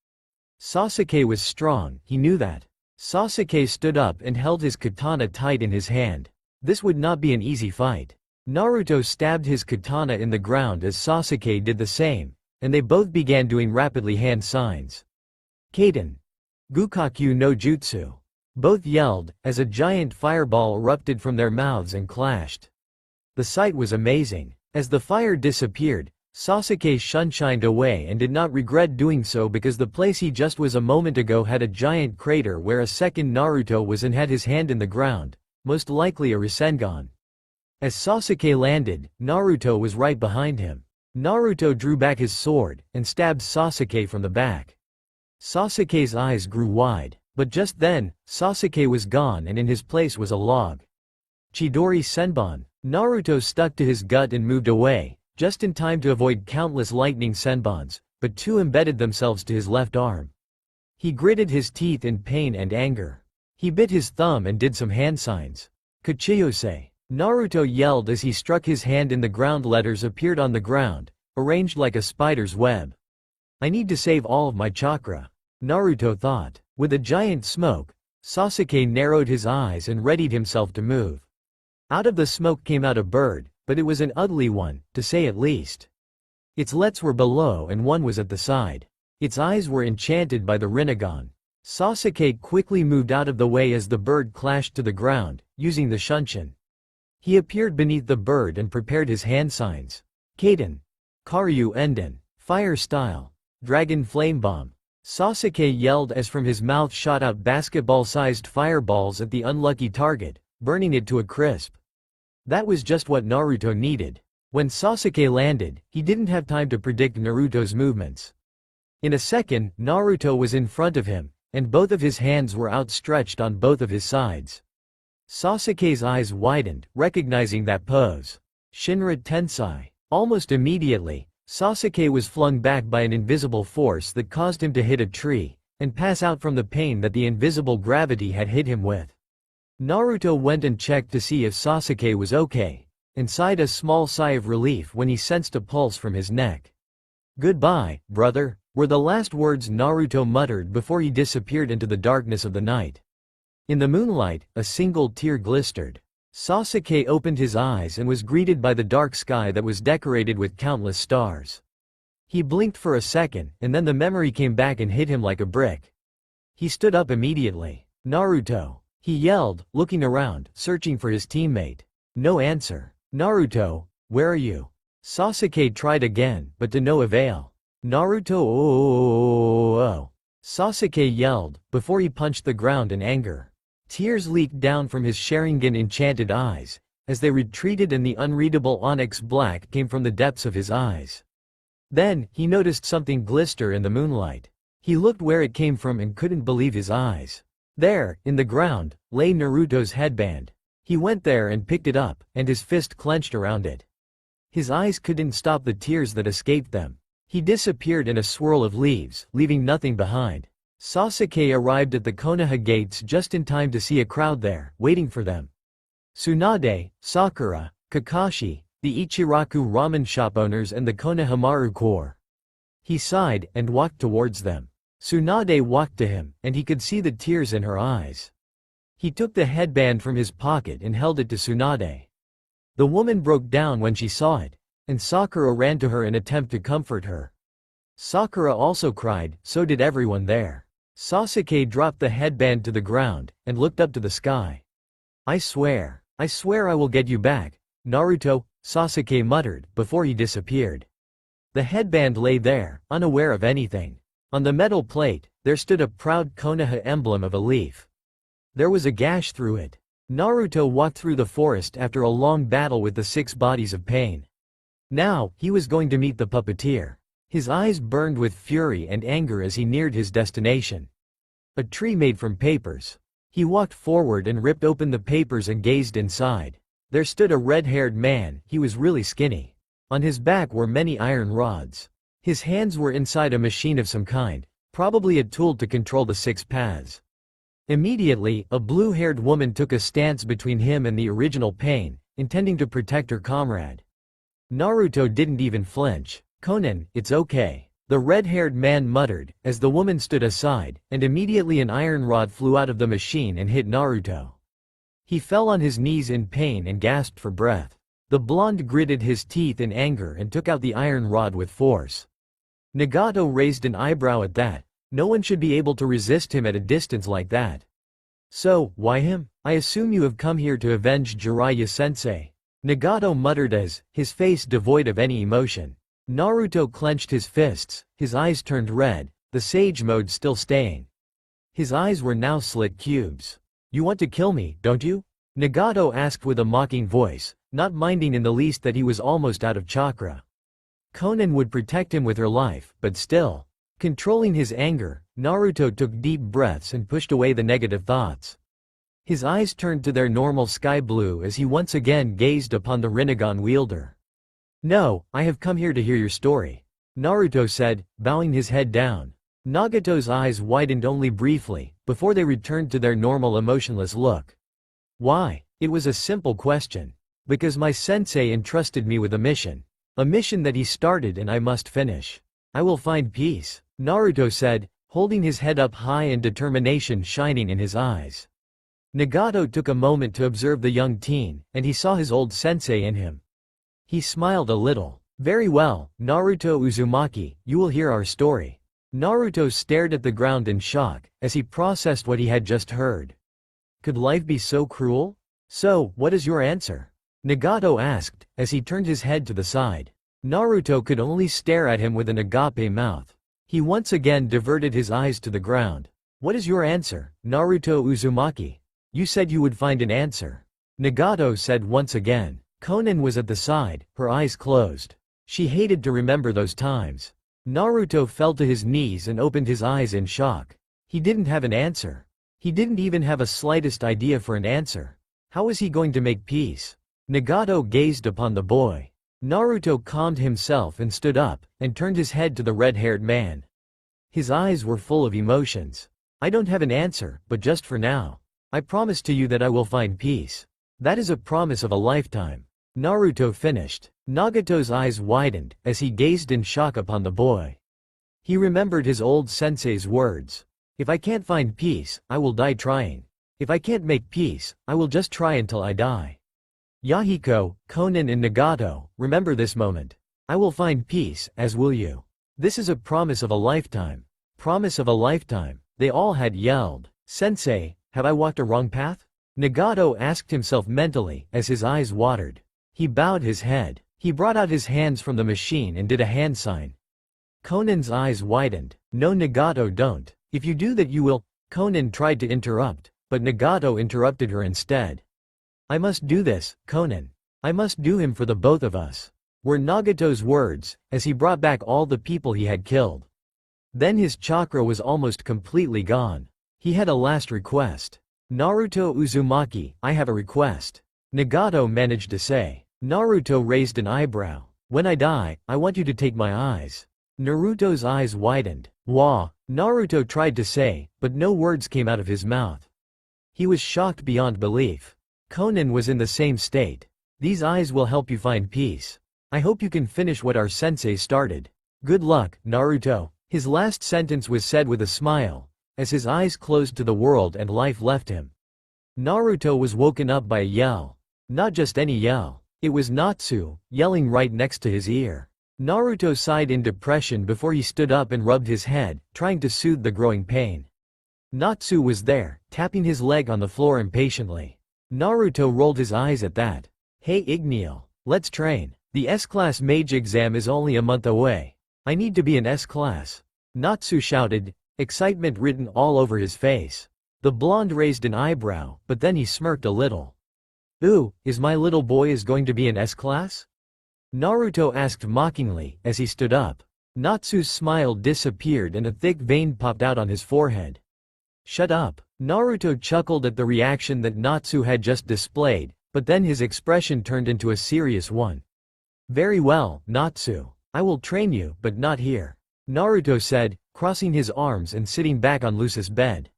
Sasuke was strong, he knew that. Sasuke stood up and held his katana tight in his hand. This would not be an easy fight. Naruto stabbed his katana in the ground as Sasuke did the same, and they both began doing rapidly hand signs. Kaden. Gukakyu no Jutsu. Both yelled, as a giant fireball erupted from their mouths and clashed. The sight was amazing. As the fire disappeared, Sasuke shunshined away and did not regret doing so because the place he just was a moment ago had a giant crater where a second Naruto was and had his hand in the ground, most likely a Rasengan. As Sasuke landed, Naruto was right behind him. Naruto drew back his sword and stabbed Sasuke from the back. Sasuke's eyes grew wide, but just then, Sasuke was gone and in his place was a log. Chidori Senbon. Naruto stuck to his gut and moved away, just in time to avoid countless lightning senbons, but two embedded themselves to his left arm. He gritted his teeth in pain and anger. He bit his thumb and did some hand signs. Kachiyose. Naruto yelled as he struck his hand in the ground. Letters appeared on the ground, arranged like a spider's web. I need to save all of my chakra, Naruto thought. With a giant smoke, Sasuke narrowed his eyes and readied himself to move. Out of the smoke came out a bird, but it was an ugly one, to say at least. Its legs were below and one was at the side. Its eyes were enchanted by the Rinnegan. Sasuke quickly moved out of the way as the bird clashed to the ground, using the shunshin. He appeared beneath the bird and prepared his hand signs. Kaden. Karyu Enden. Fire style. Dragon flame bomb. Sasuke yelled as from his mouth shot out basketball-sized fireballs at the unlucky target, burning it to a crisp. That was just what Naruto needed. When Sasuke landed, he didn't have time to predict Naruto's movements. In a second, Naruto was in front of him, and both of his hands were outstretched on both of his sides. Sasuke's eyes widened, recognizing that pose. Shinra Tensai. Almost immediately, Sasuke was flung back by an invisible force that caused him to hit a tree, and pass out from the pain that the invisible gravity had hit him with. Naruto went and checked to see if Sasuke was okay, and sighed a small sigh of relief when he sensed a pulse from his neck. "Goodbye, brother," were the last words Naruto muttered before he disappeared into the darkness of the night. In the moonlight, a single tear glistered. Sasuke opened his eyes and was greeted by the dark sky that was decorated with countless stars. He blinked for a second, and then the memory came back and hit him like a brick. He stood up immediately. "Naruto!" he yelled, looking around, searching for his teammate. No answer. "Naruto, where are you?" Sasuke tried again, but to no avail. "Naruto, oh." Sasuke yelled, before he punched the ground in anger. Tears leaked down from his Sharingan enchanted eyes, as they retreated and the unreadable onyx black came from the depths of his eyes. Then, he noticed something glister in the moonlight. He looked where it came from and couldn't believe his eyes. There, in the ground, lay Naruto's headband. He went there and picked it up, and his fist clenched around it. His eyes couldn't stop the tears that escaped them. He disappeared in a swirl of leaves, leaving nothing behind. Sasuke arrived at the Konoha gates just in time to see a crowd there, waiting for them. Tsunade, Sakura, Kakashi, the Ichiraku ramen shop owners and the Konohamaru Corps. He sighed, and walked towards them. Tsunade walked to him, and he could see the tears in her eyes. He took the headband from his pocket and held it to Tsunade. The woman broke down when she saw it, and Sakura ran to her in an attempt to comfort her. Sakura also cried, so did everyone there. Sasuke dropped the headband to the ground, and looked up to the sky. I swear I will get you back, Naruto, Sasuke muttered, before he disappeared. The headband lay there, unaware of anything. On the metal plate, there stood a proud Konoha emblem of a leaf. There was a gash through it. Naruto walked through the forest after a long battle with the 6 bodies of pain. Now, he was going to meet the puppeteer. His eyes burned with fury and anger as he neared his destination. A tree made from papers. He walked forward and ripped open the papers and gazed inside. There stood a red-haired man. He was really skinny. On his back were many iron rods. His hands were inside a machine of some kind, probably a tool to control the 6 paths. Immediately, a blue-haired woman took a stance between him and the original pain, intending to protect her comrade. Naruto didn't even flinch. "Konan, it's okay," the red-haired man muttered, as the woman stood aside, and immediately an iron rod flew out of the machine and hit Naruto. He fell on his knees in pain and gasped for breath. The blonde gritted his teeth in anger and took out the iron rod with force. Nagato raised an eyebrow at that. No one should be able to resist him at a distance like that. "So, why him? I assume you have come here to avenge Jiraiya-sensei," Nagato muttered his face devoid of any emotion. Naruto clenched his fists, his eyes turned red, the sage mode still staying. His eyes were now slit cubes. "You want to kill me, don't you?" Nagato asked with a mocking voice, not minding in the least that he was almost out of chakra. Konan would protect him with her life, but still. Controlling his anger, Naruto took deep breaths and pushed away the negative thoughts. His eyes turned to their normal sky blue as he once again gazed upon the Rinnegan wielder. "No, I have come here to hear your story," Naruto said, bowing his head down. Nagato's eyes widened only briefly, before they returned to their normal emotionless look. "Why?" It was a simple question. "Because my sensei entrusted me with a mission. A mission that he started and I must finish. I will find peace," Naruto said, holding his head up high and determination shining in his eyes. Nagato took a moment to observe the young teen, and he saw his old sensei in him. He smiled a little. "Very well, Naruto Uzumaki, you will hear our story." Naruto stared at the ground in shock, as he processed what he had just heard. Could life be so cruel? "So, what is your answer?" Nagato asked, as he turned his head to the side. Naruto could only stare at him with an agape mouth. He once again diverted his eyes to the ground. "What is your answer, Naruto Uzumaki? You said you would find an answer," Nagato said once again. Konan was at the side, her eyes closed. She hated to remember those times. Naruto fell to his knees and opened his eyes in shock. He didn't have an answer. He didn't even have a slightest idea for an answer. How was he going to make peace? Nagato gazed upon the boy. Naruto calmed himself and stood up, and turned his head to the red-haired man. His eyes were full of emotions. "I don't have an answer, but just for now. I promise to you that I will find peace. That is a promise of a lifetime," Naruto finished. Nagato's eyes widened, as he gazed in shock upon the boy. He remembered his old sensei's words. "If I can't find peace, I will die trying. If I can't make peace, I will just try until I die." Yahiko, Konan and Nagato, remember this moment. I will find peace, as will you. This is a promise of a lifetime. Promise of a lifetime, they all had yelled. "Sensei, have I walked a wrong path?" Nagato asked himself mentally, as his eyes watered. He bowed his head. He brought out his hands from the machine and did a hand sign. Konan's eyes widened. "No, Nagato, don't. If you do that you will—" Konan tried to interrupt, but Nagato interrupted her instead. "I must do this, Konan. I must do him for the both of us," were Nagato's words, as he brought back all the people he had killed. Then his chakra was almost completely gone. He had a last request. "Naruto Uzumaki, I have a request," Nagato managed to say. Naruto raised an eyebrow. "When I die, I want you to take my eyes." Naruto's eyes widened. "Wah," Naruto tried to say, but no words came out of his mouth. He was shocked beyond belief. Konan was in the same state. "These eyes will help you find peace. I hope you can finish what our sensei started. Good luck, Naruto." His last sentence was said with a smile, as his eyes closed to the world and life left him. Naruto was woken up by a yell. Not just any yell. It was Natsu, yelling right next to his ear. Naruto sighed in depression before he stood up and rubbed his head, trying to soothe the growing pain. Natsu was there, tapping his leg on the floor impatiently. Naruto rolled his eyes at that. "Hey Ignil, let's train. The S-class mage exam is only a month away. I need to be in S-class," Natsu shouted, excitement written all over his face. The blonde raised an eyebrow, but then he smirked a little. "Ooh, is my little boy going to be in S-class?" Naruto asked mockingly, as he stood up. Natsu's smile disappeared and a thick vein popped out on his forehead. "Shut up." Naruto chuckled at the reaction that Natsu had just displayed, but then his expression turned into a serious one. "Very well, Natsu. I will train you, but not here," Naruto said, crossing his arms and sitting back on Lucy's bed.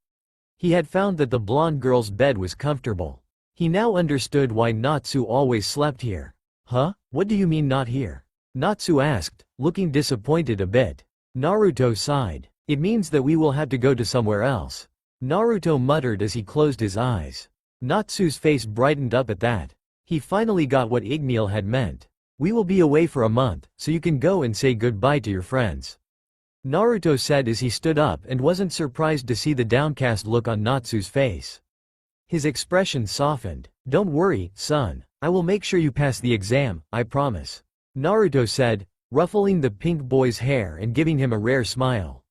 He had found that the blonde girl's bed was comfortable. He now understood why Natsu always slept here. "Huh? What do you mean not here?" Natsu asked, looking disappointed a bit. Naruto sighed. "It means that we will have to go to somewhere else," Naruto muttered as he closed his eyes. Natsu's face brightened up at that. He finally got what Ignil had meant. "We will be away for a month, so you can go and say goodbye to your friends," Naruto said as he stood up and wasn't surprised to see the downcast look on Natsu's face. His expression softened. "Don't worry, son. I will make sure you pass the exam, I promise," Naruto said, ruffling the pink boy's hair and giving him a rare smile.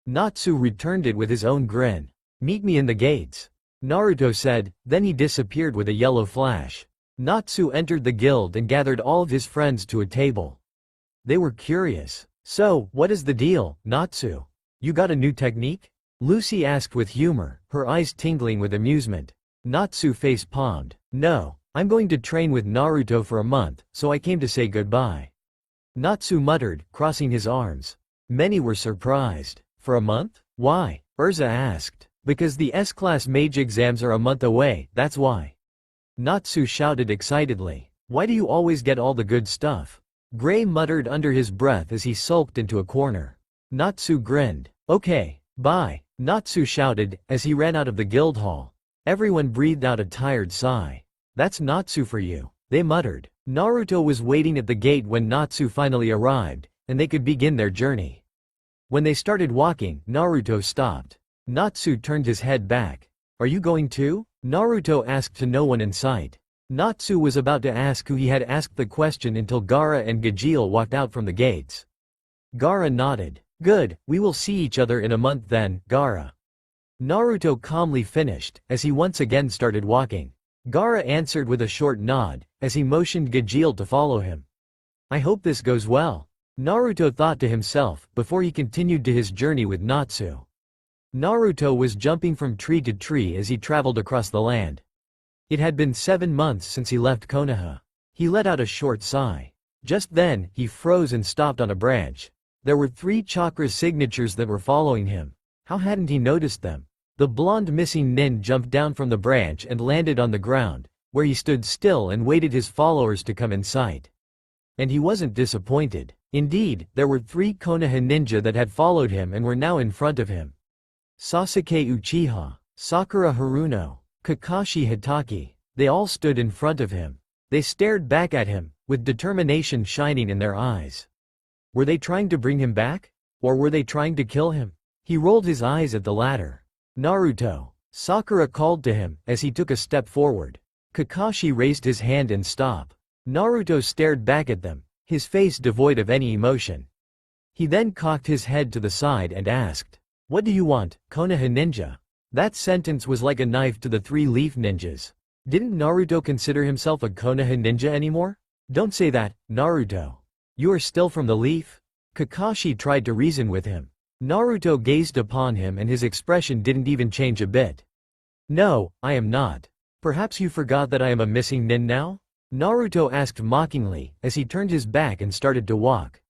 Natsu returned it with his own grin. "Meet me in the gates," Naruto said, then he disappeared with a yellow flash. Natsu entered the guild and gathered all of his friends to a table. They were curious. "So, what is the deal, Natsu? You got a new technique?" Lucy asked with humor, her eyes tingling with amusement. Natsu face palmed. "No, I'm going to train with Naruto for a month, so I came to say goodbye," Natsu muttered, crossing his arms. Many were surprised. "For a month? Why?" Erza asked. "Because the S-class mage exams are a month away, that's why," Natsu shouted excitedly. "Why do you always get all the good stuff?" Gray muttered under his breath as he sulked into a corner. Natsu grinned. "Okay, bye," Natsu shouted, as he ran out of the guild hall. Everyone breathed out a tired sigh. "That's Natsu for you," they muttered. Naruto was waiting at the gate when Natsu finally arrived, and they could begin their journey. When they started walking, Naruto stopped. Natsu turned his head back. "Are you going too?" Naruto asked to no one in sight. Natsu was about to ask who he had asked the question until Gaara and Gajeel walked out from the gates. Gaara nodded. "Good, we will see each other in a month then, Gaara," Naruto calmly finished, as he once again started walking. Gaara answered with a short nod, as he motioned Gajeel to follow him. "I hope this goes well," Naruto thought to himself, before he continued to his journey with Natsu. Naruto was jumping from tree to tree as he traveled across the land. It had been 7 months since he left Konoha. He let out a short sigh. Just then, he froze and stopped on a branch. There were 3 chakra signatures that were following him. How hadn't he noticed them? The blonde missing nin jumped down from the branch and landed on the ground, where he stood still and waited his followers to come in sight. And he wasn't disappointed. Indeed, there were 3 Konoha ninja that had followed him and were now in front of him. Sasuke Uchiha, Sakura Haruno, Kakashi Hatake, they all stood in front of him. They stared back at him, with determination shining in their eyes. Were they trying to bring him back? Or were they trying to kill him? He rolled his eyes at the latter. "Naruto," Sakura called to him, as he took a step forward. Kakashi raised his hand in stop. Naruto stared back at them, his face devoid of any emotion. He then cocked his head to the side and asked, "What do you want, Konoha ninja?" That sentence was like a knife to the 3 leaf ninjas. Didn't Naruto consider himself a Konoha ninja anymore? "Don't say that, Naruto. You are still from the leaf?" Kakashi tried to reason with him. Naruto gazed upon him and his expression didn't even change a bit. "No, I am not. Perhaps you forgot that I am a missing nin now?" Naruto asked mockingly, as he turned his back and started to walk.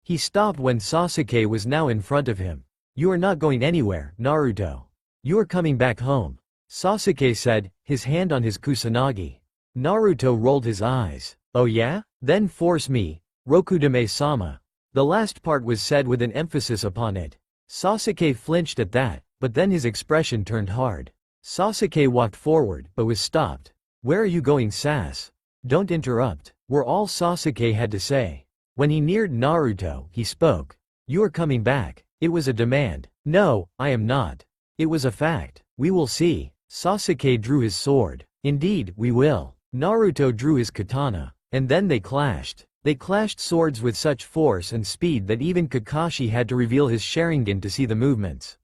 He stopped when Sasuke was now in front of him. "You are not going anywhere, Naruto. You are coming back home," Sasuke said, his hand on his kusanagi. Naruto rolled his eyes. "Oh yeah? Then force me, Rokudame-sama." The last part was said with an emphasis upon it. Sasuke flinched at that, but then his expression turned hard. Sasuke walked forward, but was stopped. "Where are you going, Sas? Don't interrupt," were all Sasuke had to say. When he neared Naruto, he spoke. "You are coming back." It was a demand. "No, I am not. It was a fact. We will see." Sasuke drew his sword. "Indeed, we will." Naruto drew his katana. And then they clashed. They clashed swords with such force and speed that even Kakashi had to reveal his Sharingan to see the movements.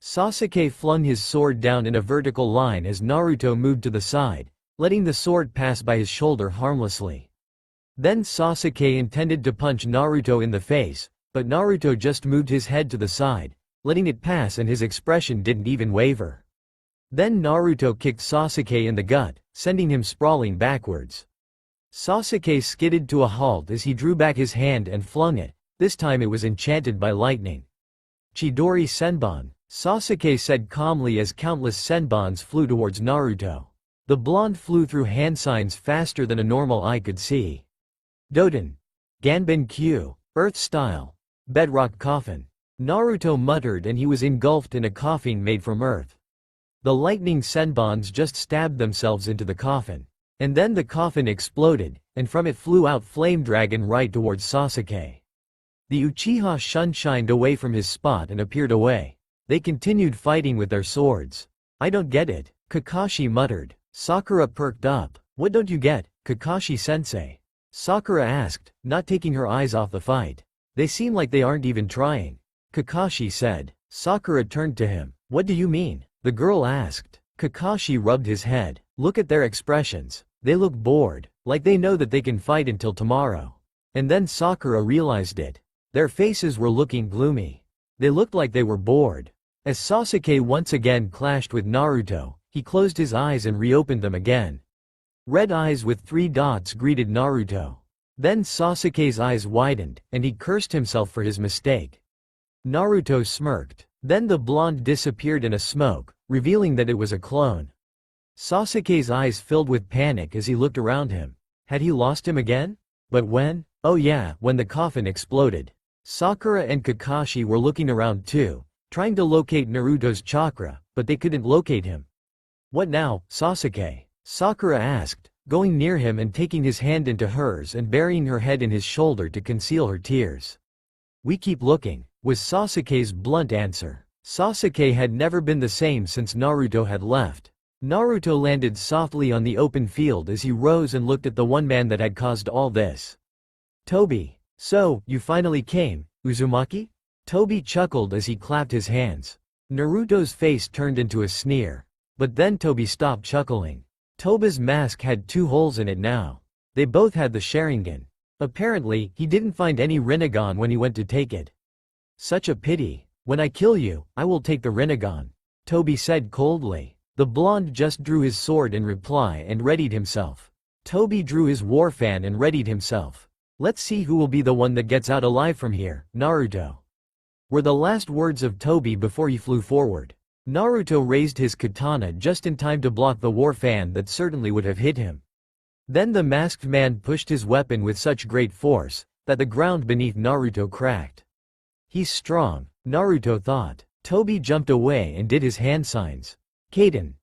Sasuke flung his sword down in a vertical line as Naruto moved to the side, letting the sword pass by his shoulder harmlessly. Then Sasuke intended to punch Naruto in the face, but Naruto just moved his head to the side, letting it pass and his expression didn't even waver. Then Naruto kicked Sasuke in the gut, sending him sprawling backwards. Sasuke skidded to a halt as he drew back his hand and flung it. This time it was enchanted by lightning. Chidori Senbon, Sasuke said calmly as countless Senbons flew towards Naruto. The blonde flew through hand signs faster than a normal eye could see. Doten. Ganbin Q. Earth Style. Bedrock Coffin. Naruto muttered and he was engulfed in a coffin made from earth. The lightning Senbons just stabbed themselves into the coffin. And then the coffin exploded, and from it flew out Flame Dragon right towards Sasuke. The Uchiha shunshined away from his spot and appeared away. They continued fighting with their swords. I don't get it, Kakashi muttered. Sakura perked up. What don't you get, Kakashi-sensei? Sakura asked, not taking her eyes off the fight. They seem like they aren't even trying. Kakashi said. Sakura turned to him. What do you mean? The girl asked. Kakashi rubbed his head. Look at their expressions. They look bored, like they know that they can fight until tomorrow. And then Sakura realized it. Their faces were looking gloomy. They looked like they were bored. As Sasuke once again clashed with Naruto, he closed his eyes and reopened them again. Red eyes with 3 dots greeted Naruto. Then Sasuke's eyes widened, and he cursed himself for his mistake. Naruto smirked. Then the blonde disappeared in a smoke, revealing that it was a clone. Sasuke's eyes filled with panic as he looked around him. Had he lost him again? But when? Oh yeah, when the coffin exploded. Sakura and Kakashi were looking around too, trying to locate Naruto's chakra, but they couldn't locate him. What now, Sasuke? Sakura asked, going near him and taking his hand into hers and burying her head in his shoulder to conceal her tears. We keep looking, was Sasuke's blunt answer. Sasuke had never been the same since Naruto had left. Naruto landed softly on the open field as he rose and looked at the one man that had caused all this. Tobi. So, you finally came, Uzumaki? Tobi chuckled as he clapped his hands. Naruto's face turned into a sneer. But then Tobi stopped chuckling. Tobi's mask had 2 holes in it now. They both had the Sharingan. Apparently, he didn't find any Rinnegan when he went to take it. Such a pity. When I kill you, I will take the Rinnegan, Tobi said coldly. The blonde just drew his sword in reply and readied himself. Tobi drew his war fan and readied himself. Let's see who will be the one that gets out alive from here, Naruto. Were the last words of Tobi before he flew forward. Naruto raised his katana just in time to block the war fan that certainly would have hit him. Then the masked man pushed his weapon with such great force that the ground beneath Naruto cracked. He's strong, Naruto thought. Tobi jumped away and did his hand signs. Kaden.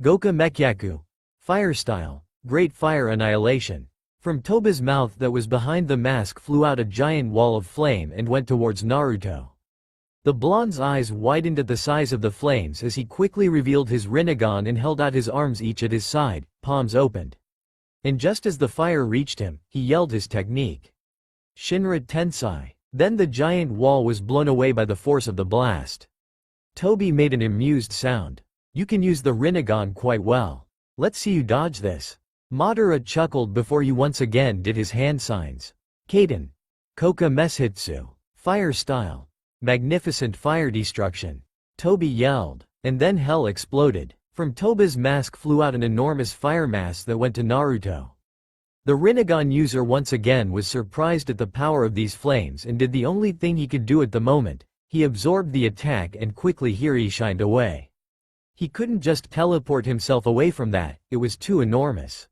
Goka Mekyaku. Fire style. Great fire annihilation. From Tobi's mouth that was behind the mask flew out a giant wall of flame and went towards Naruto. The blonde's eyes widened at the size of the flames as he quickly revealed his Rinnegan and held out his arms each at his side, palms opened. And just as the fire reached him, he yelled his technique. Shinra Tensai. Then the giant wall was blown away by the force of the blast. Tobi made an amused sound. You can use the Rinnegan quite well. Let's see you dodge this. Madara chuckled before he once again did his hand signs. Kaden. Koka Meshitsu. Fire style. Magnificent fire destruction. Tobi yelled. And then hell exploded. From Tobi's mask flew out an enormous fire mass that went to Naruto. The Rinnegan user once again was surprised at the power of these flames and did the only thing he could do at the moment. He absorbed the attack and quickly he shined away. He couldn't just teleport himself away from that, it was too enormous.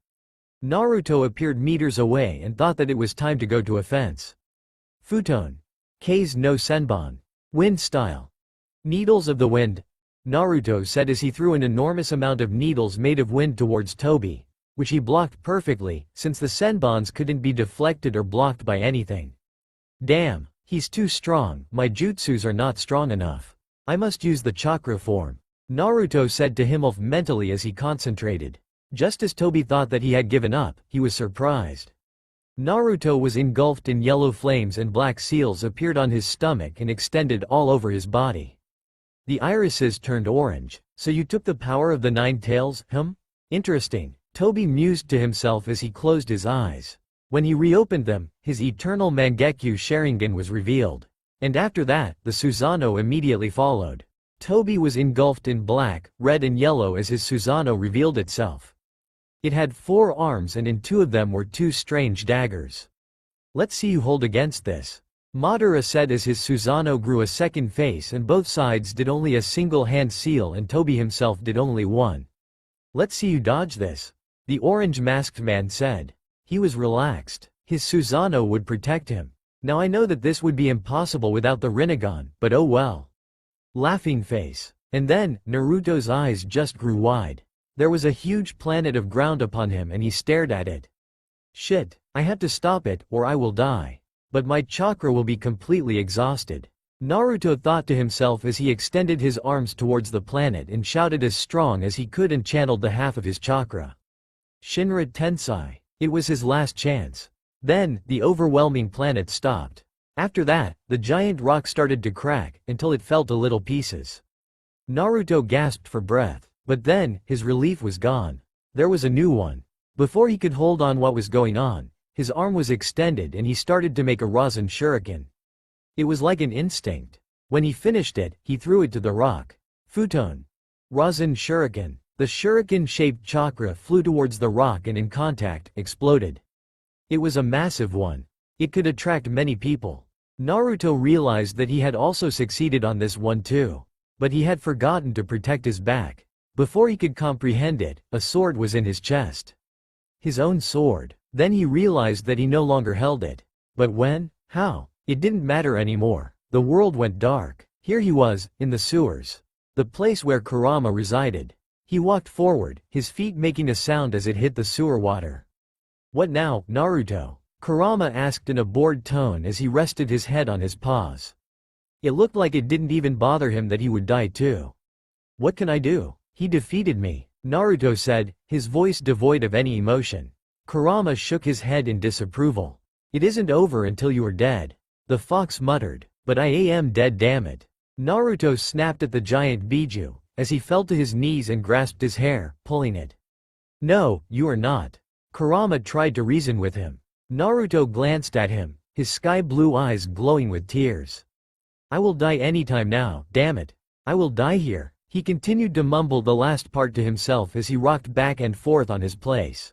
Naruto appeared meters away and thought that it was time to go to offense. Futon. K's no Senbon. Wind style. Needles of the wind. Naruto said as he threw an enormous amount of needles made of wind towards Tobi, which he blocked perfectly, since the Senbons couldn't be deflected or blocked by anything. Damn, he's too strong, my jutsus are not strong enough. I must use the chakra form. Naruto said to himself mentally as he concentrated. Just as Tobi thought that he had given up, he was surprised. Naruto was engulfed in yellow flames and black seals appeared on his stomach and extended all over his body. The irises turned orange. So you took the power of the 9 tails, Interesting, Tobi mused to himself as he closed his eyes. When he reopened them, his eternal Mangekyo Sharingan was revealed. And after that, the Susanoo immediately followed. Tobi was engulfed in black, red and yellow as his Susanoo revealed itself. It had 4 arms and in 2 of them were 2 strange daggers. Let's see you hold against this. Madara said as his Susanoo grew a second face and both sides did only a single hand seal and Toby himself did only one. Let's see you dodge this. The orange-masked man said. He was relaxed. His Susanoo would protect him. Now I know that this would be impossible without the Rinnegan, but oh well. Laughing face. And then, Naruto's eyes just grew wide. There was a huge planet of ground upon him and he stared at it. Shit, I have to stop it, or I will die. But my chakra will be completely exhausted. Naruto thought to himself as he extended his arms towards the planet and shouted as strong as he could and channeled the half of his chakra. Shinra Tensei. It was his last chance. Then, the overwhelming planet stopped. After that, the giant rock started to crack, until it fell to little pieces. Naruto gasped for breath. But then, his relief was gone. There was a new one. Before he could hold on what was going on, his arm was extended and he started to make a Rasen shuriken. It was like an instinct. When he finished it, he threw it to the rock. Futon. Rasen shuriken. The shuriken-shaped chakra flew towards the rock and in contact, exploded. It was a massive one. It could attract many people. Naruto realized that he had also succeeded on this one too. But he had forgotten to protect his back. Before he could comprehend it, a sword was in his chest. His own sword. Then he realized that he no longer held it. But when? How? It didn't matter anymore. The world went dark. Here he was, in the sewers. The place where Kurama resided. He walked forward, his feet making a sound as it hit the sewer water. What now, Naruto? Kurama asked in a bored tone as he rested his head on his paws. It looked like it didn't even bother him that he would die too. What can I do? He defeated me, Naruto said, his voice devoid of any emotion. Kurama shook his head in disapproval. It isn't over until you are dead. The fox muttered. But I am dead, damn it. Naruto snapped at the giant Biju, as he fell to his knees and grasped his hair, pulling it. No, you are not. Kurama tried to reason with him. Naruto glanced at him, his sky-blue eyes glowing with tears. I will die anytime now, damn it. I will die here. He continued to mumble the last part to himself as he rocked back and forth on his place.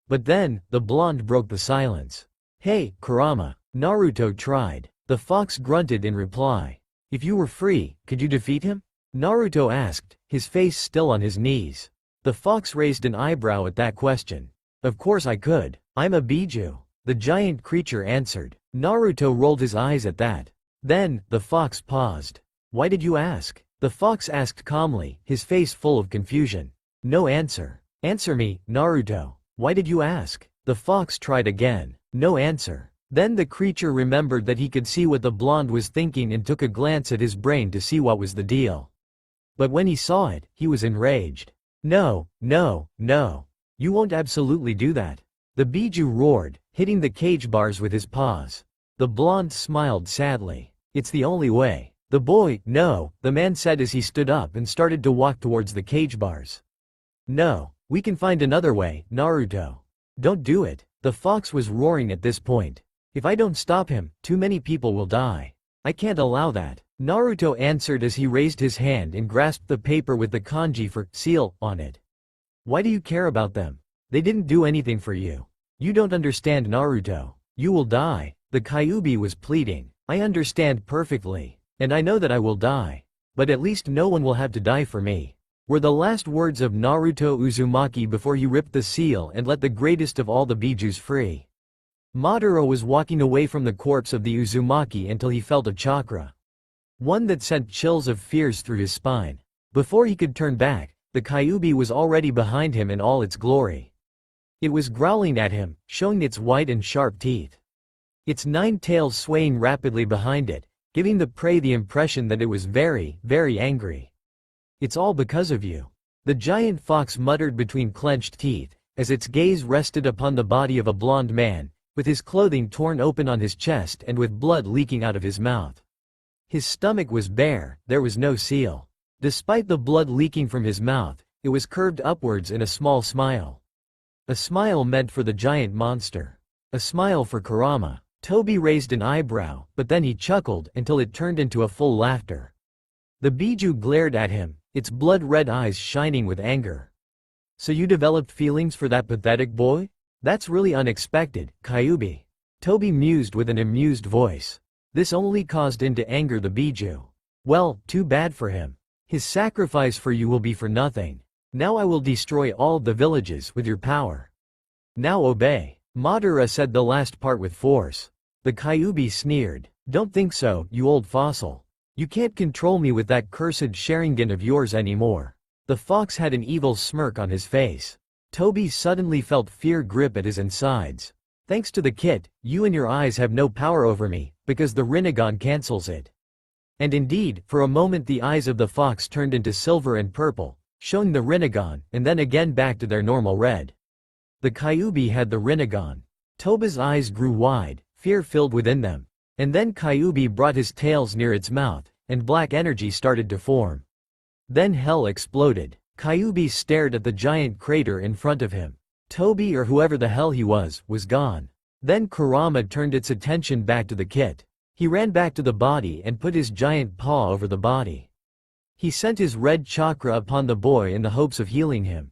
But then, the blonde broke the silence. Hey, Kurama. Naruto tried. The fox grunted in reply. If you were free, could you defeat him? Naruto asked, his face still on his knees. The fox raised an eyebrow at that question. Of course I could. I'm a Biju. The giant creature answered. Naruto rolled his eyes at that. Then, the fox paused. Why did you ask? The fox asked calmly, his face full of confusion. No answer. Answer me, Naruto. Why did you ask? The fox tried again. No answer. Then the creature remembered that he could see what the blonde was thinking and took a glance at his brain to see what was the deal. But when he saw it, he was enraged. No, no, no. You won't absolutely do that. The Biju roared, hitting the cage bars with his paws. The blonde smiled sadly. It's the only way. The boy, no, the man said as he stood up and started to walk towards the cage bars. No, we can find another way, Naruto. Don't do it. The fox was roaring at this point. If I don't stop him, too many people will die. I can't allow that. Naruto answered as he raised his hand and grasped the paper with the kanji for seal on it. Why do you care about them? They didn't do anything for you. You don't understand, Naruto. You will die. The Kyuubi was pleading. I understand perfectly. And I know that I will die. But at least no one will have to die for me. Were the last words of Naruto Uzumaki before he ripped the seal and let the greatest of all the Bijus free. Madara was walking away from the corpse of the Uzumaki until he felt a chakra. One that sent chills of fears through his spine. Before he could turn back, the Kyuubi was already behind him in all its glory. It was growling at him, showing its white and sharp teeth. Its 9 tails swaying rapidly behind it, giving the prey the impression that it was very, very angry. It's all because of you. The giant fox muttered between clenched teeth, as its gaze rested upon the body of a blond man, with his clothing torn open on his chest and with blood leaking out of his mouth. His stomach was bare, there was no seal. Despite the blood leaking from his mouth, it was curved upwards in a small smile. A smile meant for the giant monster. A smile for Kurama. Toby raised an eyebrow, but then he chuckled until it turned into a full laughter. The Biju glared at him, its blood-red eyes shining with anger. So you developed feelings for that pathetic boy? That's really unexpected, Kyuubi. Toby mused with an amused voice. This only caused In to anger the Biju. Well, too bad for him. His sacrifice for you will be for nothing. Now I will destroy all the villages with your power. Now obey. Madara said the last part with force. The Kyuubi sneered. Don't think so, you old fossil. You can't control me with that cursed Sharingan of yours anymore. The fox had an evil smirk on his face. Toby suddenly felt fear grip at his insides. Thanks to the kit, you and your eyes have no power over me, because the Rinnegan cancels it. And indeed, for a moment the eyes of the fox turned into silver and purple, showing the Rinnegan, and then again back to their normal red. The Kyuubi had the Rinnegan. Toba's eyes grew wide, fear filled within them. And then Kyuubi brought his tails near its mouth, and black energy started to form. Then hell exploded. Kyuubi stared at the giant crater in front of him. Toby, or whoever the hell he was gone. Then Kurama turned its attention back to the kit. He ran back to the body and put his giant paw over the body. He sent his red chakra upon the boy in the hopes of healing him.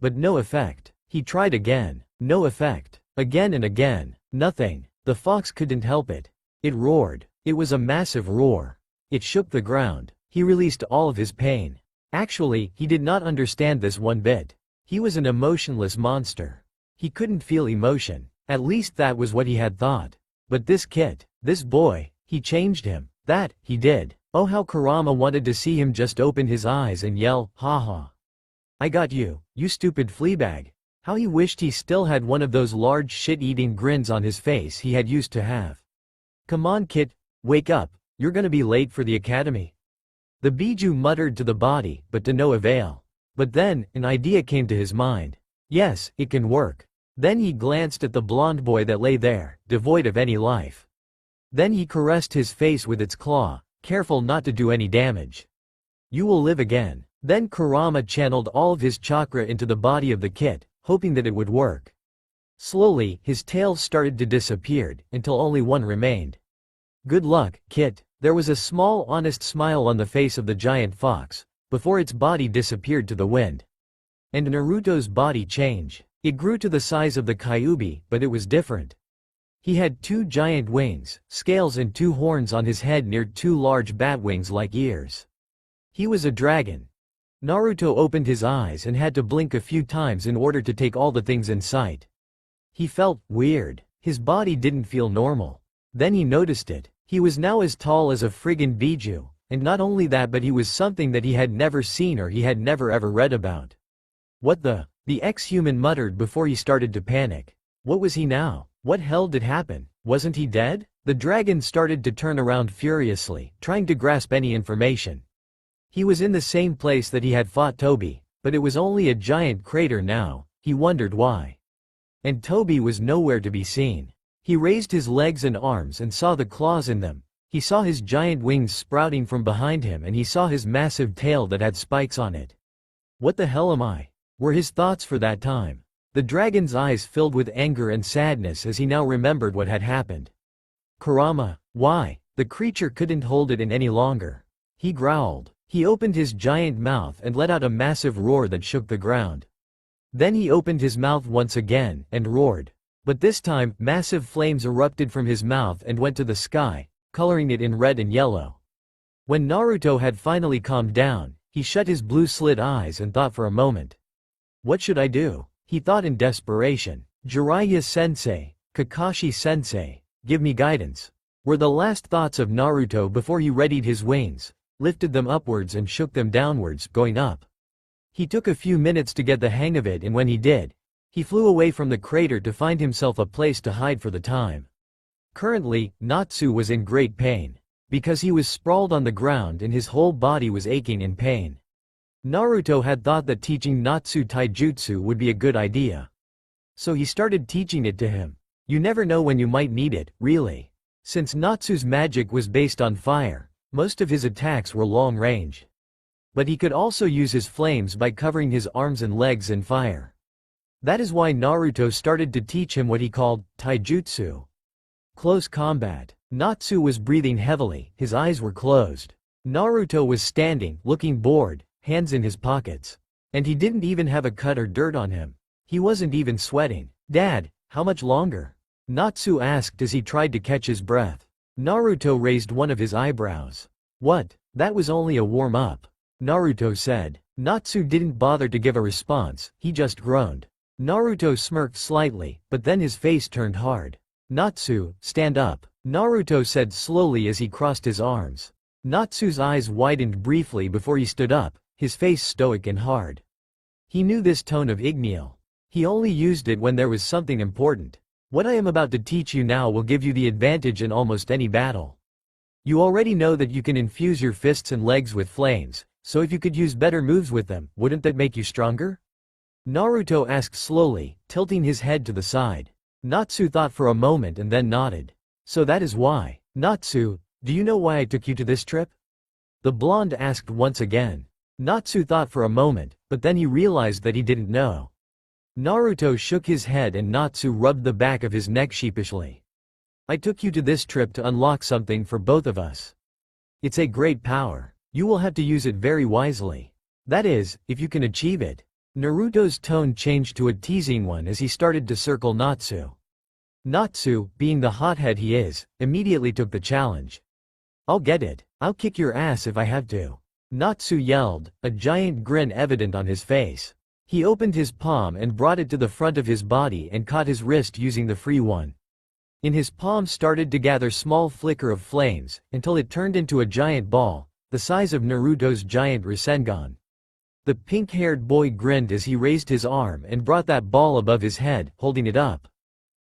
But no effect. He tried again. No effect. Again and again. Nothing. The fox couldn't help it. It roared. It was a massive roar. It shook the ground. He released all of his pain. Actually, he did not understand this one bit. He was an emotionless monster. He couldn't feel emotion. At least that was what he had thought. But this kid, this boy, he changed him. That, he did. Oh, how Kurama wanted to see him just open his eyes and yell, "Ha-ha. I got you, you stupid fleabag." How he wished he still had one of those large shit-eating grins on his face he had used to have. Come on kid, wake up, you're gonna be late for the academy. The Biju muttered to the body, but to no avail. But then, an idea came to his mind. Yes, it can work. Then he glanced at the blond boy that lay there, devoid of any life. Then he caressed his face with its claw, careful not to do any damage. You will live again. Then Kurama channeled all of his chakra into the body of the kit, hoping that it would work. Slowly, his tail started to disappear, until only one remained. Good luck, Kit. There was a small honest smile on the face of the giant fox, before its body disappeared to the wind. And Naruto's body changed. It grew to the size of the Kyuubi, but it was different. He had 2 giant wings, scales and 2 horns on his head near 2 large bat wings like ears. He was a dragon. Naruto opened his eyes and had to blink a few times in order to take all the things in sight. He felt weird. His body didn't feel normal. Then he noticed it. He was now as tall as a friggin' Biju, and not only that but he was something that he had never seen or he had never ever read about. What the ex-human muttered before he started to panic. What was he now? What hell did happen? Wasn't he dead? The dragon started to turn around furiously, trying to grasp any information. He was in the same place that he had fought Toby, but it was only a giant crater now. He wondered why. And Toby was nowhere to be seen. He raised his legs and arms and saw the claws in them. He saw his giant wings sprouting from behind him and he saw his massive tail that had spikes on it. What the hell am I? Were his thoughts for that time. The dragon's eyes filled with anger and sadness as he now remembered what had happened. Kurama, why? The creature couldn't hold it in any longer. He growled. He opened his giant mouth and let out a massive roar that shook the ground. Then he opened his mouth once again and roared. But this time, massive flames erupted from his mouth and went to the sky, coloring it in red and yellow. When Naruto had finally calmed down, he shut his blue-slit eyes and thought for a moment. What should I do? He thought in desperation. Jiraiya-sensei, Kakashi-sensei, give me guidance, were the last thoughts of Naruto before he readied his wings, lifted them upwards and shook them downwards, going up. He took a few minutes to get the hang of it and when he did, he flew away from the crater to find himself a place to hide for the time. Currently, Natsu was in great pain, because he was sprawled on the ground and his whole body was aching in pain. Naruto had thought that teaching Natsu taijutsu would be a good idea. So he started teaching it to him. You never know when you might need it, really. Since Natsu's magic was based on fire, most of his attacks were long range. But he could also use his flames by covering his arms and legs in fire. That is why Naruto started to teach him what he called taijutsu. Close combat. Natsu was breathing heavily, his eyes were closed. Naruto was standing, looking bored, hands in his pockets. And he didn't even have a cut or dirt on him. He wasn't even sweating. Dad, how much longer? Natsu asked as he tried to catch his breath. Naruto raised one of his eyebrows. What? That was only a warm-up, Naruto said. Natsu didn't bother to give a response, he just groaned. Naruto smirked slightly, but then his face turned hard. Natsu, stand up, Naruto said slowly as he crossed his arms. Natsu's eyes widened briefly before he stood up, his face stoic and hard. He knew this tone of Ignil. He only used it when there was something important. What I am about to teach you now will give you the advantage in almost any battle. You already know that you can infuse your fists and legs with flames, so if you could use better moves with them, wouldn't that make you stronger? Naruto asked slowly, tilting his head to the side. Natsu thought for a moment and then nodded. So that is why. Natsu, do you know why I took you to this trip? The blonde asked once again. Natsu thought for a moment, but then he realized that he didn't know. Naruto shook his head and Natsu rubbed the back of his neck sheepishly. I took you to this trip to unlock something for both of us. It's a great power. You will have to use it very wisely. That is, if you can achieve it. Naruto's tone changed to a teasing one as he started to circle Natsu. Natsu, being the hothead he is, immediately took the challenge. I'll get it. I'll kick your ass if I have to. Natsu yelled, a giant grin evident on his face. He opened his palm and brought it to the front of his body and caught his wrist using the free one. In his palm started to gather small flicker of flames, until it turned into a giant ball, the size of Naruto's giant Rinnegan. The pink-haired boy grinned as he raised his arm and brought that ball above his head, holding it up.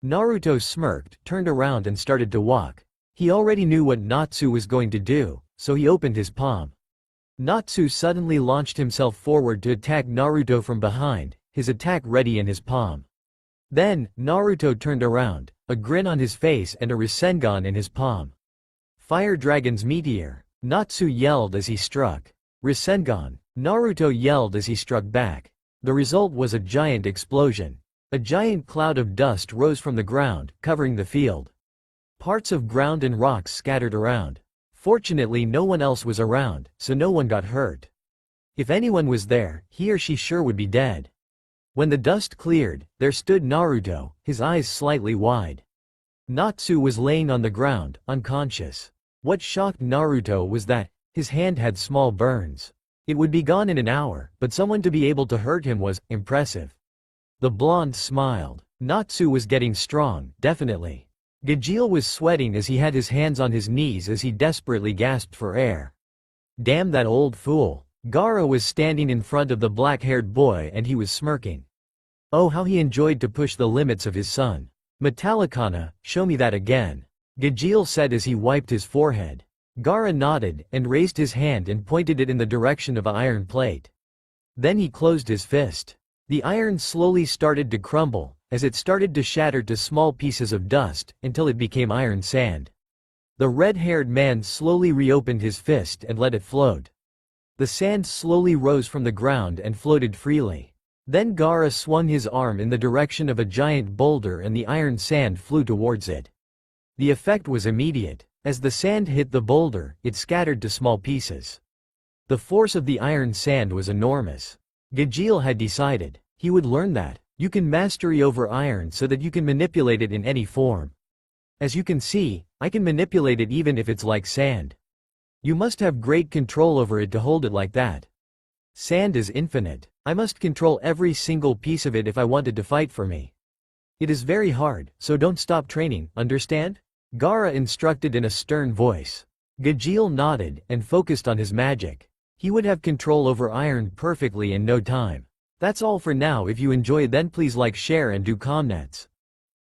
Naruto smirked, turned around and started to walk. He already knew what Natsu was going to do, so he opened his palm. Natsu suddenly launched himself forward to attack Naruto from behind, his attack ready in his palm. Then, Naruto turned around, a grin on his face and a Rinnegan in his palm. Fire Dragon's Meteor, Natsu yelled as he struck. Rinnegan, Naruto yelled as he struck back. The result was a giant explosion. A giant cloud of dust rose from the ground, covering the field. Parts of ground and rocks scattered around. Fortunately no one else was around, so no one got hurt. If anyone was there, he or she sure would be dead. When the dust cleared, there stood Naruto, his eyes slightly wide. Natsu was laying on the ground, unconscious. What shocked Naruto was that his hand had small burns. It would be gone in an hour, but someone to be able to hurt him was impressive. The blonde smiled. Natsu was getting strong, definitely. Ignil was sweating as he had his hands on his knees as he desperately gasped for air. Damn that old fool. Gaara was standing in front of the black-haired boy and he was smirking. Oh, how he enjoyed to push the limits of his son. Metallicana, show me that again, Ignil said as he wiped his forehead. Gaara nodded and raised his hand and pointed it in the direction of an iron plate. Then he closed his fist. The iron slowly started to crumble, as it started to shatter to small pieces of dust, until it became iron sand. The red-haired man slowly reopened his fist and let it float. The sand slowly rose from the ground and floated freely. Then Gaara swung his arm in the direction of a giant boulder and the iron sand flew towards it. The effect was immediate. As the sand hit the boulder, it scattered to small pieces. The force of the iron sand was enormous. Ignil had decided. He would learn that. You can mastery over iron so that you can manipulate it in any form. As you can see, I can manipulate it even if it's like sand. You must have great control over it to hold it like that. Sand is infinite. I must control every single piece of it if I want it to fight for me. It is very hard, so don't stop training, understand? Gaara instructed in a stern voice. Ignil nodded and focused on his magic. He would have control over iron perfectly in no time. That's all for now. If you enjoy, then please like, share and do comments.